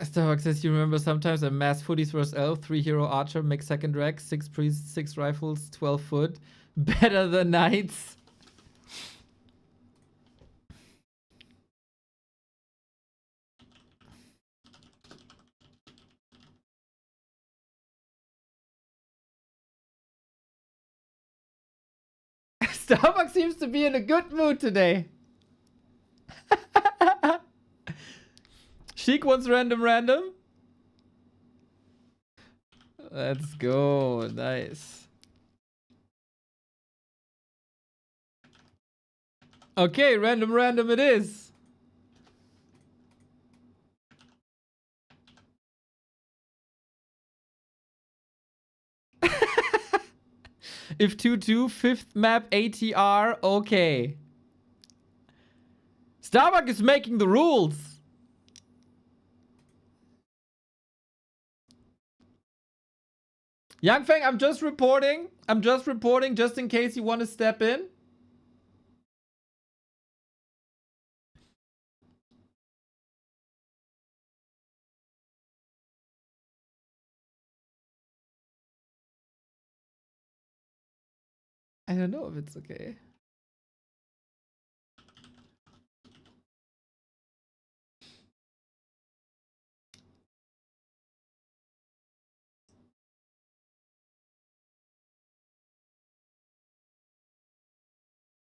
Starbuck says you remember sometimes a mass footies vs elf, 3 hero archer, make second rack, 6 priests, 6 rifles, 12 foot. Better than knights. Starbuck seems to be in a good mood today. Sheik wants random. Let's go. Nice. Okay, random it is. If 2-2, 5th map ATR, okay. Starbuck is making the rules. YangFeng, I'm just reporting just in case you want to step in. I don't know if it's okay.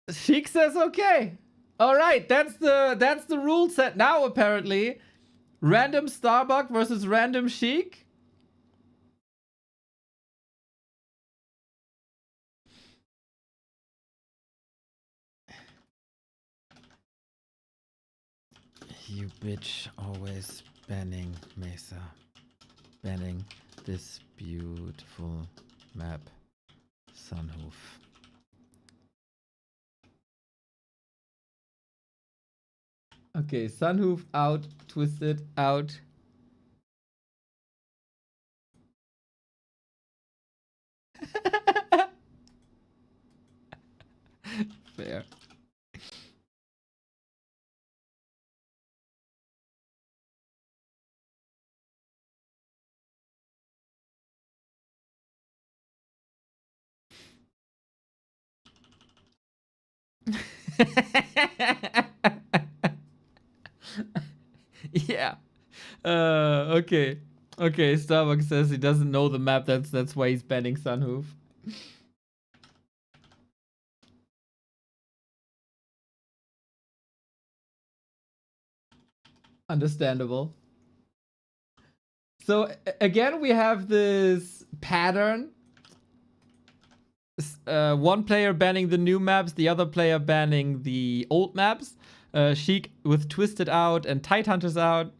Sheik says okay. All right, that's the rule set now apparently. Random Starbuck versus random Sheik. You bitch, always banning Mesa. Banning this beautiful map. Sunhoof. Okay, Sunhoof out, Twisted out. Fair. Yeah. Okay. Okay, Starbuck says he doesn't know the map. That's why he's banning Sunhoof. Understandable. So again, we have this pattern. One player banning the new maps, the other player banning the old maps. Sheik with Twisted out and Tidehunters out.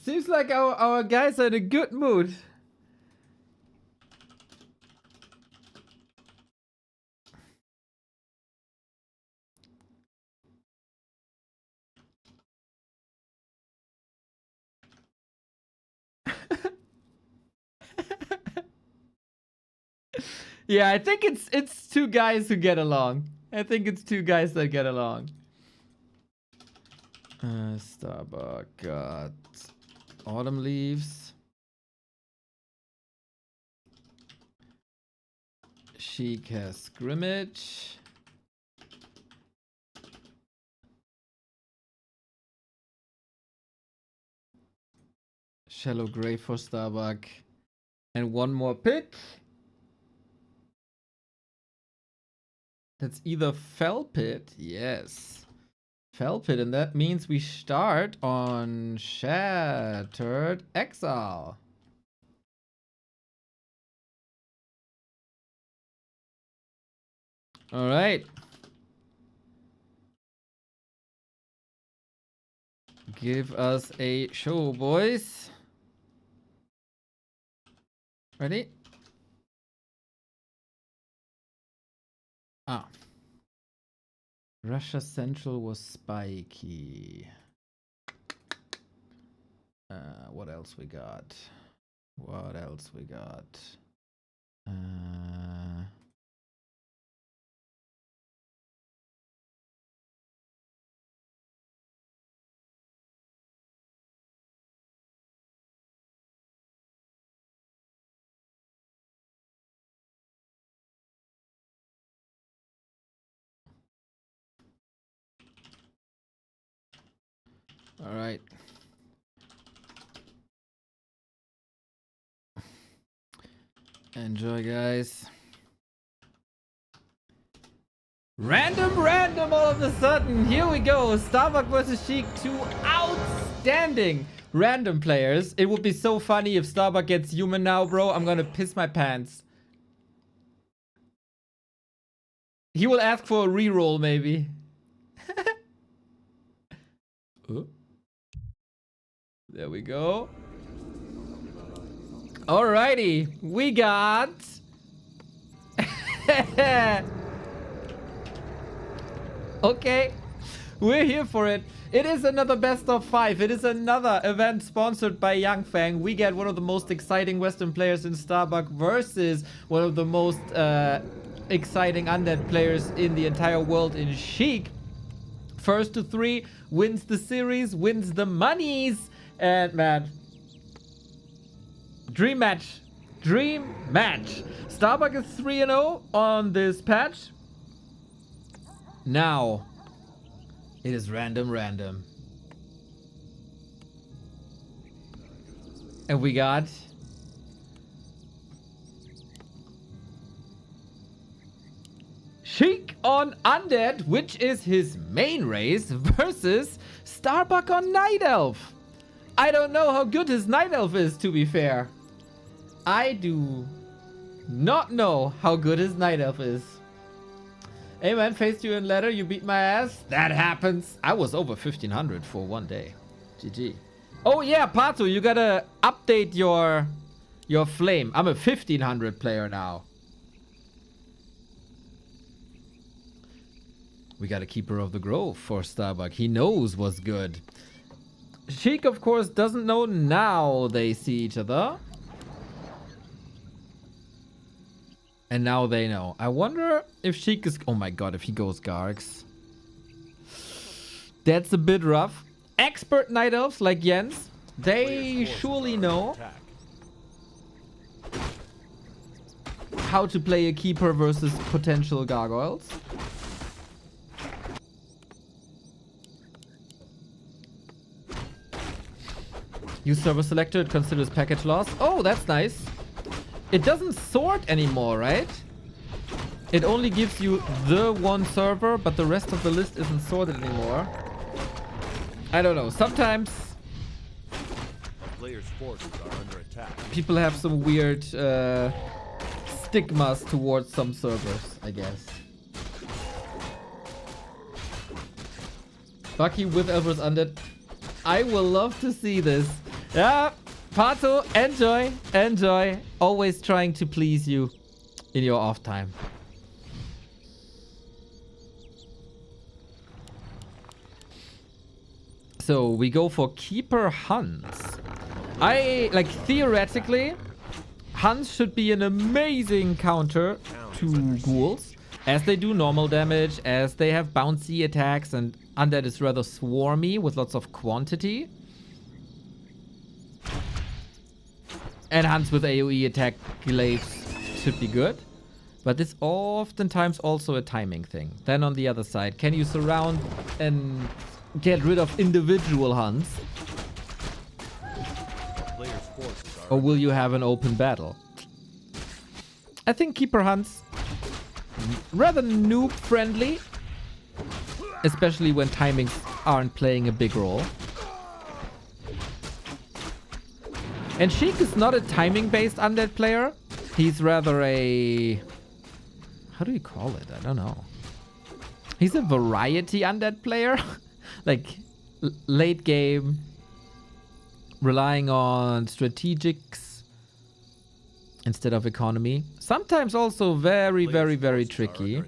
Seems like our guys are in a good mood. Yeah, I think it's two guys who get along. I think it's two guys that get along. Starbuck got autumn leaves. Sheik has scrimmage. Shallow gray for Starbuck. And one more pick. That's either Fell Pit, yes. Fell Pit, and that means we start on Shattered Exile. All right. Give us a show, boys. Ready? Ah. Russia Central was spiky. What else we got? What else we got? All right. Enjoy, guys. Random all of a sudden. Here we go. Starbuck versus Sheik. Two outstanding random players. It would be so funny if Starbuck gets human now, bro. I'm gonna piss my pants. He will ask for a reroll, maybe. There we go. Alrighty, we got... Okay, we're here for it. It is another best of 5. It is another event sponsored by YangFeng. We get one of the most exciting Western players in Starbuck versus one of the most exciting undead players in the entire world in Sheik. First to 3 wins the series, wins the monies. And man, dream match. Dream match. Starbuck is 3-0 on this patch. Now, it is random. And we got... Sheik on Undead, which is his main race, versus Starbuck on Night Elf. I don't know how good his Night Elf is, to be fair. I do not know how good his Night Elf is. Hey man, faced you in ladder, you beat my ass. That happens. I was over 1500 for one day. GG. Oh yeah, Pato, you gotta update your flame. I'm a 1500 player now. We got a Keeper of the Grove for Starbuck. He knows what's good. Sheik, of course, doesn't know now they see each other. And now they know. I wonder if Sheik is... Oh my god, if he goes Gargs. That's a bit rough. Expert Night Elves like Jens, they surely know how to play a Keeper versus potential Gargoyles. Use server selector, it considers package loss. Oh, that's nice. It doesn't sort anymore, right? It only gives you the one server, but the rest of the list isn't sorted anymore. I don't know. Sometimes Players' forces are under attack. people have some weird stigmas towards some servers, I guess. Bucky with Elver's Undead. I will love to see this. Yeah, Pato, enjoy, enjoy. Always trying to please you in your off time. So we go for Keeper Hans. Theoretically, Hans should be an amazing counter to ghouls, as they do normal damage, as they have bouncy attacks, and Undead is rather swarmy with lots of quantity. And Hans with AoE attack glaives should be good. But it's oftentimes also a timing thing. Then on the other side, can you surround and get rid of individual Hunts? Or will you have an open battle? I think Keeper Hunts rather noob friendly, especially when timings aren't playing a big role. And Sheik is not a timing based undead player. He's rather a... how do you call it? I don't know. He's a variety undead player. Like late game, relying on strategics instead of economy. Sometimes also very, very, very tricky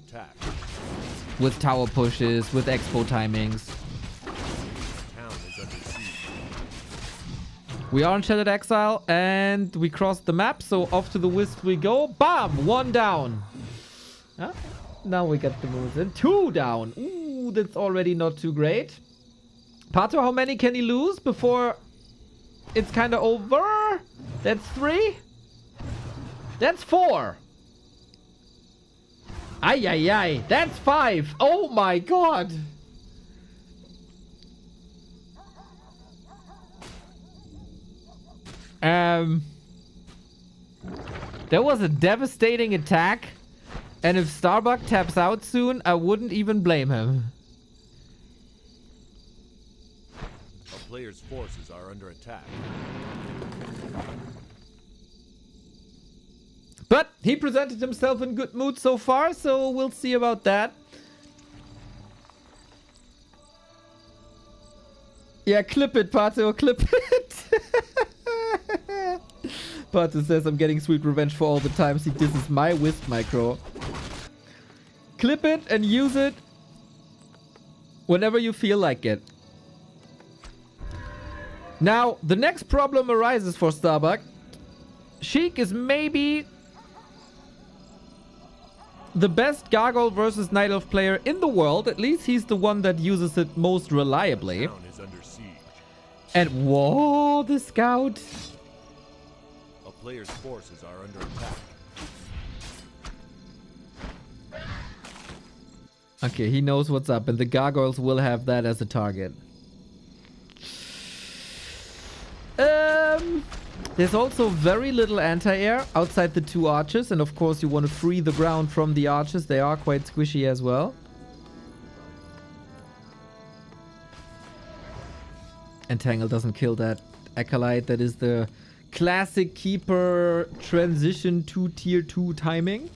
with tower pushes, with expo timings. We are in Shattered Exile and we crossed the map, so off to the Wisp we go. Bam! 1 down. Huh? Now we get the moves in. 2 down. Ooh, that's already not too great. Pato, how many can he lose before it's kind of over? That's 3. That's 4. Ay, ay, ay. That's 5. Oh my god. That was a devastating attack. And if Starbuck taps out soon, I wouldn't even blame him. A player's forces are under attack. But he presented himself in good mood so far, so we'll see about that. Yeah, clip it, Pato, clip it. Pato says I'm getting sweet revenge for all the times he disses my Wisp micro. Clip it and use it whenever you feel like it. Now, the next problem arises for Starbuck. Sheik is maybe the best Gargoyle versus Night Elf player in the world. At least he's the one that uses it most reliably. And whoa, the scout. A player's forces are under attack. Okay, he knows what's up, and the Gargoyles will have that as a target. There's also very little anti-air outside the 2 archers, and of course you want to free the ground from the archers. They are quite squishy as well. Entangle doesn't kill that Acolyte. That is the classic Keeper transition to tier 2 timing.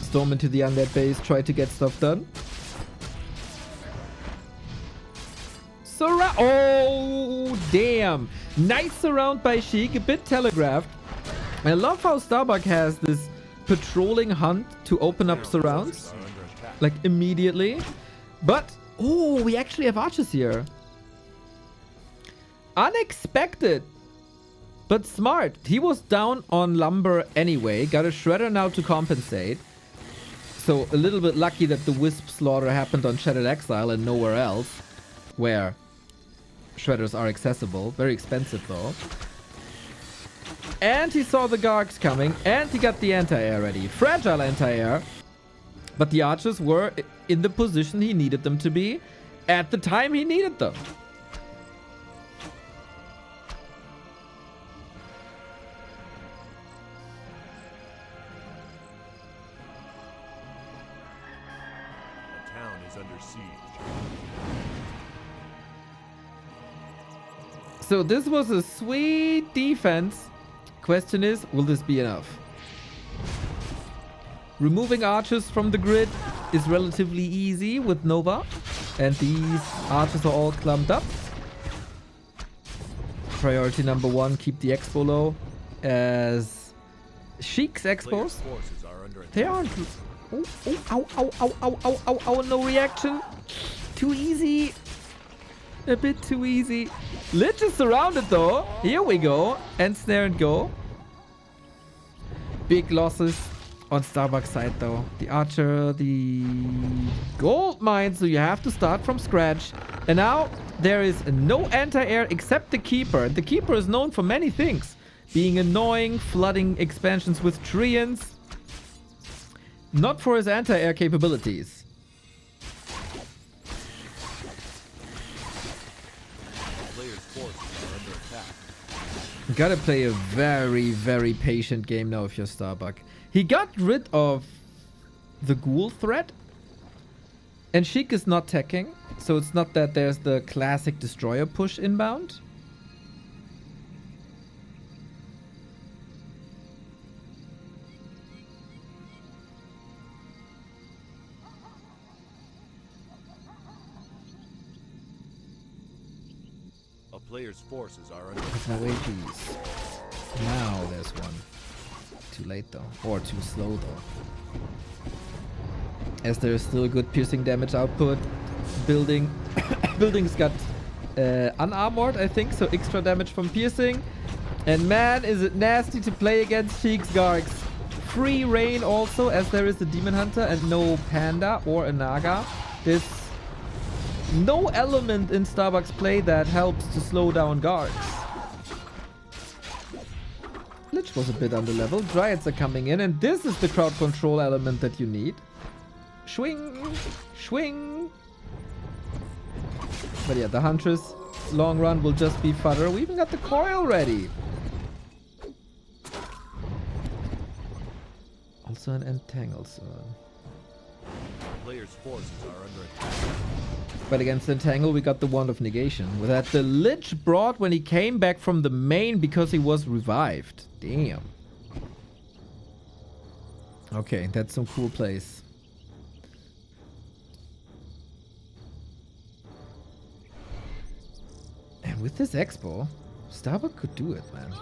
Storm into the undead base, try to get stuff done. Oh, damn. Nice surround by Sheik, a bit telegraphed. I love how Starbuck has this patrolling hunt to open up surrounds. Like, immediately. But, oh, we actually have archers here. Unexpected. But smart. He was down on lumber anyway. Got a shredder now to compensate. So, a little bit lucky that the Wisp slaughter happened on Shattered Exile and nowhere else. Where shredders are accessible. Very expensive though. And he saw the Gargs coming. And he got the anti-air ready. Fragile anti-air. But the archers were in the position he needed them to be. At the time he needed them. The town is under siege. So this was a sweet defense. Question is, will this be enough? Removing archers from the grid is relatively easy with Nova. And these archers are all clumped up. Priority number 1, keep the expo low. As Sheik's expos, Forces are under attack. they aren't... Oh, ow, ow, ow, ow, ow, ow, ow, no reaction. Too easy. A bit too easy. Lich is surrounded though. Here we go. And snare and go. Big losses on Starbuck's side though. The archer, the gold mine, so you have to start from scratch. And now there is no anti-air except the keeper. The keeper is known for many things. Being annoying, flooding expansions with treants. Not for his anti-air capabilities. Players' forces are under attack. Gotta play a very, very patient game now if you're Starbuck. He got rid of the ghoul threat. And Sheik is not teching. So it's not that there's the classic destroyer push inbound. A player's forces are under There's no APs. Now there's one. Too late though. Or too slow though. As there's still good piercing damage output. Building's got unarmored, I think, so extra damage from piercing. And man, is it nasty to play against Sheik's Gargs. Free reign also, as there is a Demon Hunter and no Panda or a Naga. There's no element in Starbuck's play that helps to slow down Gargs. Lich was a bit under level. Dryads are coming in, and this is the crowd control element that you need. Swing! Swing! But yeah, the Huntress long run will just be fodder. We even got the coil ready. Also an entangle zone. players' forces are under attack. But against entangle, we got the Wand of Negation. That the Lich brought when he came back from the main because he was revived. Damn. Okay, that's some cool plays. And with this expo, Starbuck could do it, man.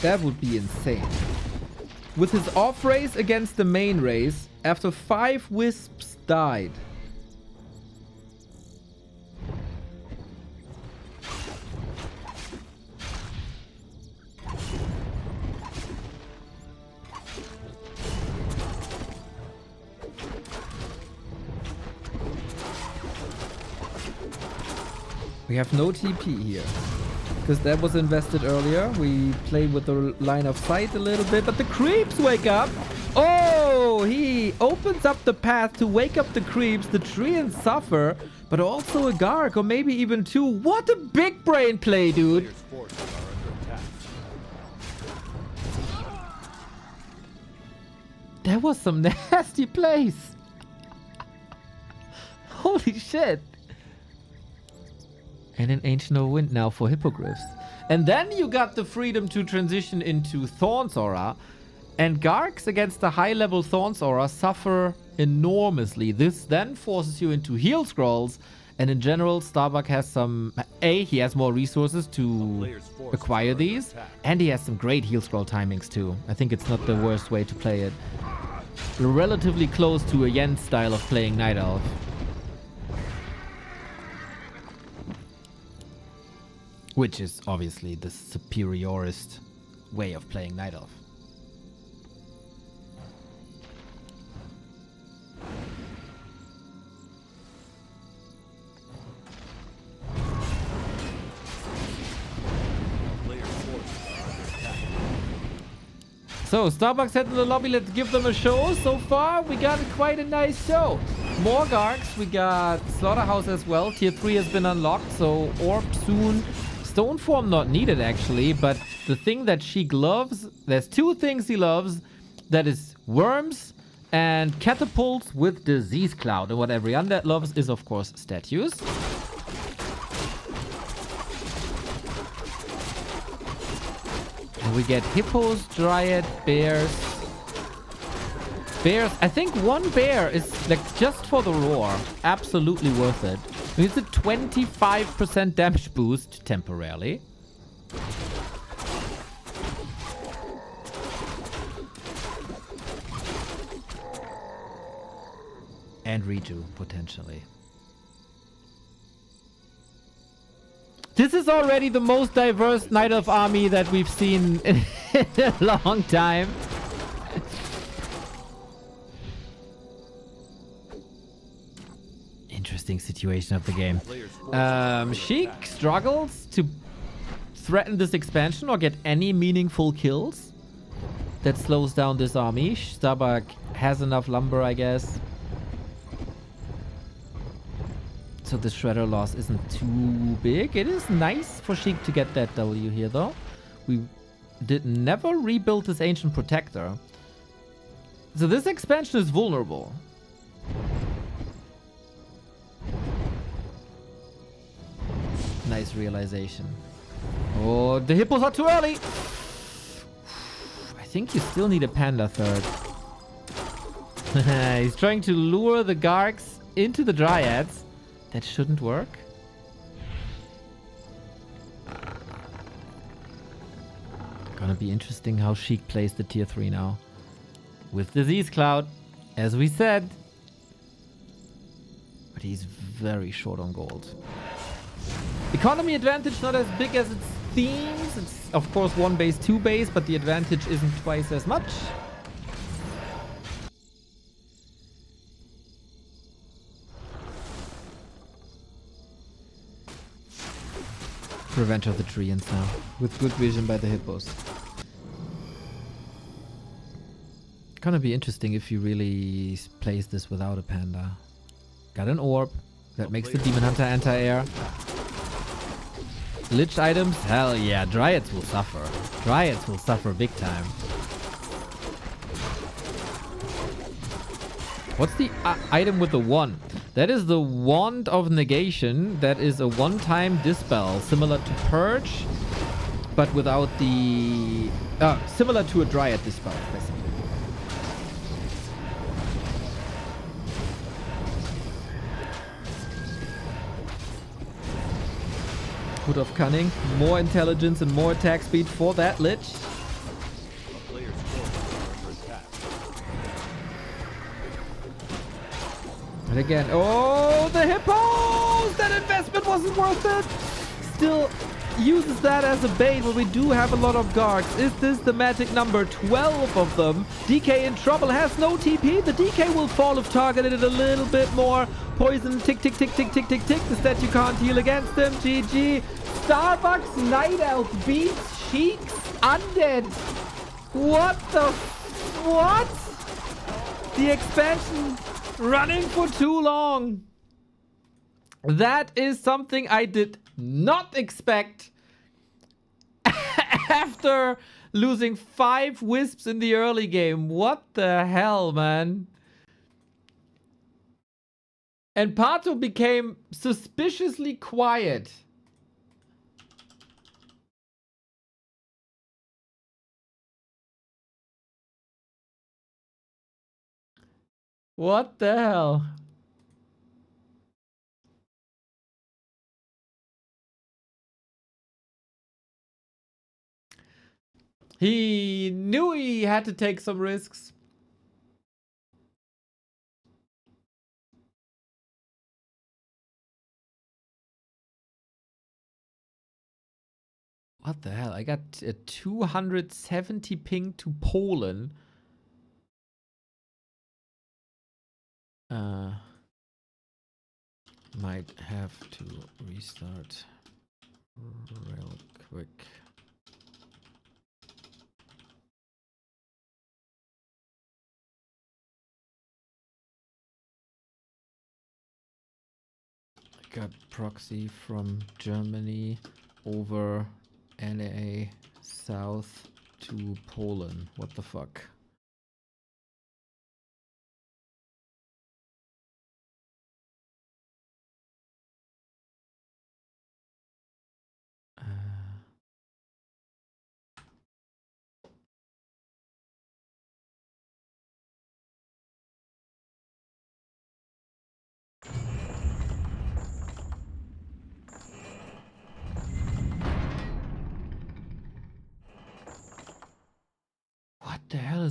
That would be insane. With his off race against the main race, after 5 wisps died. We have no TP here. Because that was invested earlier. We played with the line of sight a little bit. But the creeps wake up. Oh, he opens up the path to wake up the creeps. The Treants suffer. But also a Garg, or maybe even 2. What a big brain play, dude. Players' forces are under attack. That was some nasty plays. Holy shit. And an Ancient of Wind now for Hippogriffs. And then you got the freedom to transition into Thorn's Aura. And Gargs against the high-level Thorn's Aura suffer enormously. This then forces you into heal scrolls. And in general, Starbuck has some... he has more resources to acquire these. And he has some great heal scroll timings too. I think it's not the worst way to play it. Relatively close to a Yen style of playing Night Elf. Which is obviously the superiorist way of playing Night Elf. Players' forces are under attack. So, Starbucks head to the lobby. Let's give them a show. So far, we got quite a nice show. More Gargs. We got Slaughterhouse as well. Tier 3 has been unlocked, so Orb soon. Stone form not needed actually, but the thing that Sheik loves, there's 2 things he loves. That is worms and catapults with disease cloud. And what every undead loves is of course statues. And we get hippos, dryad, bears. Bears, I think one bear is like just for the roar. Absolutely worth it. It's a 25% damage boost temporarily. And redo, potentially. This is already the most diverse Night Elf army that we've seen in a long time. Interesting situation of the game. Sheik struggles to threaten this expansion or get any meaningful kills. That slows down this army. Starbuck has enough lumber, I guess. So the Shredder loss isn't too big. It is nice for Sheik to get that W here, though. We did never rebuild this Ancient Protector. So this expansion is vulnerable. Nice realization. Oh, the hippos are too early. I think you still need a panda third. He's trying to lure the Gargs into the Dryads. That shouldn't work. Gonna be interesting how Sheik plays the tier 3 now. With Disease Cloud, as we said. But he's very short on gold. Economy advantage not as big as it seems. It's of course 1 base, 2 base, but the advantage isn't twice as much. Revenge of the Treants now, with good vision by the hippos. Gonna be interesting if he really plays this without a panda. Got an orb that makes the Demon Hunter anti-air. Lich items, hell yeah, Dryads will suffer. Dryads will suffer big time. What's the item with the 1? That is the Wand of Negation. That is a one-time dispel, similar to Purge, but without the... similar to a Dryad dispel, basically. Hood of Cunning, more intelligence and more attack speed for that Lich. A player's forces are under attack. And again, oh, the hippos! That investment wasn't worth it! Still uses that as a bait, but we do have a lot of Gargs. Is this the magic number? 12 of them. DK in trouble, has no TP. The DK will fall if targeted a little bit more. Poison, tick, tick, tick, tick, tick, tick, tick. Instead, you can't heal against him. GG. Starbucks Night Elf beats Sheik's Undead. What the... What? The expansion running for too long. That is something I did not expect after losing 5 wisps in the early game. What the hell, man? And Pato became suspiciously quiet. What the hell? He knew he had to take some risks. What the hell? I got a 270 ping to Poland. Might have to restart real quick. I got proxy from Germany over NA South to Poland. What the fuck?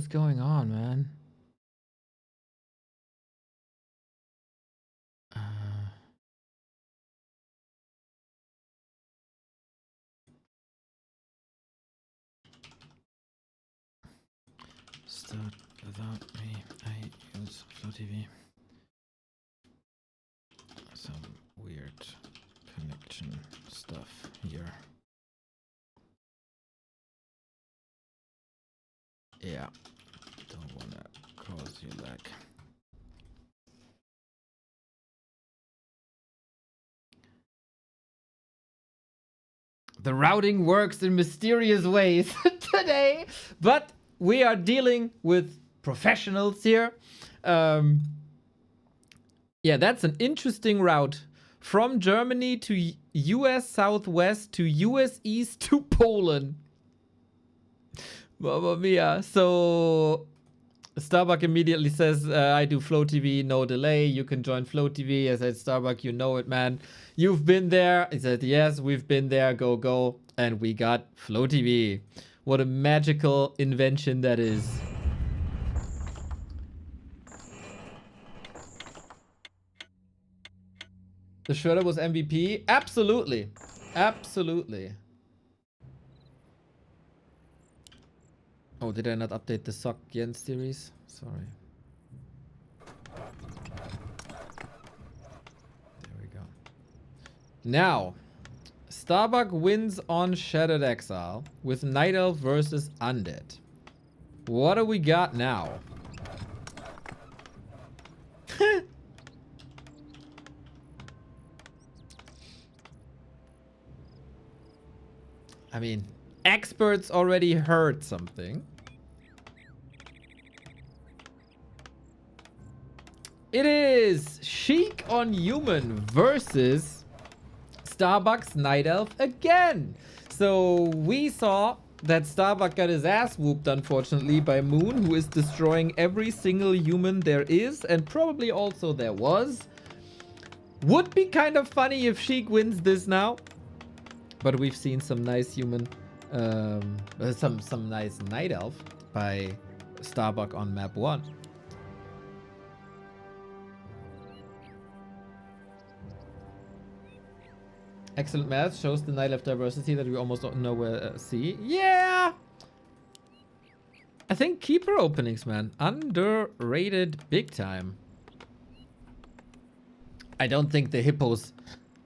is going on, man? Start without me. I use Flow TV. Some weird connection stuff here. Yeah, don't wanna cause you lag. The routing works in mysterious ways today, but we are dealing with professionals here. Yeah, that's an interesting route. From Germany to US Southwest to US East to Poland. Mamma mia. So Starbuck immediately says, I do Flow TV, no delay. You can join Flow TV. I said, Starbuck, you know it, man. You've been there. He said, yes, we've been there. Go, go. And we got Flow TV. What a magical invention that is. The Shredder was MVP? Absolutely. Absolutely. Oh, did I not update the Sock Jens series? Sorry. There we go. Now, Starbuck wins on Shattered Exile with Night Elf versus Undead. What do we got now? I mean, experts already heard something. It is Sheik on Human versus Starbuck's Night Elf again. So we saw that Starbuck got his ass whooped, unfortunately, by Moon, who is destroying every single human there is, and probably also there was. Would be kind of funny if Sheik wins this now. But we've seen some nice human, some nice Night Elf by Starbuck on map 1. Excellent match, shows the Night Elf diversity that we almost don't nowhere see. Yeah! I think keeper openings, man. Underrated big time. I don't think the hippos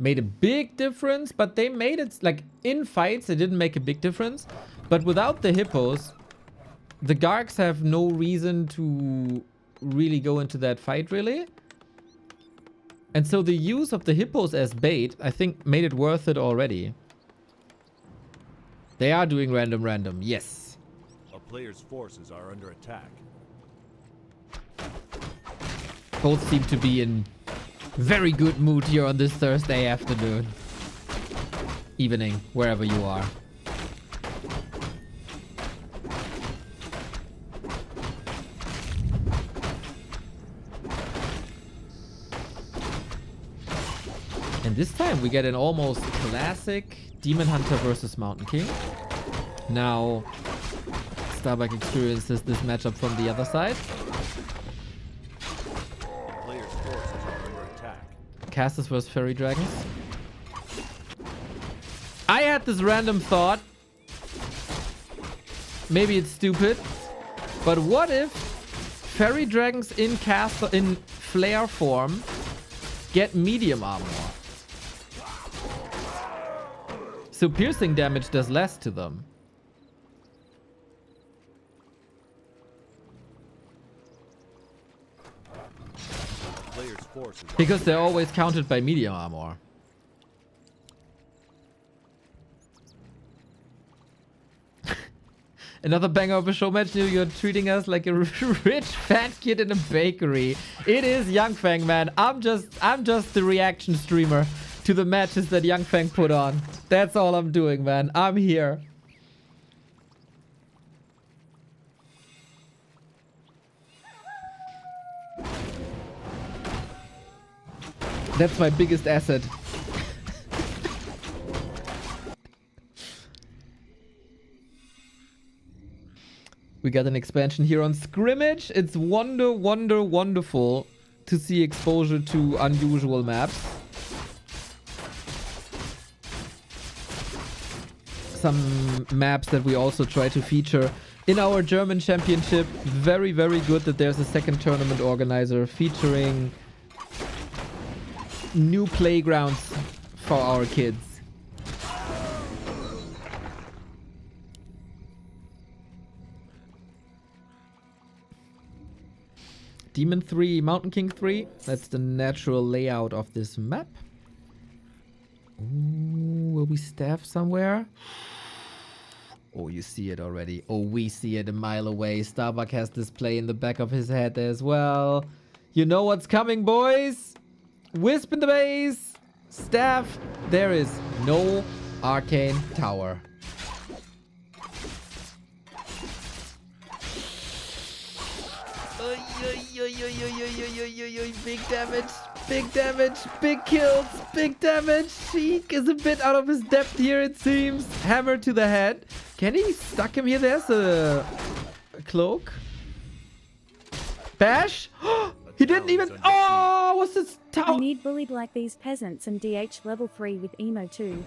made a big difference, but they made it, like, in fights, it didn't make a big difference. But without the hippos, the Gargs have no reason to really go into that fight, really. And so the use of the hippos as bait, I think, made it worth it already. They are doing random, yes. A player's forces are under attack. Both seem to be in very good mood here on this Thursday afternoon. Evening, wherever you are. And this time we get an almost classic Demon Hunter versus Mountain King. Now, Starbuck experiences this matchup from the other side. Casters versus Fairy Dragons. I had this random thought. Maybe it's stupid. But what if Fairy Dragons in flare form get medium armor? So piercing damage does less to them. Because they're always counted by medium armor. Another banger of a show match. You're treating us like a rich fat kid in a bakery. It is YangFeng, man. I'm just the reaction streamer to the matches that YangFeng put on. That's all I'm doing, man. I'm here. That's my biggest asset. We got an expansion here on Scrimmage. It's wonderful to see exposure to unusual maps. Some maps that we also try to feature in our German championship. Very good that there's a second tournament organizer featuring new playgrounds for our kids. Demon 3, Mountain King 3. That's the natural layout of this map. Ooh, will we staff somewhere? Oh, you see it already. Oh, we see it a mile away. Starbuck has this play in the back of his head as well. You know what's coming, boys. Wisp in the base. Staff. There is no arcane tower. Big damage, big damage, big kills, big damage. Sheik is a bit out of his depth here, it seems. Hammer to the head. Can he stuck him here? There's a cloak. Bash. He didn't even. Oh, what's this I tower? need bullied like these peasants and DH level 3 with emo too.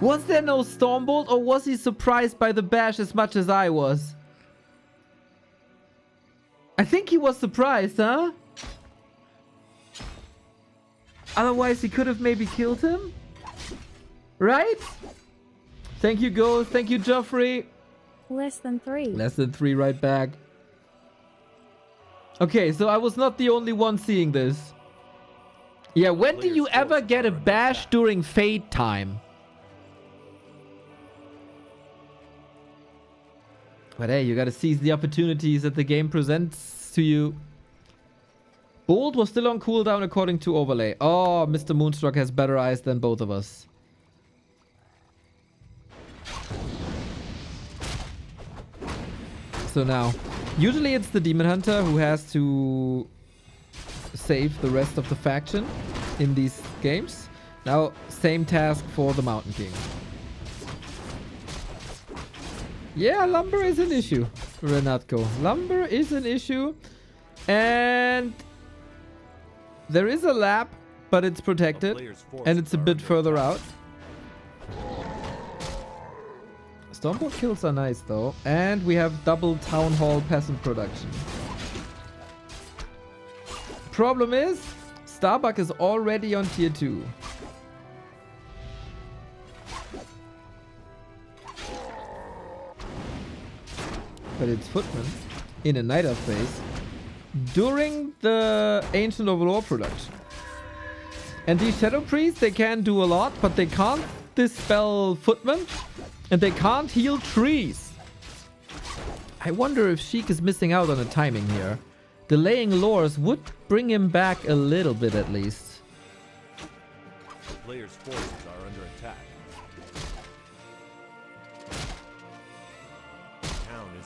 Was there no Stormbolt, or was he surprised by the bash as much as I was? I think he was surprised, huh? Otherwise, he could have maybe killed him. Right? Thank you, Ghost. Thank you, Joffrey. Less than 3. Less than 3 right back. Okay, so I was not the only one seeing this. Yeah, when do you ever get a bash during Fade time? But hey, you gotta seize the opportunities that the game presents to you. Bolt was still on cooldown according to Overlay. Oh, Mr. Moonstruck has better eyes than both of us. So now, usually it's the Demon Hunter who has to save the rest of the faction in these games. Now, same task for the Mountain King. Yeah, lumber is an issue, Renatko. Lumber is an issue. And there is a lap, but it's protected. And it's a bit further out. Stormbolt kills are nice though. And we have double Town Hall peasant production. Problem is, Starbuck is already on tier 2. But it's Footman in a Night Elf phase during the Ancient Overlord production. And these Shadow Priests, they can do a lot, but they can't dispel Footman and they can't heal trees. I wonder if Sheik is missing out on a timing here. Delaying lores would bring him back a little bit at least. The player's forces are under attack.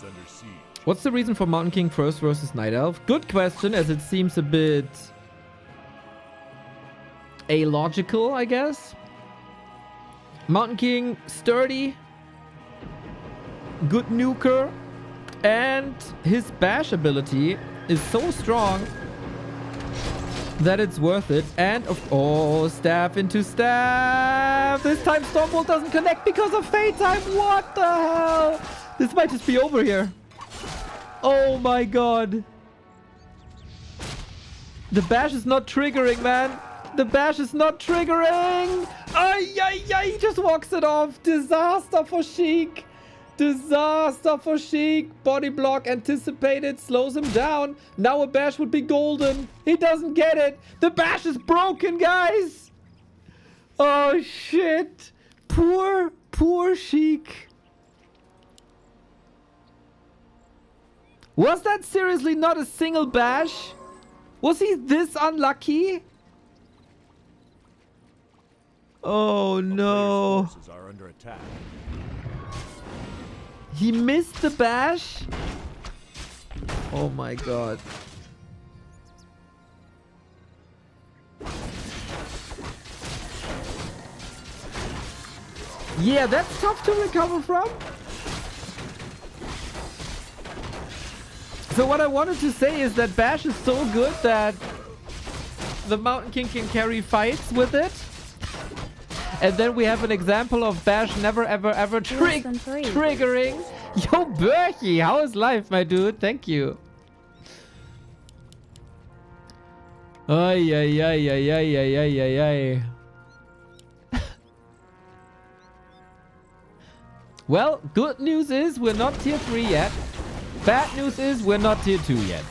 Under siege. What's the reason for Mountain King first versus Night Elf? Good question, as it seems a bit illogical, I guess. Mountain King, sturdy, good nuker, and his bash ability is so strong that it's worth it. And oh, staff into staff. This time Stormbolt doesn't connect because of Fade time. What the hell? This might just be over here. Oh my god. The bash is not triggering, man. The bash is not triggering. Ay, ay, ay. He just walks it off. Disaster for Sheik. Disaster for Sheik. Body block anticipated. Slows him down. Now a bash would be golden. He doesn't get it. The bash is broken, guys. Oh, shit. Poor Sheik. Was that seriously not a single bash? Was he this unlucky? Oh no. The player's forces are under attack. He missed the bash? Oh my god. Yeah, that's tough to recover from. So what I wanted to say is that Bash is so good that the Mountain King can carry fights with it. And then we have an example of Bash never ever ever triggering. Yo, Berkey, how is life, my dude? Thank you. Ay, ay, ay, ay, ay, ay, ay, ay, ay. Well, good news is we're not tier 3 yet. Bad news is we're not tier 2 yet.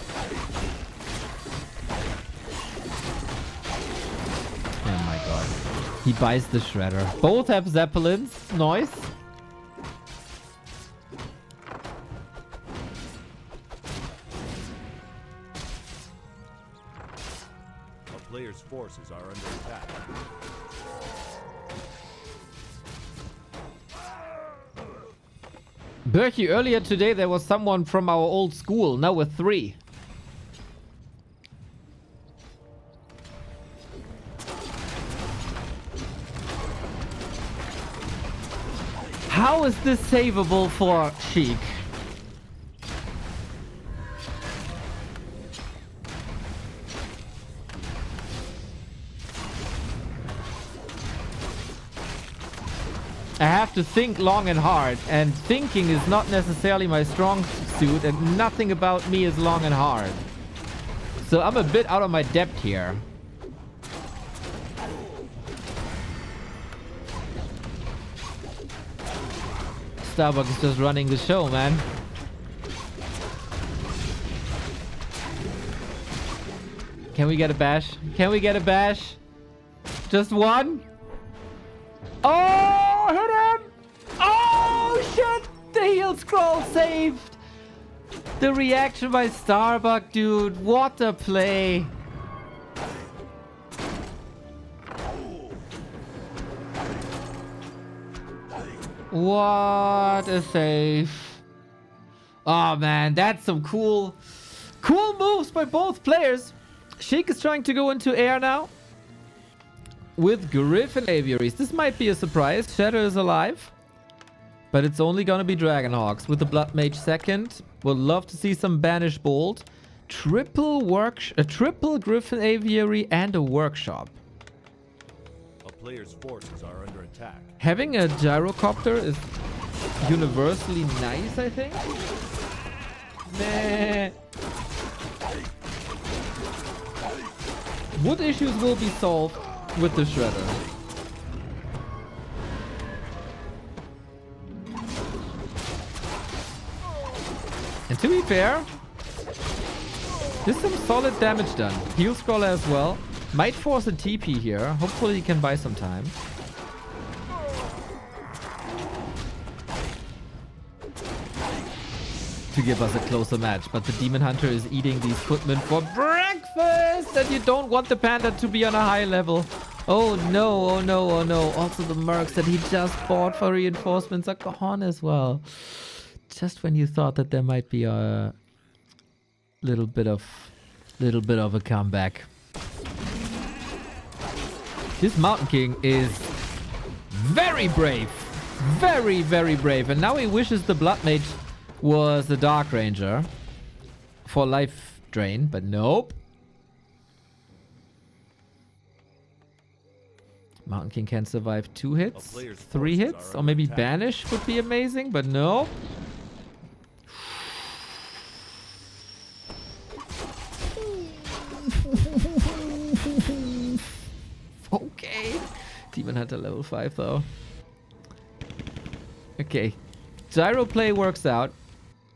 Oh my god. He buys the shredder. Both have zeppelins. Nice. A player's forces are under attack. Berkey, earlier today there was someone from our old school. Now we're 3. How is this savable for Sheik? I have to think long and hard, and thinking is not necessarily my strong suit, and nothing about me is long and hard. So I'm a bit out of my depth here. Starbuck is just running the show, man. Can we get a bash? Can we get a bash? Just one? Oh, hit him! Oh, shit! The heal scroll saved! The reaction by Starbuck, dude. What a play. What a save. Oh, man. That's some cool moves by both players. Sheik is trying to go into air now with Griffin Aviaries. This might be a surprise. Shadow is alive, but it's only gonna be Dragonhawks with the Blood Mage second. Would love to see some Banish Bolt. Triple Griffin Aviary and a Workshop. A player's forces are under attack. Having a Gyrocopter is universally nice, I think. Meh. Wood issues will be solved with the Shredder. And to be fair, there's some solid damage done. Heal scroller as well. Might force a TP here. Hopefully he can buy some time. To give us a closer match, but the Demon Hunter is eating these footmen for breakfast, and you don't want the Panda to be on a high level. Oh no, oh no, oh no. Also the Mercs that he just bought for reinforcements are gone as well. Just when you thought that there might be a little bit of a comeback. This Mountain King is very brave. Very, very brave. And now he wishes the Blood Mage was the Dark Ranger for life drain, but nope. Mountain King can survive 2 hits, 3 hits, or maybe Banish would be amazing, but nope. Okay. Demon Hunter level 5 though. Okay. Gyro play works out.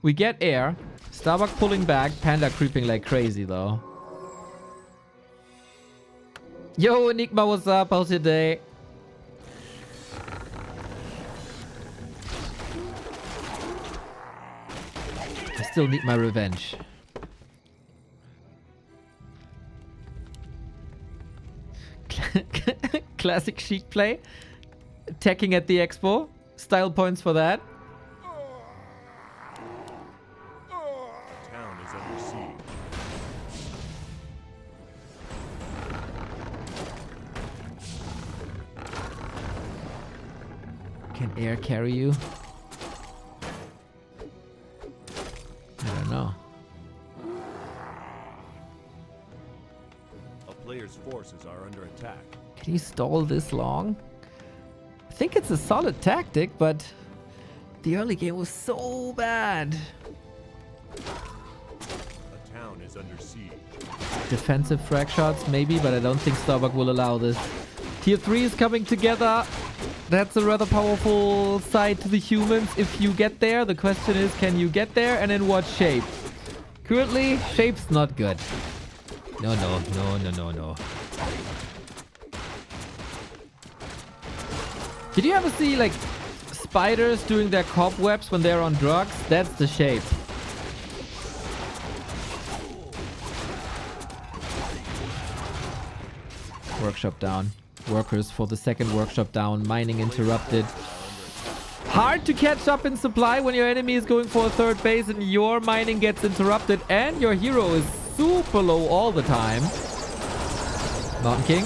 We get air. Starbuck pulling back. Panda creeping like crazy though. Yo, Enigma, what's up? How's your day? I still need my revenge. Classic Sheik play. Attacking at the expo. Style points for that. Town is under siege. Can air carry you? I don't know. forces are under attack. Can you stall this long? I think it's a solid tactic, but the early game was so bad. A town is under siege. Defensive frag shots, maybe, but I don't think Starbuck will allow this. Tier 3 is coming together. That's a rather powerful side to the humans. If you get there, the question is, can you get there and in what shape? Currently, shape's not good. No. Did you ever see, like, spiders doing their cobwebs when they're on drugs? That's the shape. Workshop down. Workers for the second workshop down. Mining interrupted. Hard to catch up in supply when your enemy is going for a third base and your mining gets interrupted and your hero is super low all the time. Mountain King.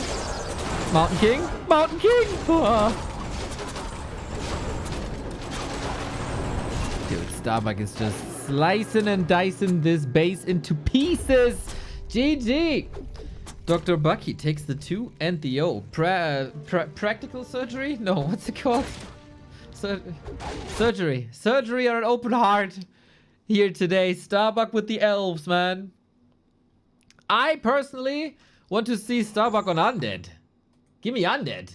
Mountain King. Mountain King. Ah. Dude, Starbuck is just slicing and dicing this base into pieces. GG. Dr. Bucky takes the 2 and the O. Practical surgery? No, what's it called? Surgery. Surgery on an open heart here today. Starbuck with the elves, man. I personally want to see Starbuck on Undead. Give me Undead.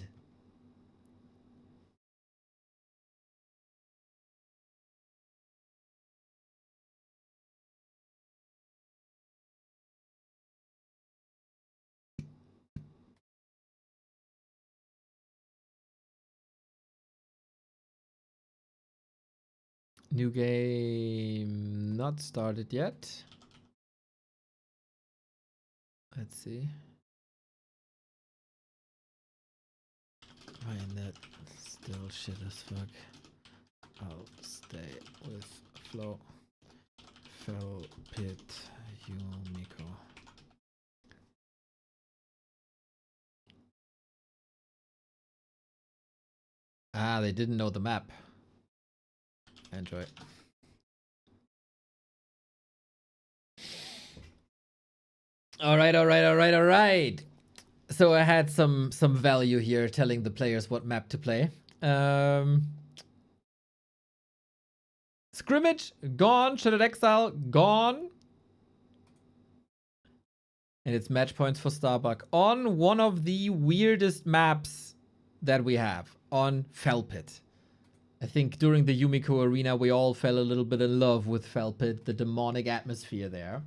New game not started yet. Let's see. My net still shit as fuck. I'll stay with Flow. Fell Pit Yumiko. Ah, they didn't know the map. Enjoy. All right. So I had some value here telling the players what map to play. Scrimmage, gone. Shattered Exile, gone. And it's match points for Starbuck on one of the weirdest maps that we have, on Fell Pit. I think during the Yumiko arena, we all fell a little bit in love with Fell Pit, the demonic atmosphere there.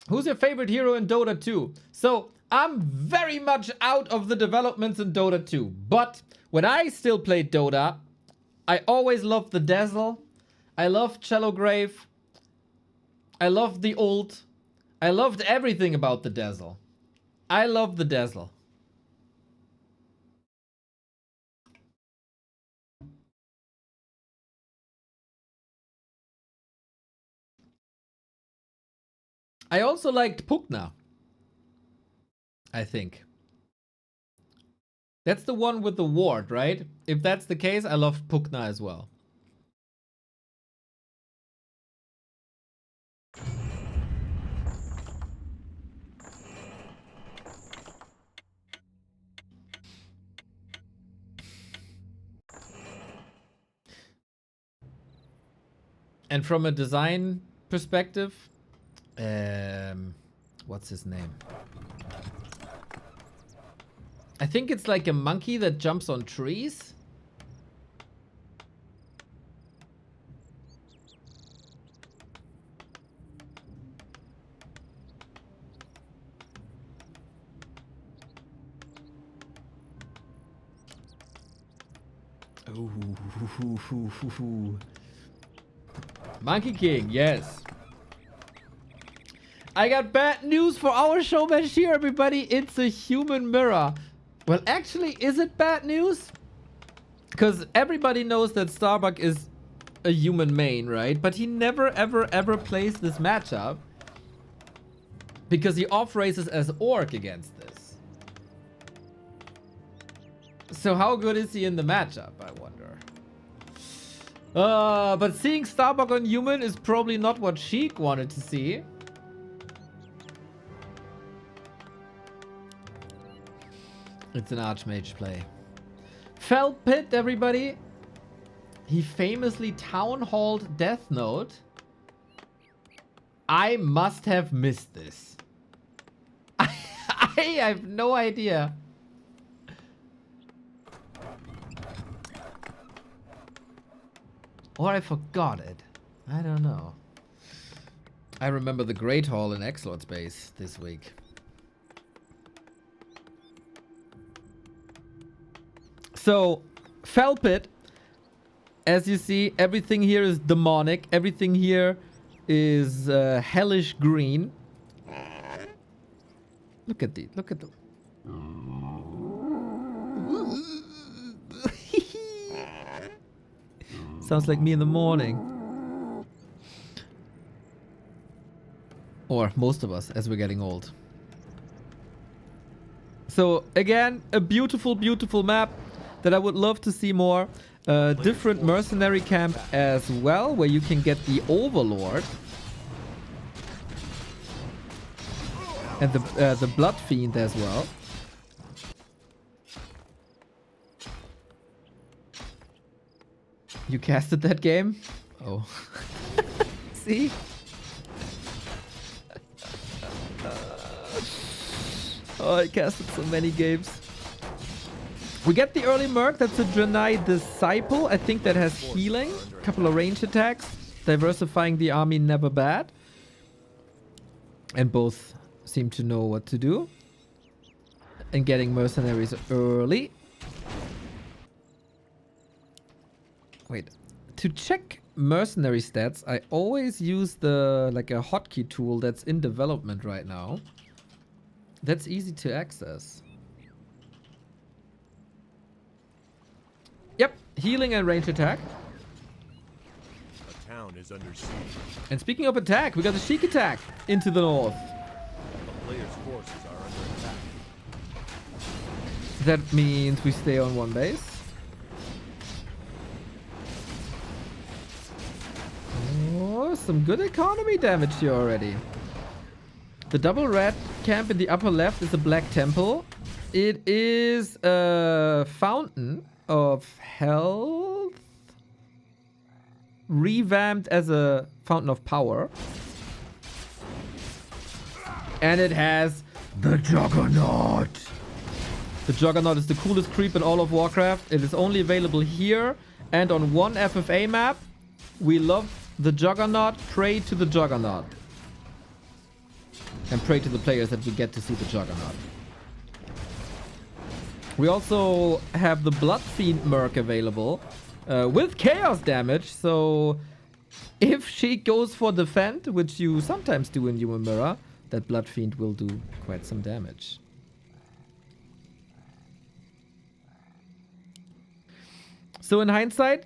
Who's your favorite hero in Dota 2? So, I'm very much out of the developments in Dota 2. But, when I still played Dota, I always loved the Dazzle. I loved Shallow Grave. I loved the ult. I loved everything about the Dazzle. I love the Dazzle. I also liked Pugna. I think. That's the one with the ward, right? If that's the case, I loved Pugna as well. And from a design perspective, what's his name? I think it's like a monkey that jumps on trees. Ooh. Monkey King, yes. I got bad news for our show match here, everybody. It's a human mirror. Well, actually, is it bad news? Because everybody knows that Starbuck is a human main, right? But he never, ever plays this matchup. Because he off-races as Orc against this. So how good is he in the matchup, I wonder? But seeing Starbuck on human is probably not what Sheik wanted to see. It's an Archmage play. Fell Pit, everybody. He famously town halled Death Note. I must have missed this. I have no idea. Or I forgot it. I don't know. I remember the Great Hall in Exlord Space this week. So, Fell Pit, as you see, everything here is demonic. Everything here is hellish green. Look at the. Sounds like me in the morning. Or most of us as we're getting old. So again, a beautiful, beautiful map that I would love to see more. Different mercenary camp as well, where you can get the Overlord. And the Blood Fiend as well. You casted that game? Oh. See? Oh, I casted so many games. We get the early Merc. That's a Draenei Disciple. I think that has healing. A couple of range attacks. Diversifying the army, never bad. And both seem to know what to do. And getting mercenaries early. Wait. To check mercenary stats, I always use the a hotkey tool that's in development right now. That's easy to access. Yep, healing and range attack. A town is under siege. And speaking of attack, we got the Sheik attack into the north. A player's forces are under attack. That means we stay on one base. Oh, some good economy damage here already. The double red camp in the upper left is a black temple. It is a fountain of health, revamped as a fountain of power. And it has the Juggernaut. The Juggernaut is the coolest creep in all of Warcraft. It is only available here and on one FFA map. We love the Juggernaut. Pray to the Juggernaut. And pray to the players that we get to see the Juggernaut. We also have the Blood Fiend Merc available with chaos damage. So if she goes for defend, which you sometimes do in Human Mirror, that Blood Fiend will do quite some damage. So in hindsight,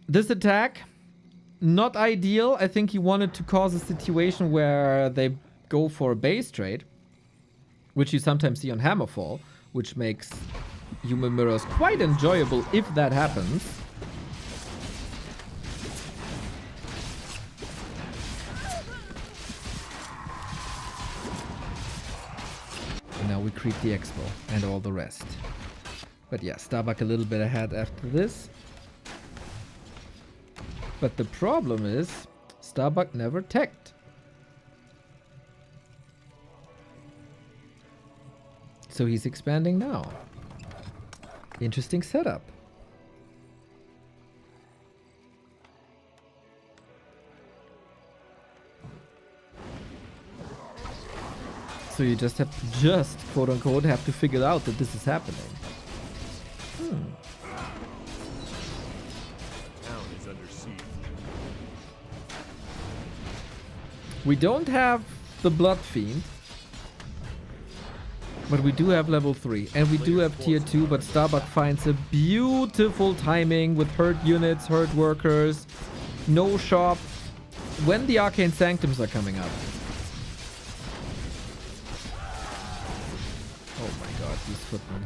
this attack, not ideal. I think he wanted to cause a situation where they go for a base trade, which you sometimes see on Hammerfall, which makes Human Mirrors quite enjoyable if that happens. And now we creep the Expo and all the rest. But yeah, Starbuck a little bit ahead after this. But the problem is, Starbuck never teched. So he's expanding now. Interesting setup. So you just quote unquote have to figure out that this is happening. Town is under siege. We don't have the Blood Fiend. But we do have level 3. And we do have tier 2, but Starbuck finds a beautiful timing with hurt units, hurt workers, no shop, when the Arcane Sanctums are coming up. Oh my god, these footmen.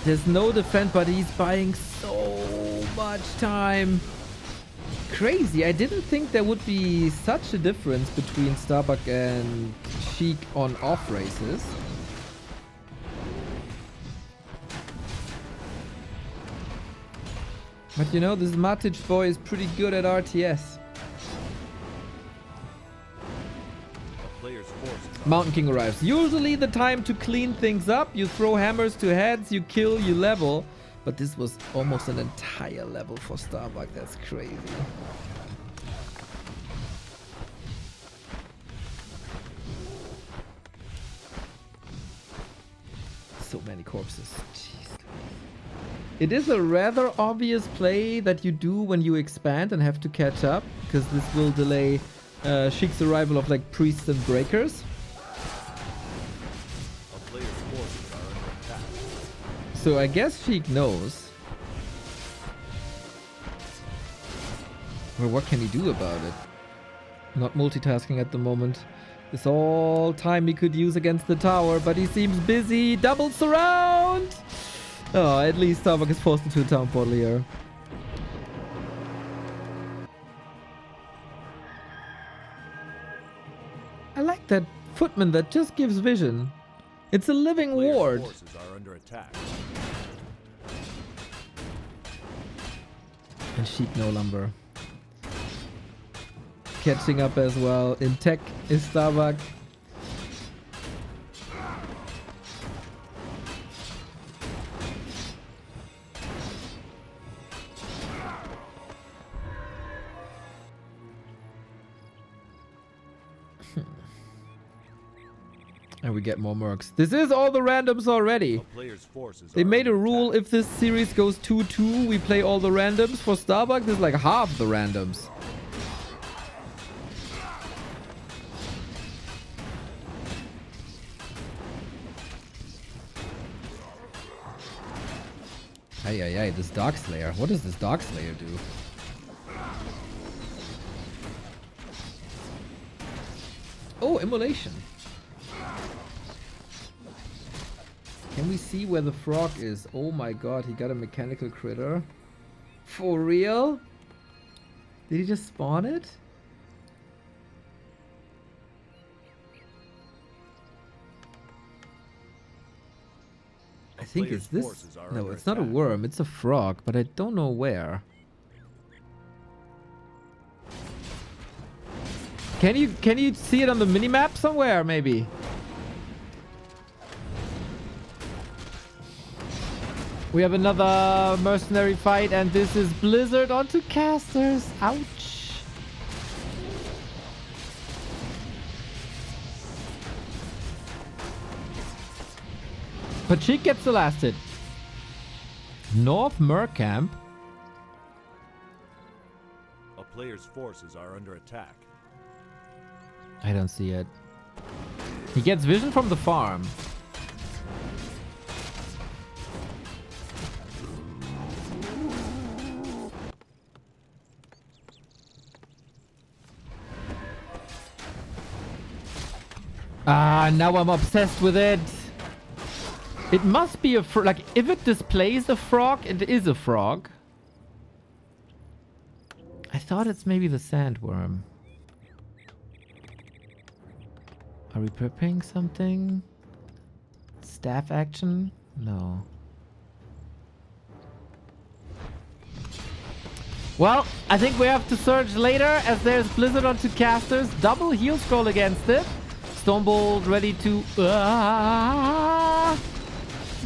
There's no defense, but he's buying so much time. Crazy. I didn't think there would be such a difference between Starbuck and Sheik on off races. But you know, this Matic boy is pretty good at RTS. Mountain King arrives. Usually the time to clean things up. You throw hammers to heads, you kill, you level. But this was almost an entire level for Starbuck. That's crazy. So many corpses. Jeez. It is a rather obvious play that you do when you expand and have to catch up, because this will delay Sheik's arrival of like priests and breakers. So I guess Sheik knows. Well, what can he do about it? Not multitasking at the moment. It's all time he could use against the tower, but he seems busy. Double surround! Oh, at least Starbuck is forced into a town portal here. I like that footman that just gives vision. It's a living ward. Forces are under attack. And Sheik no lumber. Catching up as well. In tech is Starbuck. And we get more mercs. This is all the randoms already. They made a rule, if this series goes 2-2, we play all the randoms. For Starbuck, this is like half the randoms. Ay, this Dark Slayer. What does this Dark Slayer do? Oh, immolation. Can we see where the frog is? Oh my god, he got a mechanical critter. For real? Did he just spawn it? I think it's this. No, it's not a worm, it's a frog, but I don't know where. Can you see it on the minimap somewhere, maybe? We have another mercenary fight, and this is Blizzard onto casters. Ouch. But Sheik gets the last hit. North Mer Camp. A player's forces are under attack. I don't see it. He gets vision from the farm. Ah, now I'm obsessed with it. It must be a frog. Like, if it displays a frog, it is a frog. I thought it's maybe the sandworm. Are we prepping something? Staff action? No. Well, I think we have to surge later, as there's Blizzard onto casters. Double heal scroll against it. Stormbolt ready to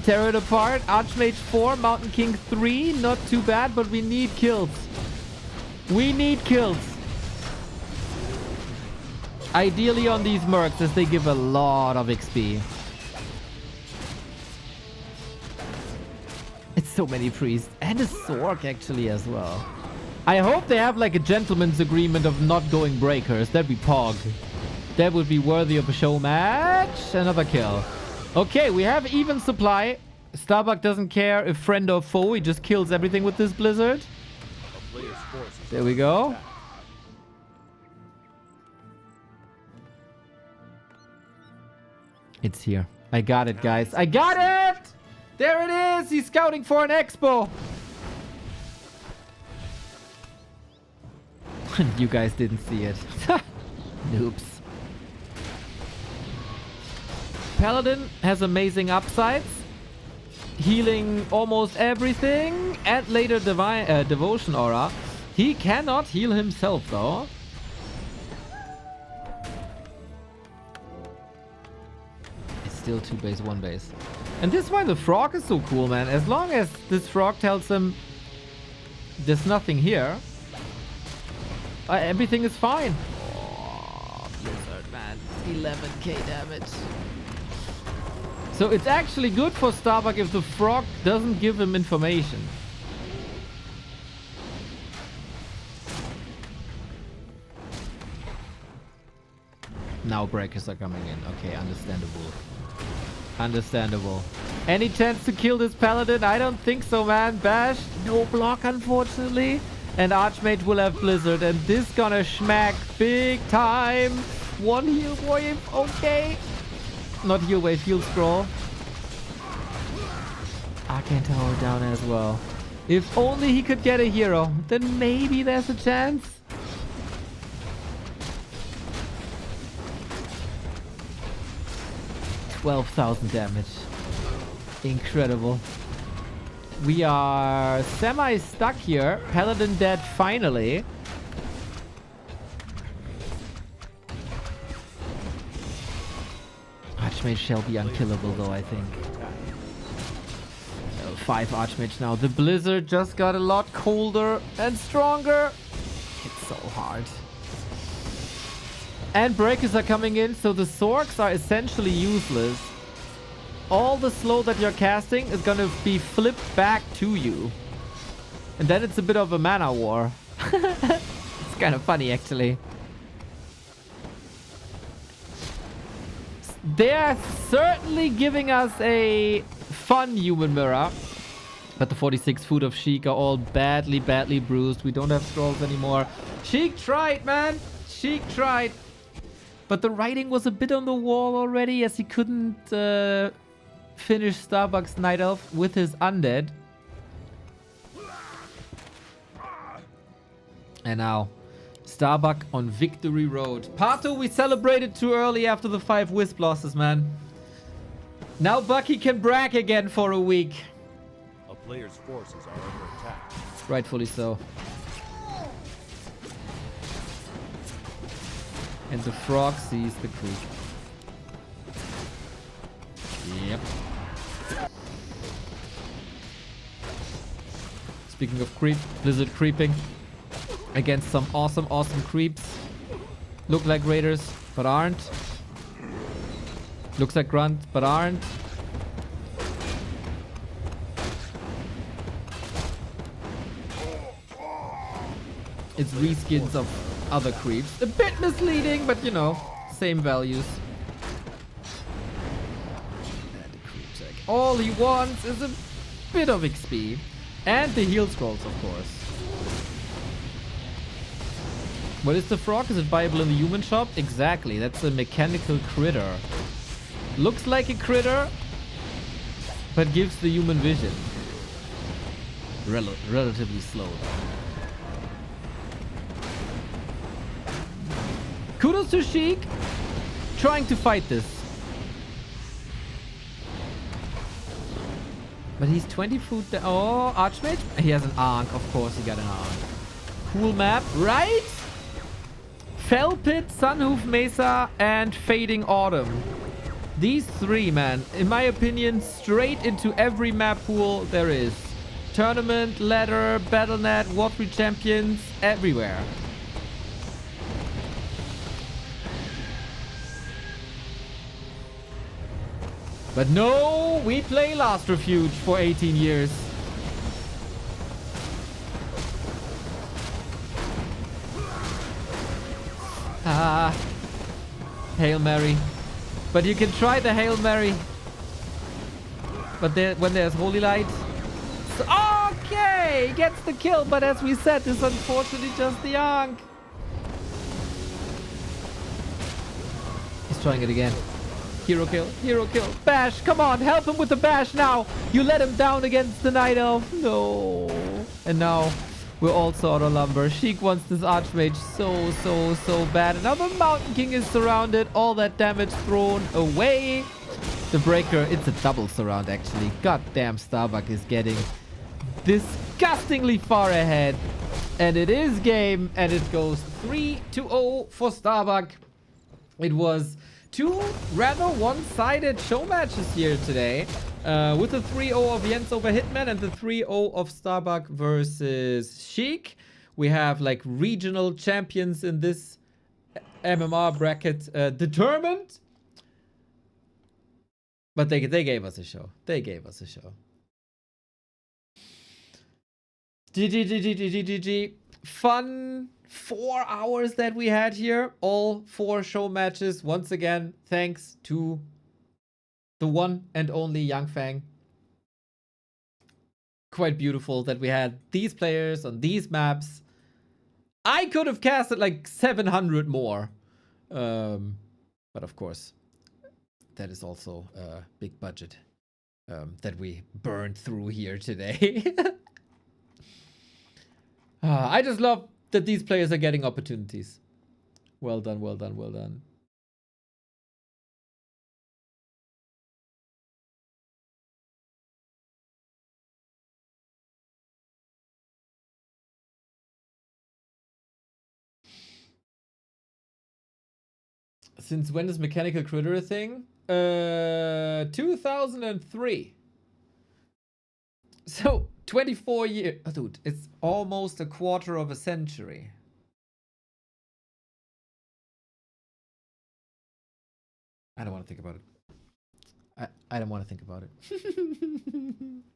tear it apart. Archmage 4, Mountain King 3. Not too bad, but we need kills. We need kills. Ideally on these mercs, as they give a lot of XP. It's so many priests. And a Sork actually as well. I hope they have like a gentleman's agreement of not going breakers. That'd be pog. That would be worthy of a show match. Another kill. Okay, we have even supply. Starbuck doesn't care if friend or foe. He just kills everything with this Blizzard. There we go. It's here. I got it, guys. I got it! There it is! He's scouting for an expo! You guys didn't see it. Noobs. Paladin has amazing upsides, healing almost everything, and later Devotion Aura. He cannot heal himself though. It's still 2 base, 1 base. And this is why the frog is so cool, man. As long as this frog tells him there's nothing here, everything is fine. Oh, Blizzard, man. 11k damage. So it's actually good for Starbuck if the frog doesn't give him information. Now breakers are coming in. Okay, understandable. Understandable. Any chance to kill this paladin? I don't think so, man. Bash, no block, unfortunately. And Archmage will have Blizzard, and this gonna schmack big time. 1 heal wave, okay. Not heal wave, heal scroll. Arcane Tower down as well. If only he could get a hero, then maybe there's a chance. $12,000 damage. Incredible. We are semi-stuck here. Paladin dead finally. Archmage shall be unkillable though, I think. 5 Archmage now. The Blizzard just got a lot colder and stronger. It's so hard. And breakers are coming in, so the Sorks are essentially useless. All the slow that you're casting is gonna be flipped back to you. And then it's a bit of a mana war. It's kind of funny, actually. They're certainly giving us a fun human mirror. But the 46 foot of Sheik are all badly bruised. We don't have scrolls anymore. Sheik tried, man. Sheik tried. But the writing was a bit on the wall already, as he couldn't finish Starbuck's Night Elf with his undead. And now, Starbuck on Victory Road. Pato, we celebrated too early after the 5 Wisp losses, man. Now Bucky can brag again for a week. A player's forces are under attack. Rightfully so. And the frog sees the creep. Yep. Speaking of creep, Blizzard creeping against some awesome creeps. Look like raiders, but aren't. Looks like grunt, but aren't. It's reskins of other creeps. A bit misleading, but you know, same values. All he wants is a bit of XP. And the heal scrolls, of course. What is the frog? Is it viable in the human shop? Exactly, that's a mechanical critter. Looks like a critter, but gives the human vision. Relatively slow. Kudos to Sheik, trying to fight this. But he's 20 foot down. Oh, Archmage? He has an Ankh. Of course he got an Ankh. Cool map, right? Fell Pit, Sunhoof Mesa, and Fading Autumn. These 3, man, in my opinion, straight into every map pool there is. Tournament, ladder, Battle.net, Warcraft Champions, everywhere. But no, we play Last Refuge for 18 years. Ah, Hail Mary. But you can try the Hail Mary. But when there's Holy Light. So, okay, gets the kill. But as we said, it's unfortunately just the Ankh. He's trying it again. Hero kill, hero kill. Bash, come on, help him with the bash now. You let him down against the Night Elf. No. And now we're also out of lumber. Sheik wants this Archmage so bad. And now the Mountain King is surrounded. All that damage thrown away. The breaker, it's a double surround actually. Goddamn, Starbuck is getting disgustingly far ahead. And it is game, and it goes 3-0 for Starbuck. It was two rather one-sided show matches here today. With the 3-0 of Jens over Hitman and the 3-0 of Starbuck versus Sheik. We have like regional champions in this MMR bracket determined. But they gave us a show. They gave us a show. GG. Fun 4 hours that we had here. All 4 show matches. Once again, thanks to the one and only YangFeng. Quite beautiful that we had these players on these maps. I could have casted like 700 more. But of course, that is also a big budget that we burned through here today. I just love that these players are getting opportunities. Well done, well done, well done. Since when is Mechanical Critter a thing? 2003. So, 24 years. Oh, dude, it's almost a quarter of a century. I don't want to think about it. I don't want to think about it.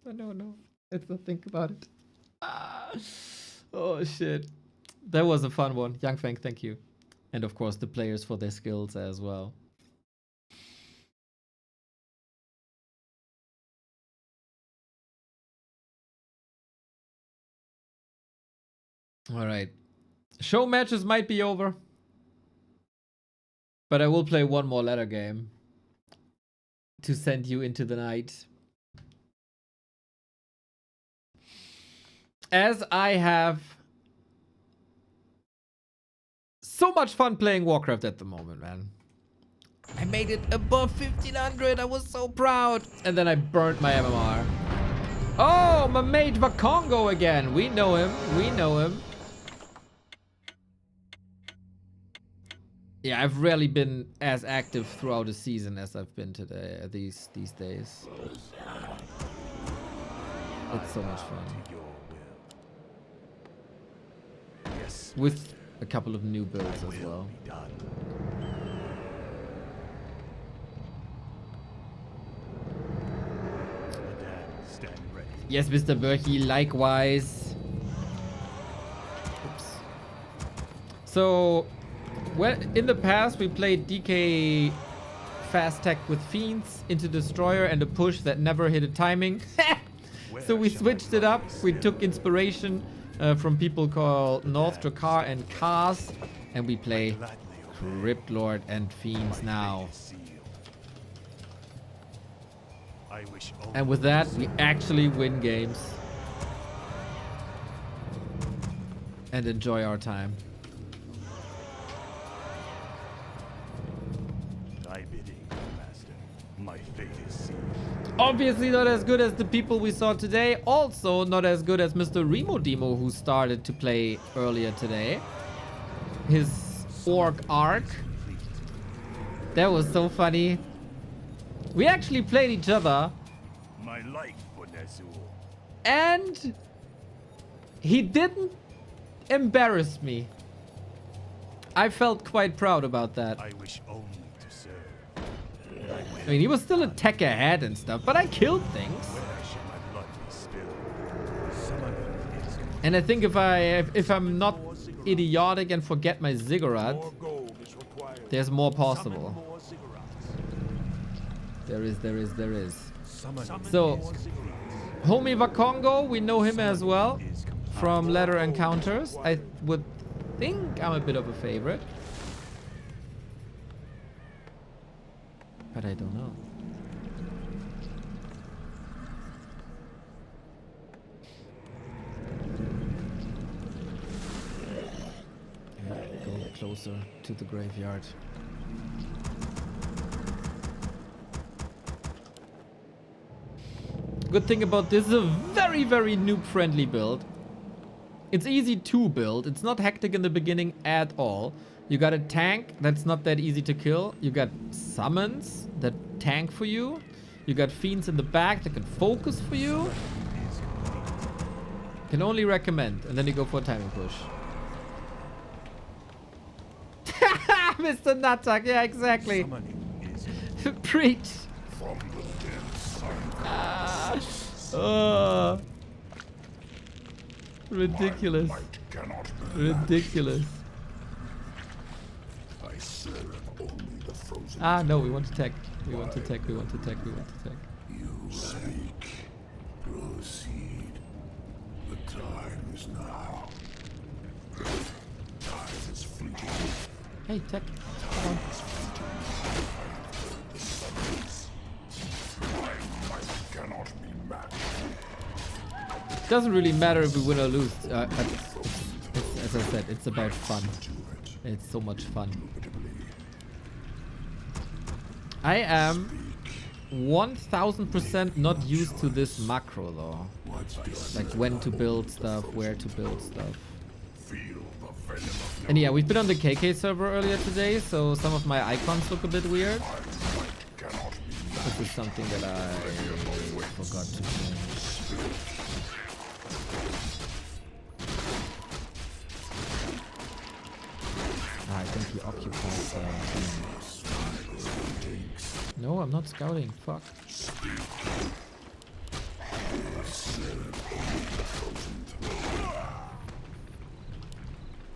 No. Let's not think about it. Oh, shit. That was a fun one. YangFeng, thank you. And of course, the players for their skills as well. All right. Show matches might be over. But I will play one more ladder game to send you into the night. As I have so much fun playing Warcraft at the moment, man. I made it above 1500. I was so proud. And then I burnt my MMR. Oh, my mate Vakongo again. We know him. We know him. Yeah, I've rarely been as active throughout the season as I've been today. These days. It's so much fun. With a couple of new builds as well. Yes, Mr. Berkey, likewise. Oops. So, well, in the past we played DK fast tech with Fiends into Destroyer and a push that never hit a timing. So we switched it up. We took inspiration from people called North Drakkar and Kars, and we play Crypt Lord and Fiends now. And with that, we actually win games and enjoy our time. Obviously not as good as the people we saw today. Also not as good as Mr. Remo Demo, who started to play earlier today. His Orc Arc. That was so funny. We actually played each other. And he didn't embarrass me. I felt quite proud about that. I wish only to serve. I mean, he was still a tech ahead and stuff, but I killed things. And I think if I'm not idiotic and forget my ziggurat, there's more possible. There is. So, homie Vakongo, we know him as well from Ladder Encounters. I would think I'm a bit of a favorite. But I don't know. Go closer to the graveyard. Good thing about this is a very, very noob-friendly build. It's easy to build. It's not hectic in the beginning at all. You got a tank that's not that easy to kill. You got summons that tank for you. You got fiends in the back that can focus for you. Can only recommend. And then you go for a timing push. Mr. Nuttuck. Yeah, exactly. Preach. Ridiculous. Ridiculous. Ah, no, we want to tech. We want to tech, we want to tech, we want to tech. You speak. Proceed. The time is now. Time is fleeting. Hey, tech. Come on. Cannot be matched. Doesn't really matter if we win or lose. As I said, it's about fun. It's so much fun. I am 1000% not used to this macro though. Like when to build stuff, where to build stuff. And yeah, we've been on the KK server earlier today, so some of my icons look a bit weird. This is something that I forgot to change. I think he occupies No, I'm not scouting. Fuck.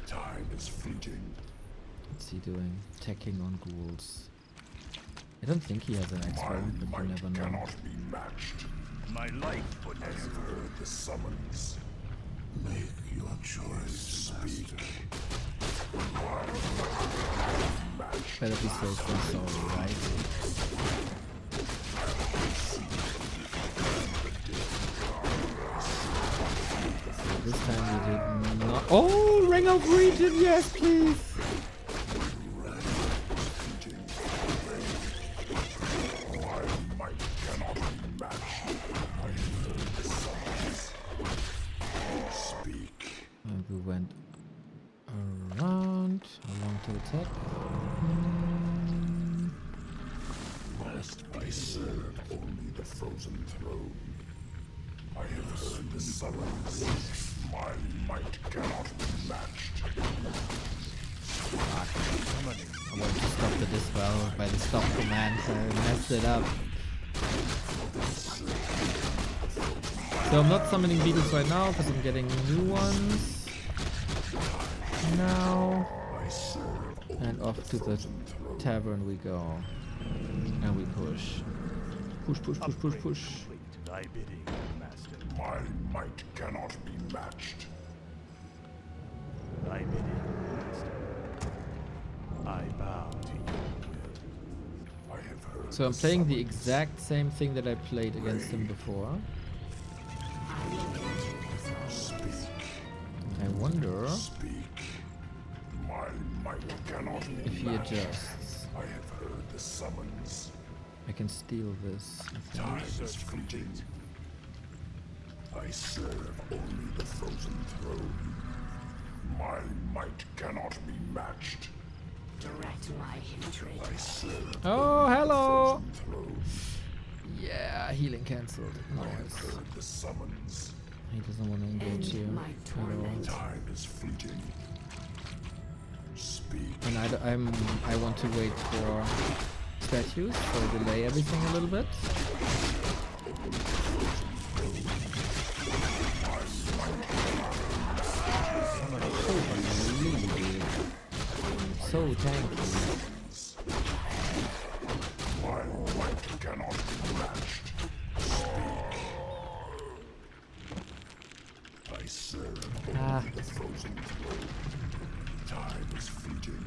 Time is fleeting. What's he doing? Teching on ghouls. I don't think he has an expo, but you never know. Cannot be matched. My life would have Heard the summons. Make your choice. Speak. Better be safe than sorry, right? This time we did not. Oh, Ring of Region, yes, please. And we went around. How long to attack? Lest I serve only the frozen throne. I have heard the summons. My might cannot be matched. Fuck. I wanted to stop the dispel by the stop command, so I messed it up. So I'm not summoning beetles right now because I'm getting new ones. Now. And off to the tavern we go. And we push. Push, push, push, push, push. thy bidding, master. My might cannot be matched. Thy bidding, master. I bow to you. I have heard. So I'm playing the exact same thing that I played against him before. I wonder My might cannot be if he matched. adjusts. I have heard the summons. I can steal this, I think. Time is fleeting. I serve only the frozen throne. My might cannot be matched. Direct my hatred. I serve Oh, hello! the throne. Yeah, healing cancelled. I have Nice. heard the summons. He doesn't want to engage you my at all. Time is fleeting. Speak. And I want to wait for statues, so delay everything a little bit. Holy dude. So tanky. My might cannot be matched. Speak. I serve Ah, the frozen throne. Time is fleeting.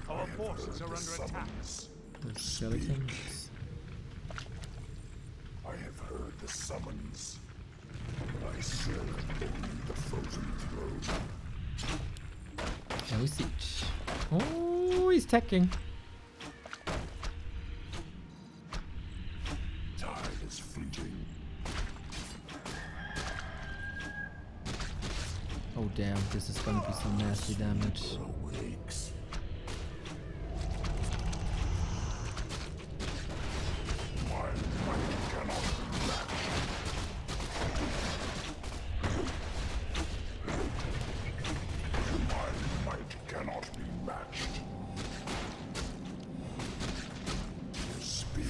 Our forces are under attack. Summons. those skeletons. I have heard the summons. I serve only the frozen throne. Now we siege. Oh, he's teching. Time is fleeting. Oh damn, this is gonna be some nasty damage. Awakes. My might cannot be matched. My might cannot be matched. Speak.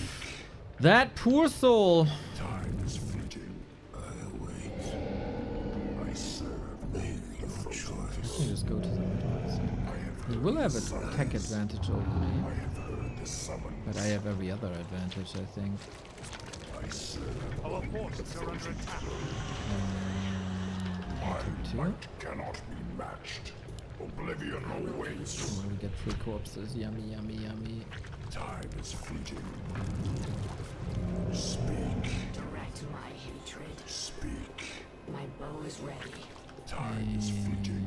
That poor soul. Time is fleeting. I await. I serve. Make your choice. Let me just go to the middle. He will have an attack advantage over me, I have heard the summons. but I have every other advantage, I think. I serve. Our forces are under attack. My Two. might cannot be matched. Oblivion awaits. Oh, we get 3 corpses. Yummy, yummy, yummy. Time is fleeting. Speak. Direct my hatred. Speak. My bow is ready. Time is fleeting.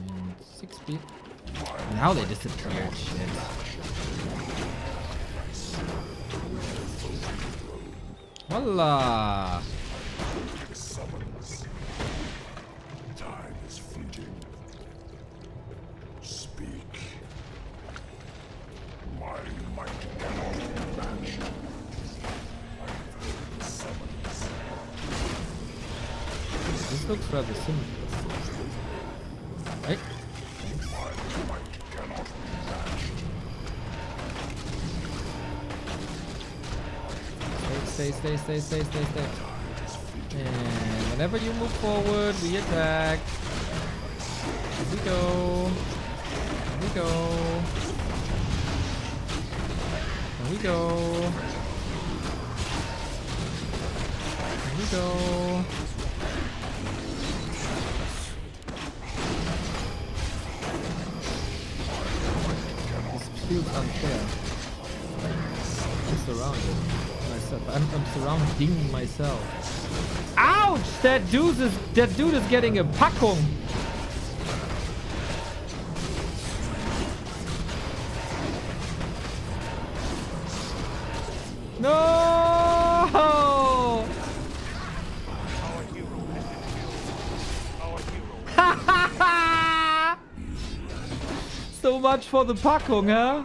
And 6 speed. Now they disappeared. Shit. Voila! Summons. Time is fleeting. Speak. My might cannot be matched. I have heard the summons. This looks rather simple. Hey. My might cannot be matched. Stay. And whenever you move forward, we attack. Here we go. Here we go. Here we go. Here we go. This feels unfair. I'm surrounded myself. I'm surrounding myself. Ouch! That dude is getting a Packung. No! So much for the Packung, huh?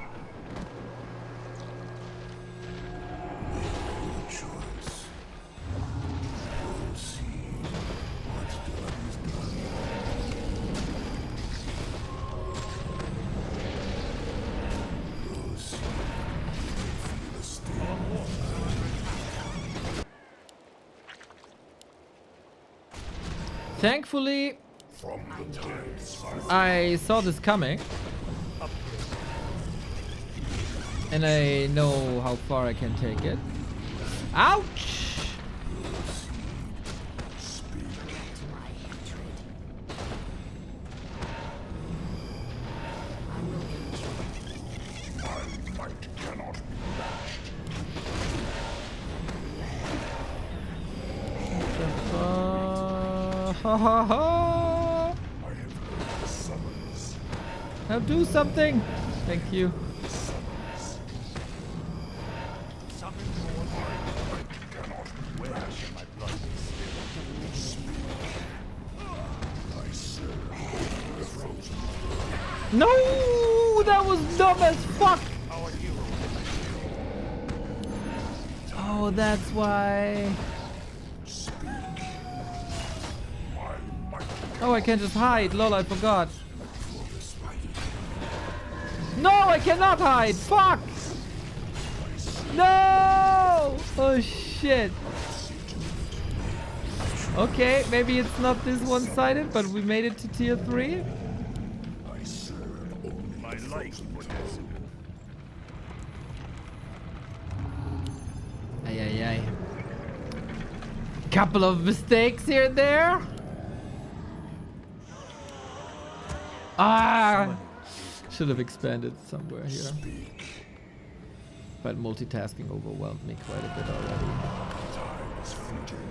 Thankfully, I saw this coming. And I know how far I can take it. Ouch! Ha ha ha! Now do something! Thank you. No! That was dumb as fuck! Oh, that's why. Oh, I can just hide. Lol, I forgot. No, I cannot hide. Fuck! No! Oh, shit. Okay, maybe it's not this one-sided, but we made it to tier 3. My life for this. Ay, ay, ay. Couple of mistakes here and there. Ah! Should have expanded somewhere here. But multitasking overwhelmed me quite a bit already. Time is fleeting.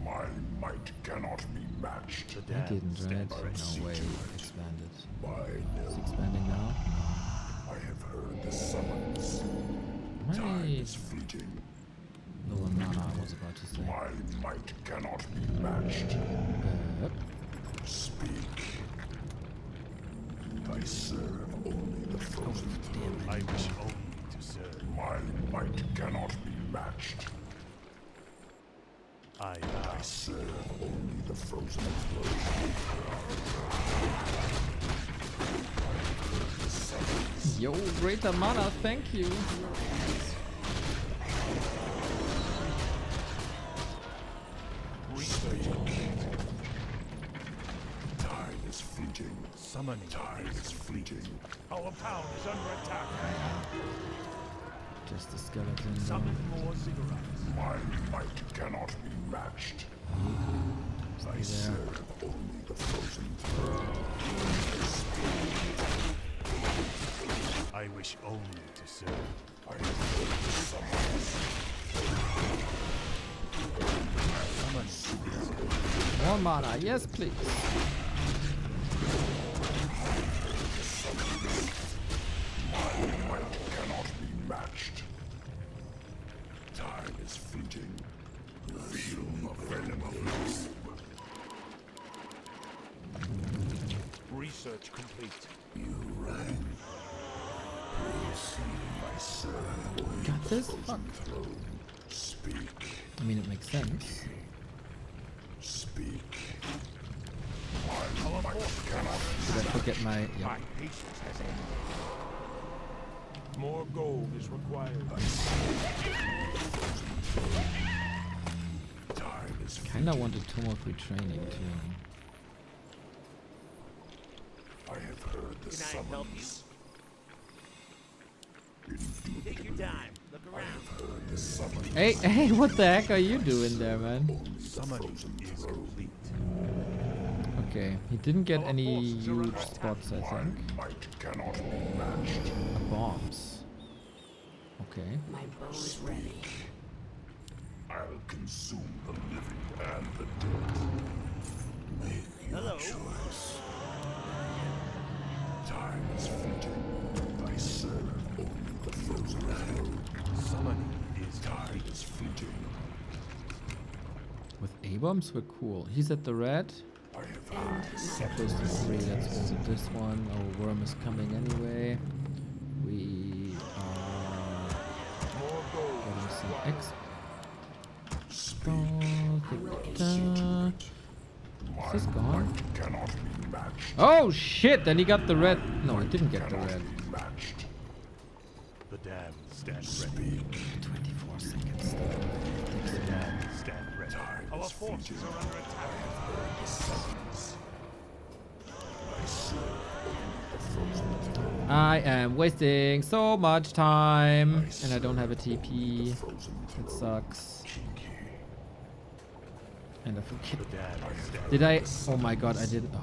My might cannot be matched. I didn't, right? No way, it expanded. By It's expanding now. I have heard the summons. Time Right. is fleeting. No one mana was was about to say. My might cannot be matched. Speak. I serve only the frozen throne. I wish only to serve. My might cannot be matched. I serve only the frozen throne. Yo, greater mana, thank you. Time is fleeting. Summoning. Time is fleeting. Our town is under attack. Just a skeleton. Summon more cigarettes. My might cannot be matched. I serve only the frozen throne. I wish only to serve. I have heard the summons. More mana, yes please. My might cannot be matched. Time is fleeting. Feel the venom of love. Research complete. You rang. I serve Got this? Fuck. throne. Speak. I mean, it makes sense. Speak. My might cannot Did I forget my... My Yeah. patience has ended. More gold is required. time is Kinda wanted Tomo free training too. I have heard the Can I help you? summons. Take your time. Look around. Heard the summons. Hey, what the heck are you doing there, man? Summoning is complete. Okay, he didn't get any huge spots, I think. Might cannot be matched. Bombs. Okay. My bow is ready. I'll consume the living and the dead. Make your choice. Time is fleeting. I serve only the frozen throne. Summoning is Time is fleeting. With A-bombs, we're cool. He's at the red. I have heard the That goes to 3, let's go to this one. Our worm is coming anyway. We are getting some X. Is this gone? cannot be matched. Oh shit! Then he got the red. No, he didn't get the red. Matched. the damned stand ready. 24 seconds. The damned stand ready. Our forces are under attack. The summons. I serve only the frozen throne. I am wasting so much time, and I don't have a TP. Frozen It sucks. And I forget. The damned stand Did I? Oh my god, I didn't. Oh.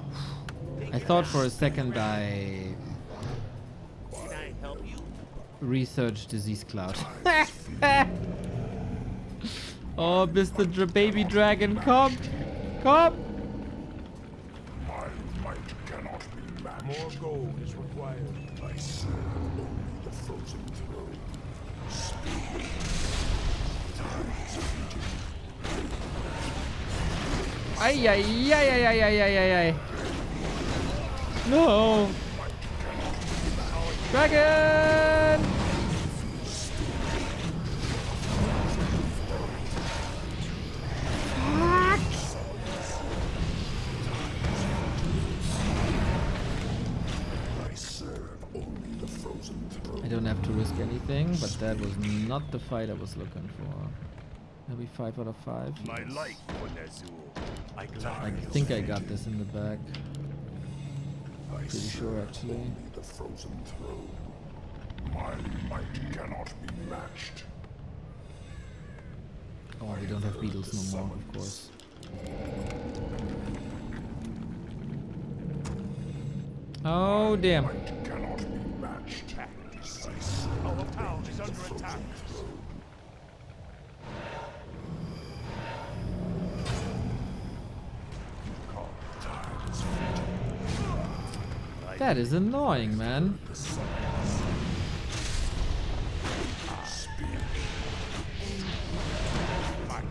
I thought for a second I Can I help you? researched Disease Cloud. Oh, Mr. Baby Dragon, come! Come! My might cannot be matched. More gold is required. I serve only the frozen throne. Speak. Time is fleeting. Ay, ay, ay, ay, ay, ay, ay, ay, ay. No! Dragon! I serve only the frozen throne. I don't have to risk anything, but that was not the fight I was looking for. Maybe 5 out of 5. My Yes. life for Nezul. I I glide. think I got this in the bag. I Pretty serve sure, actually. only the frozen throne. My might cannot be matched. Oh, we don't have beetles no more, of course. Oh, damn. Might cannot be matched. Our town is under attack. Time is fleeting. That is annoying, man. My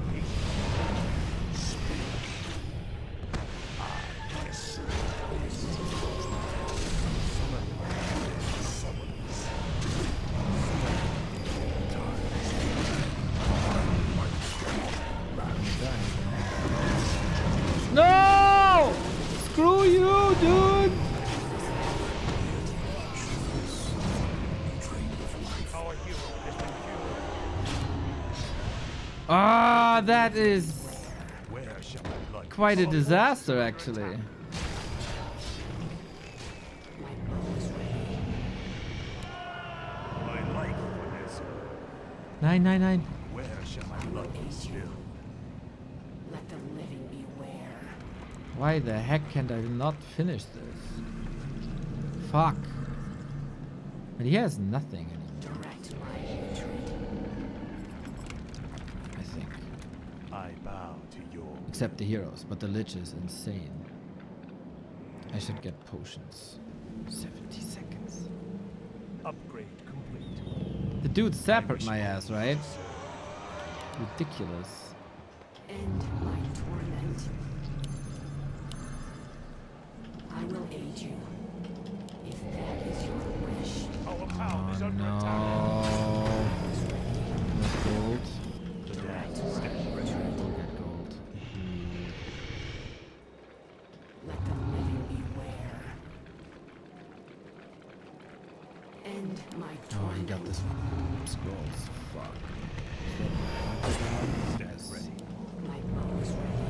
Ah, that is Where shall my blood quite a disaster, actually. My bow is ready. My life for this? 999. Where shall my blood be spilled? Let the living beware. Why the heck can't I not finish this? Fuck. But he has nothing anymore, Direct my hatred. I think. I bow to your Except the heroes, but the Lich is insane. I should get potions. 70 seconds. upgrade complete. The dude sappered my ass, right? Ridiculous. End my torment. I will aid you. If that is your wish. Our town is Oh under attack. no. No gold. The dam stand ready. We'll get gold. Let the living beware. End my Oh, he torment. got this one. Scrolls. Fuck. Stand ready. My bow is ready.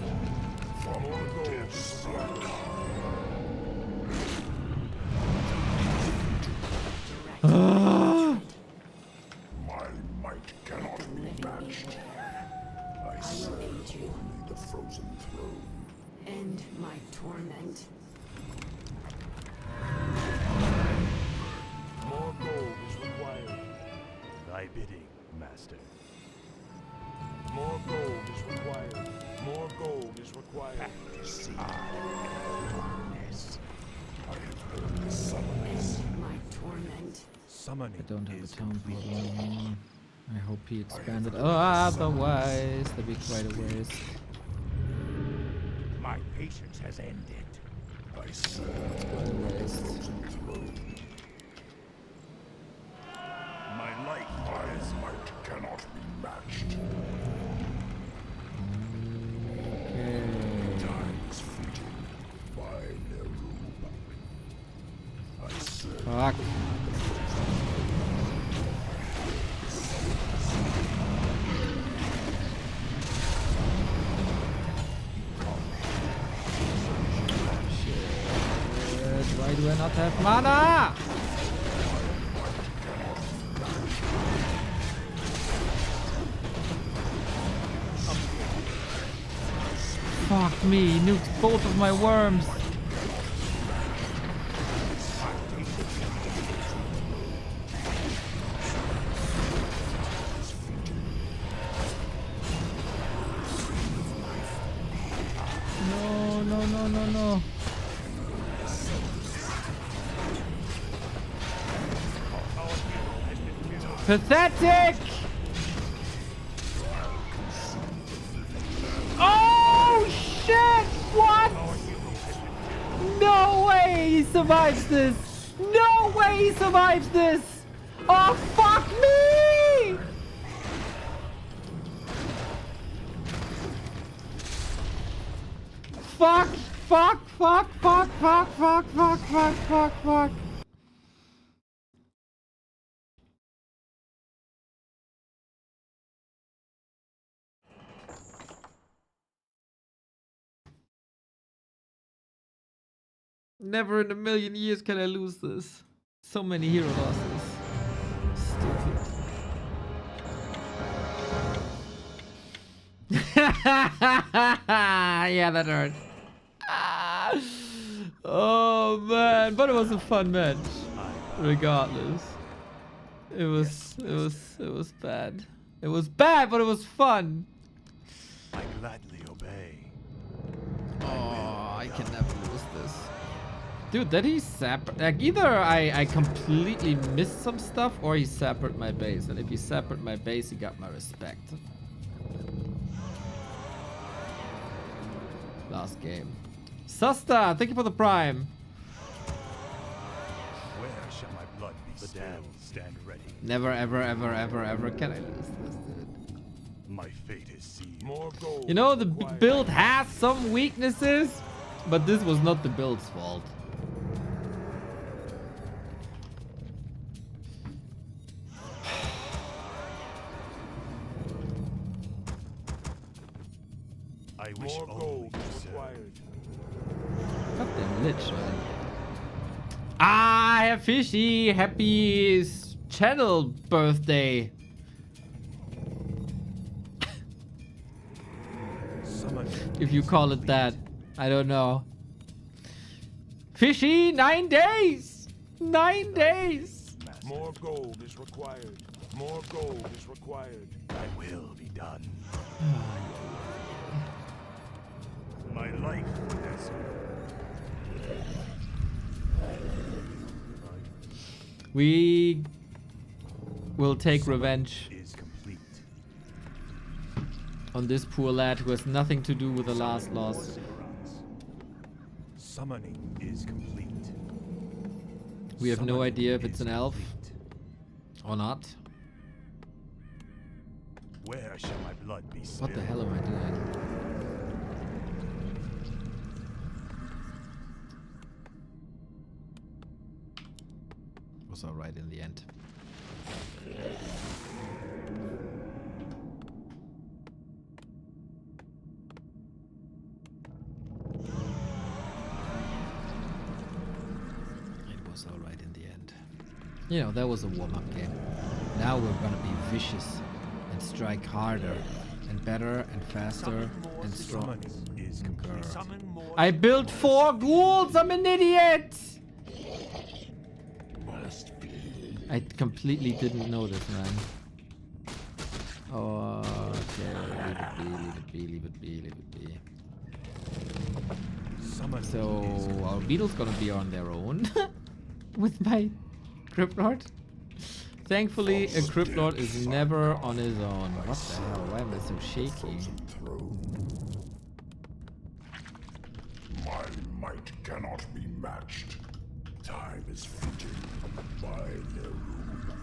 Follow the goals. My might cannot be matched. I serve will aid you. only the frozen throne. End my torment. More gold is required. Thy bidding, master. More gold is required. More gold is required. See. I have heard the summons. End my torment. Summoning I don't have a is town complete. portal anymore. I hope he expanded. Otherwise, that'd be quite a waste. My patience has ended. I serve Quite a waste. frozen throne. My life My might cannot be matched. Okay. Time is fleeting. By Nerub. I serve Fuck. Shit. Why do I not have mana? Fuck me, he nuked both of my worms. No, no, no, no, no. Pathetic! Oh shit! What? No way he survives this! No way he survives this! Oh fuck me! Fuck! Fuck! Fuck! Fuck! Fuck! Fuck! Fuck! Fuck! Fuck! Fuck! Never in a million years can I lose this. So many hero losses. Stupid. Yeah, that hurt. Ah. Oh man, but it was a fun match. Regardless. It was bad. It was bad, but it was fun. I gladly obey. Oh, I can never lose this. Dude, did he sap? Like, either I completely missed some stuff or he sappered my base. And if he sappered my base, he got my respect. Last game. Susta, thank you for the prime. Where shall my blood be spilled? The dam stand ready. Never, ever, ever, ever, ever can I lose this, dude. My fate is sealed. more gold. You know, the required. build has some weaknesses, but this was not the build's fault. I wish More only gold to is serve. required. Goddamn lich, man. Ah, Herr Fischi, happy channel birthday. Summoning If you is call it that. complete. I don't know. Fishy, 9 days! 9 days! Master. More gold is required. More gold is required. Thy will be done. My life has We will take revenge is complete. on this poor lad who has nothing to do with the last loss. Summoning is complete. We have no Summoning idea if it's is an elf complete. or not. Where shall my blood be spilled? What the hell am I doing? Was alright in the end. It was alright in the end. You know, that was a warm-up game. Now we're gonna be vicious and strike harder and better and faster and stronger. Summoning is complete. Summon more. I built 4 ghouls! I'm an idiot! I completely didn't know this, man. Oh, okay. Leave it be. Summoning So, is complete. our beetle's gonna be on their own. With my Crypt Lord. Thankfully, a Crypt Lord is never on his own. What the hell? Why am I so shaky? My might cannot be matched. Time is fleeting. By their rule.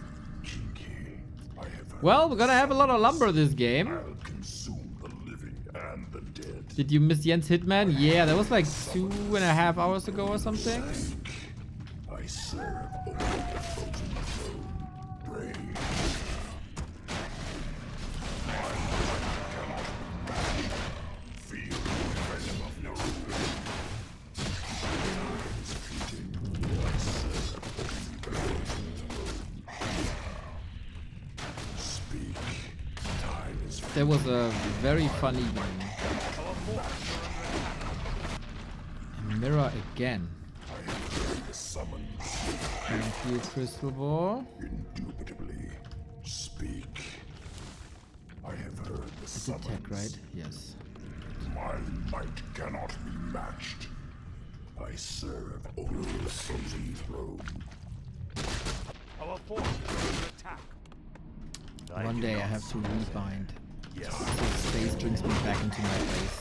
Kinky, I have heard. Well, we're gonna have a lot of lumber this game. I'll consume the living and the dead. Did you miss Jens Hitman? Yeah, that was like 2.5 hours ago or something. I serve only the frozen throne. Brave. My might cannot be matched. Feel the venom of no rule. Time is fleeting. I serve only the frozen throne. Speak. Time is fleeting. That was a very funny one. A mirror again. I have heard the summons. Thank you, Crystal Ball. Indubitably. Speak. I have heard the It's summons. attack, right? Yes. My might cannot be matched. I serve only the frozen throne. Our forces are under attack. I One do day I not have to surrender. rebind. Yes. So space brings me back into my place.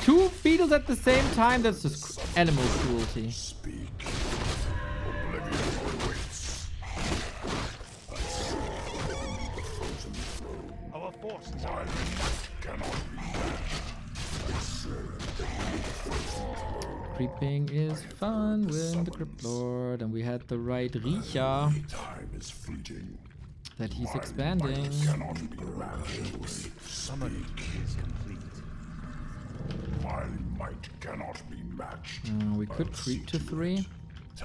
Two beetles at the same time? That's just animal cruelty. Speak. Oblivion awaits. Our forces My are might cannot be matched. I serve only the frozen throne. Creeping is fun with the Crypt Lord, and we had the right Riecher Time is fleeting. that he's My expanding. might cannot be matched. summoning is complete. My might cannot be matched. We could creep to 3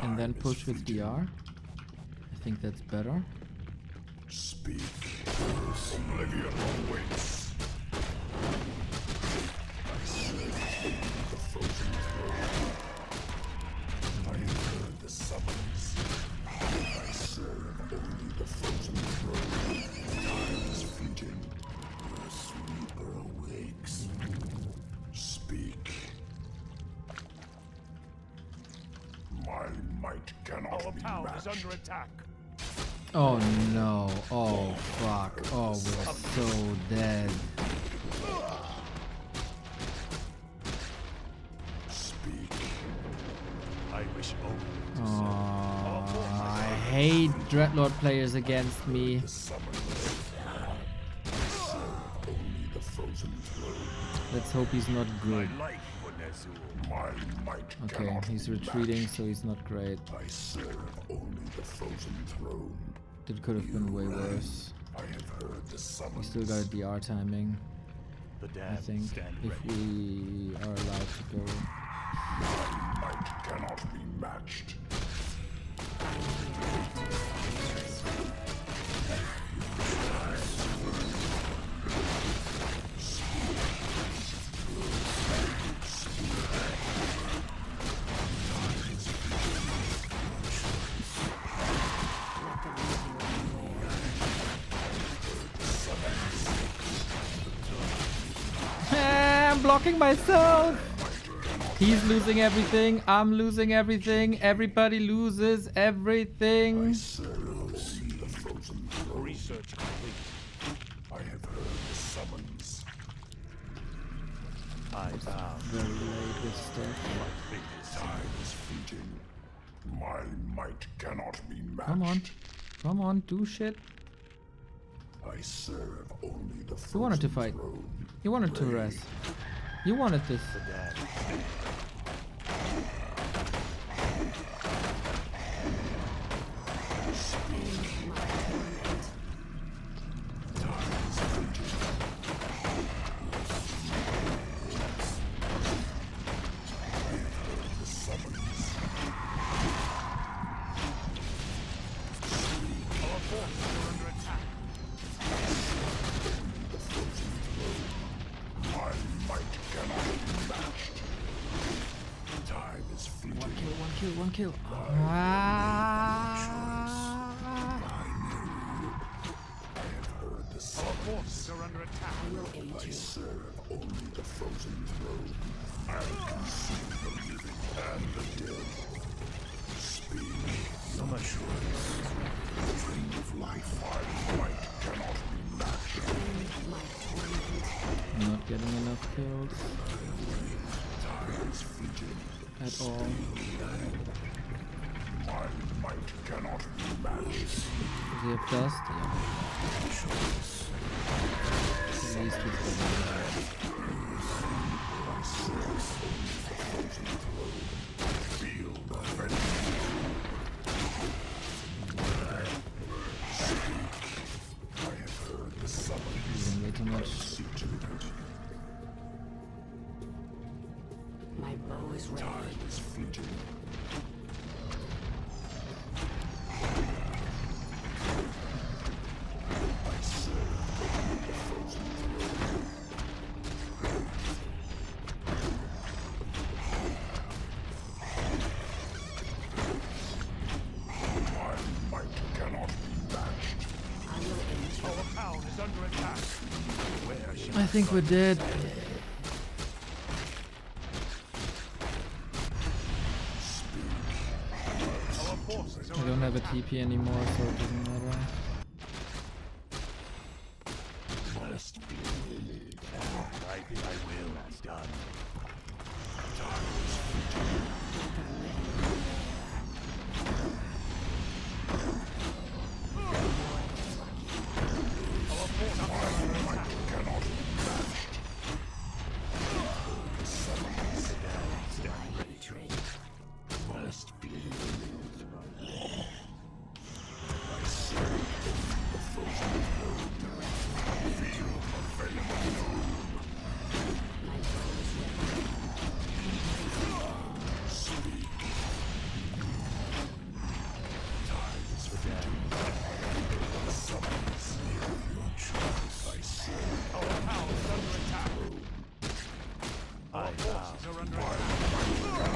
and then push with DR. I think that's better. Speak. Oblivion awaits. I serve only the frozen throne. I have heard the summons. I serve only the frozen throne. Time is fleeting. The sleeper awakes. Speak. My might cannot Our be town matched. is under attack. Oh no. Oh fuck. Oh, we're so dead. Speak. I wish only to serve. Oh, I hate Dreadlord players against me. The summons. Let's hope he's not good. My light, Bonezul. My might Okay, cannot he's be retreating, matched. so he's not great. I serve only the frozen throne. That could have been way worse. I have heard the We summons. still got a DR timing, The I damned think, stand if ready. we are allowed to go. My might cannot be matched. I'm blocking myself! He's losing everything, I'm losing everything, everybody loses everything. Research complete. I have heard the summons. I bow. Very late with stuff. Time is fleeting. My might cannot be matched. Come on, do shit. I serve only the You wanted to frozen fight. throne. You wanted to rest. You wanted this. The damned My might cannot be matched. Time is fleeting. One kill. I have heard the summons. forces are under attack. I will aid I you. serve only the frozen throne. I can see the living and the dead. Speak. So much the dream of life. My might cannot be matched. My torment. I'm not getting enough kills Time is fleeting. at all. My might cannot be matched. Does he have dust? Yeah. At least he's Feel the vengeance. I have heard the summons. getting way too much. See to it. My bow is ready. Time is fleeting. I serve only the frozen throne. My might cannot be matched. I will aid you. Our town is under attack. Where shall I think we're dead. our forces I are don't under have a attack? TP anymore, so it doesn't matter. Must be I think I will. Done. must be Our forces are under attack.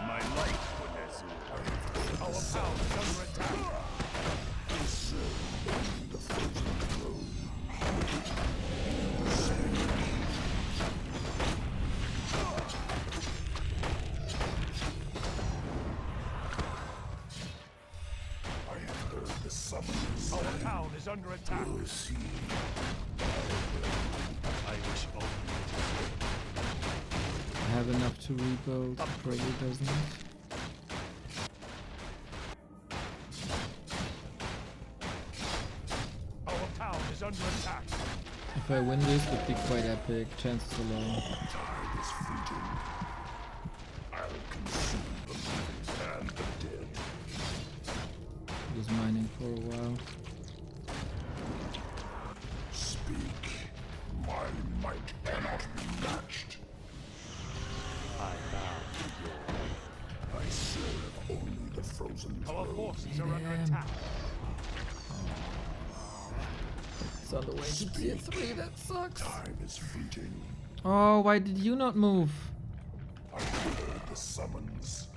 My light, Bonezul. Our power is under attack. I have heard the summons. Our town is under attack. See. I wish only I have enough to rebuild. Probably doesn't. our town is under attack. If I win this, would be quite epic. Chances are low. Time is fleeting. I'll consume the living and the dead. Just mining for a while. Speak. My might cannot be matched. I bow to your I serve only the frozen Our throne. forces are under attack. It's on the way to tier 3. That sucks. Time is fleeting. Oh, why did you not move? I heard the summons.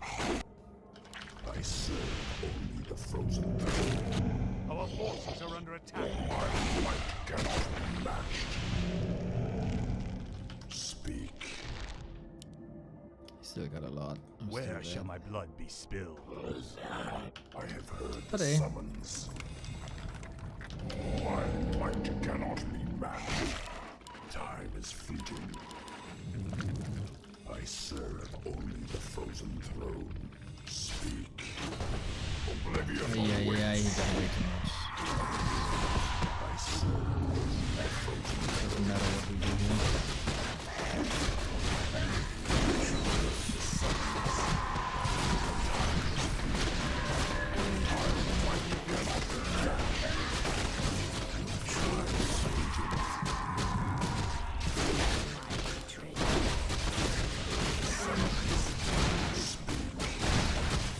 I serve only the frozen throne. Our forces are under attack. My might cannot be matched. Speak. Still got a lot. I'm Where still shall there. my blood be spilled? I have heard the Buddy. summons. My might cannot be matched. Time is fleeting. I serve only the frozen throne. Speak. Oblivion Yeah, awaits. he done way too much. I serve the frozen Doesn't matter what we do here.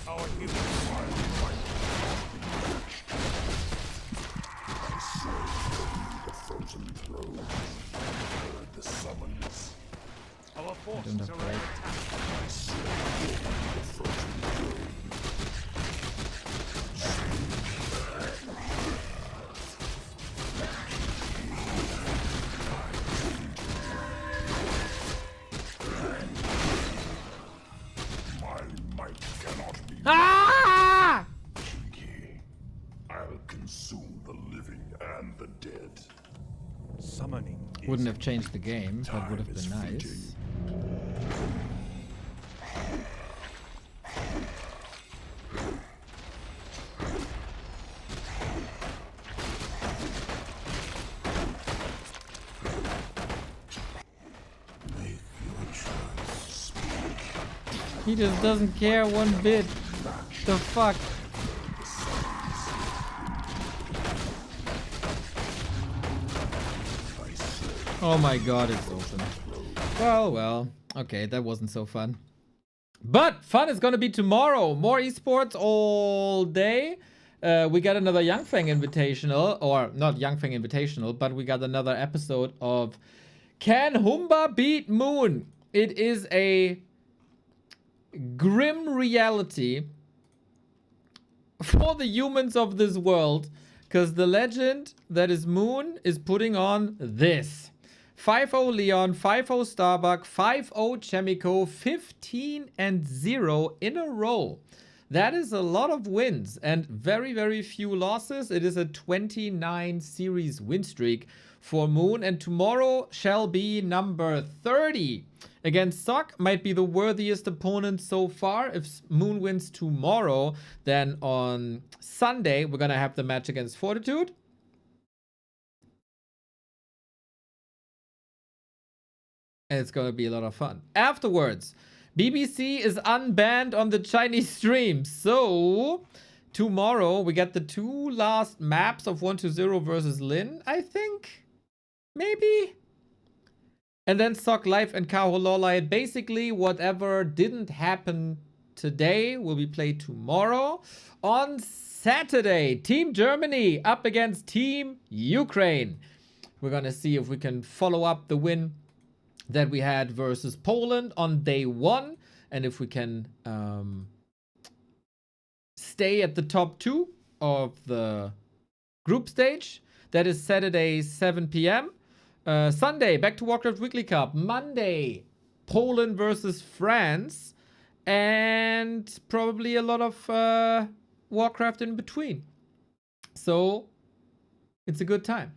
Our heroes the frozen throne. Heard the summons. Our forces don't have are under break. attack. I serve the frozen throne. My might cannot be Ah! cheeky. I'll consume the living and the dead. Summoning is Wouldn't have changed the game, but would have Time is been nice. fleeting. Make your choice. He just doesn't care one bit. The fuck? Oh my god, it's open. Well. Okay, that wasn't so fun. But fun is gonna be tomorrow. More esports all day. We got another YangFeng Invitational, or not YangFeng Invitational, but we got another episode of Can Humba Beat Moon? It is a grim reality for the humans of this world, because the legend that is Moon is putting on this. 5-0 Leon, 5-0 Starbuck, 5-0 Chemico, 15-0 in a row. That is a lot of wins and very, very few losses. It is a 29 series win streak for Moon, and tomorrow shall be number 30. Against Sock, might be the worthiest opponent so far. If Moon wins tomorrow, then on Sunday, we're going to have the match against Fortitude. And it's going to be a lot of fun. Afterwards, BBC is unbanned on the Chinese stream. So, tomorrow, we get the two last maps of 1-0 versus Lin, I think. Maybe. And then Sock Life and Kaho Lawlight. Basically, whatever didn't happen today will be played tomorrow. On Saturday, Team Germany up against Team Ukraine. We're going to see if we can follow up the win that we had versus Poland on day 1. And if we can stay at the top 2 of the group stage. That is Saturday, 7 p.m. Sunday, back to Warcraft Weekly Cup. Monday, Poland versus France. And probably a lot of Warcraft in between. So, it's a good time.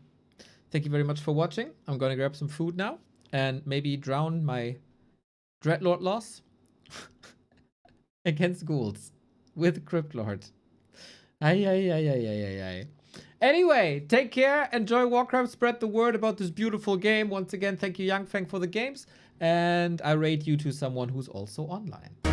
Thank you very much for watching. I'm gonna grab some food now and maybe drown my Dreadlord loss against ghouls with Cryptlord. Ay. Anyway, take care. Enjoy Warcraft. Spread the word about this beautiful game. Once again, thank you, YangFeng, for the games. And I rate you to someone who's also online.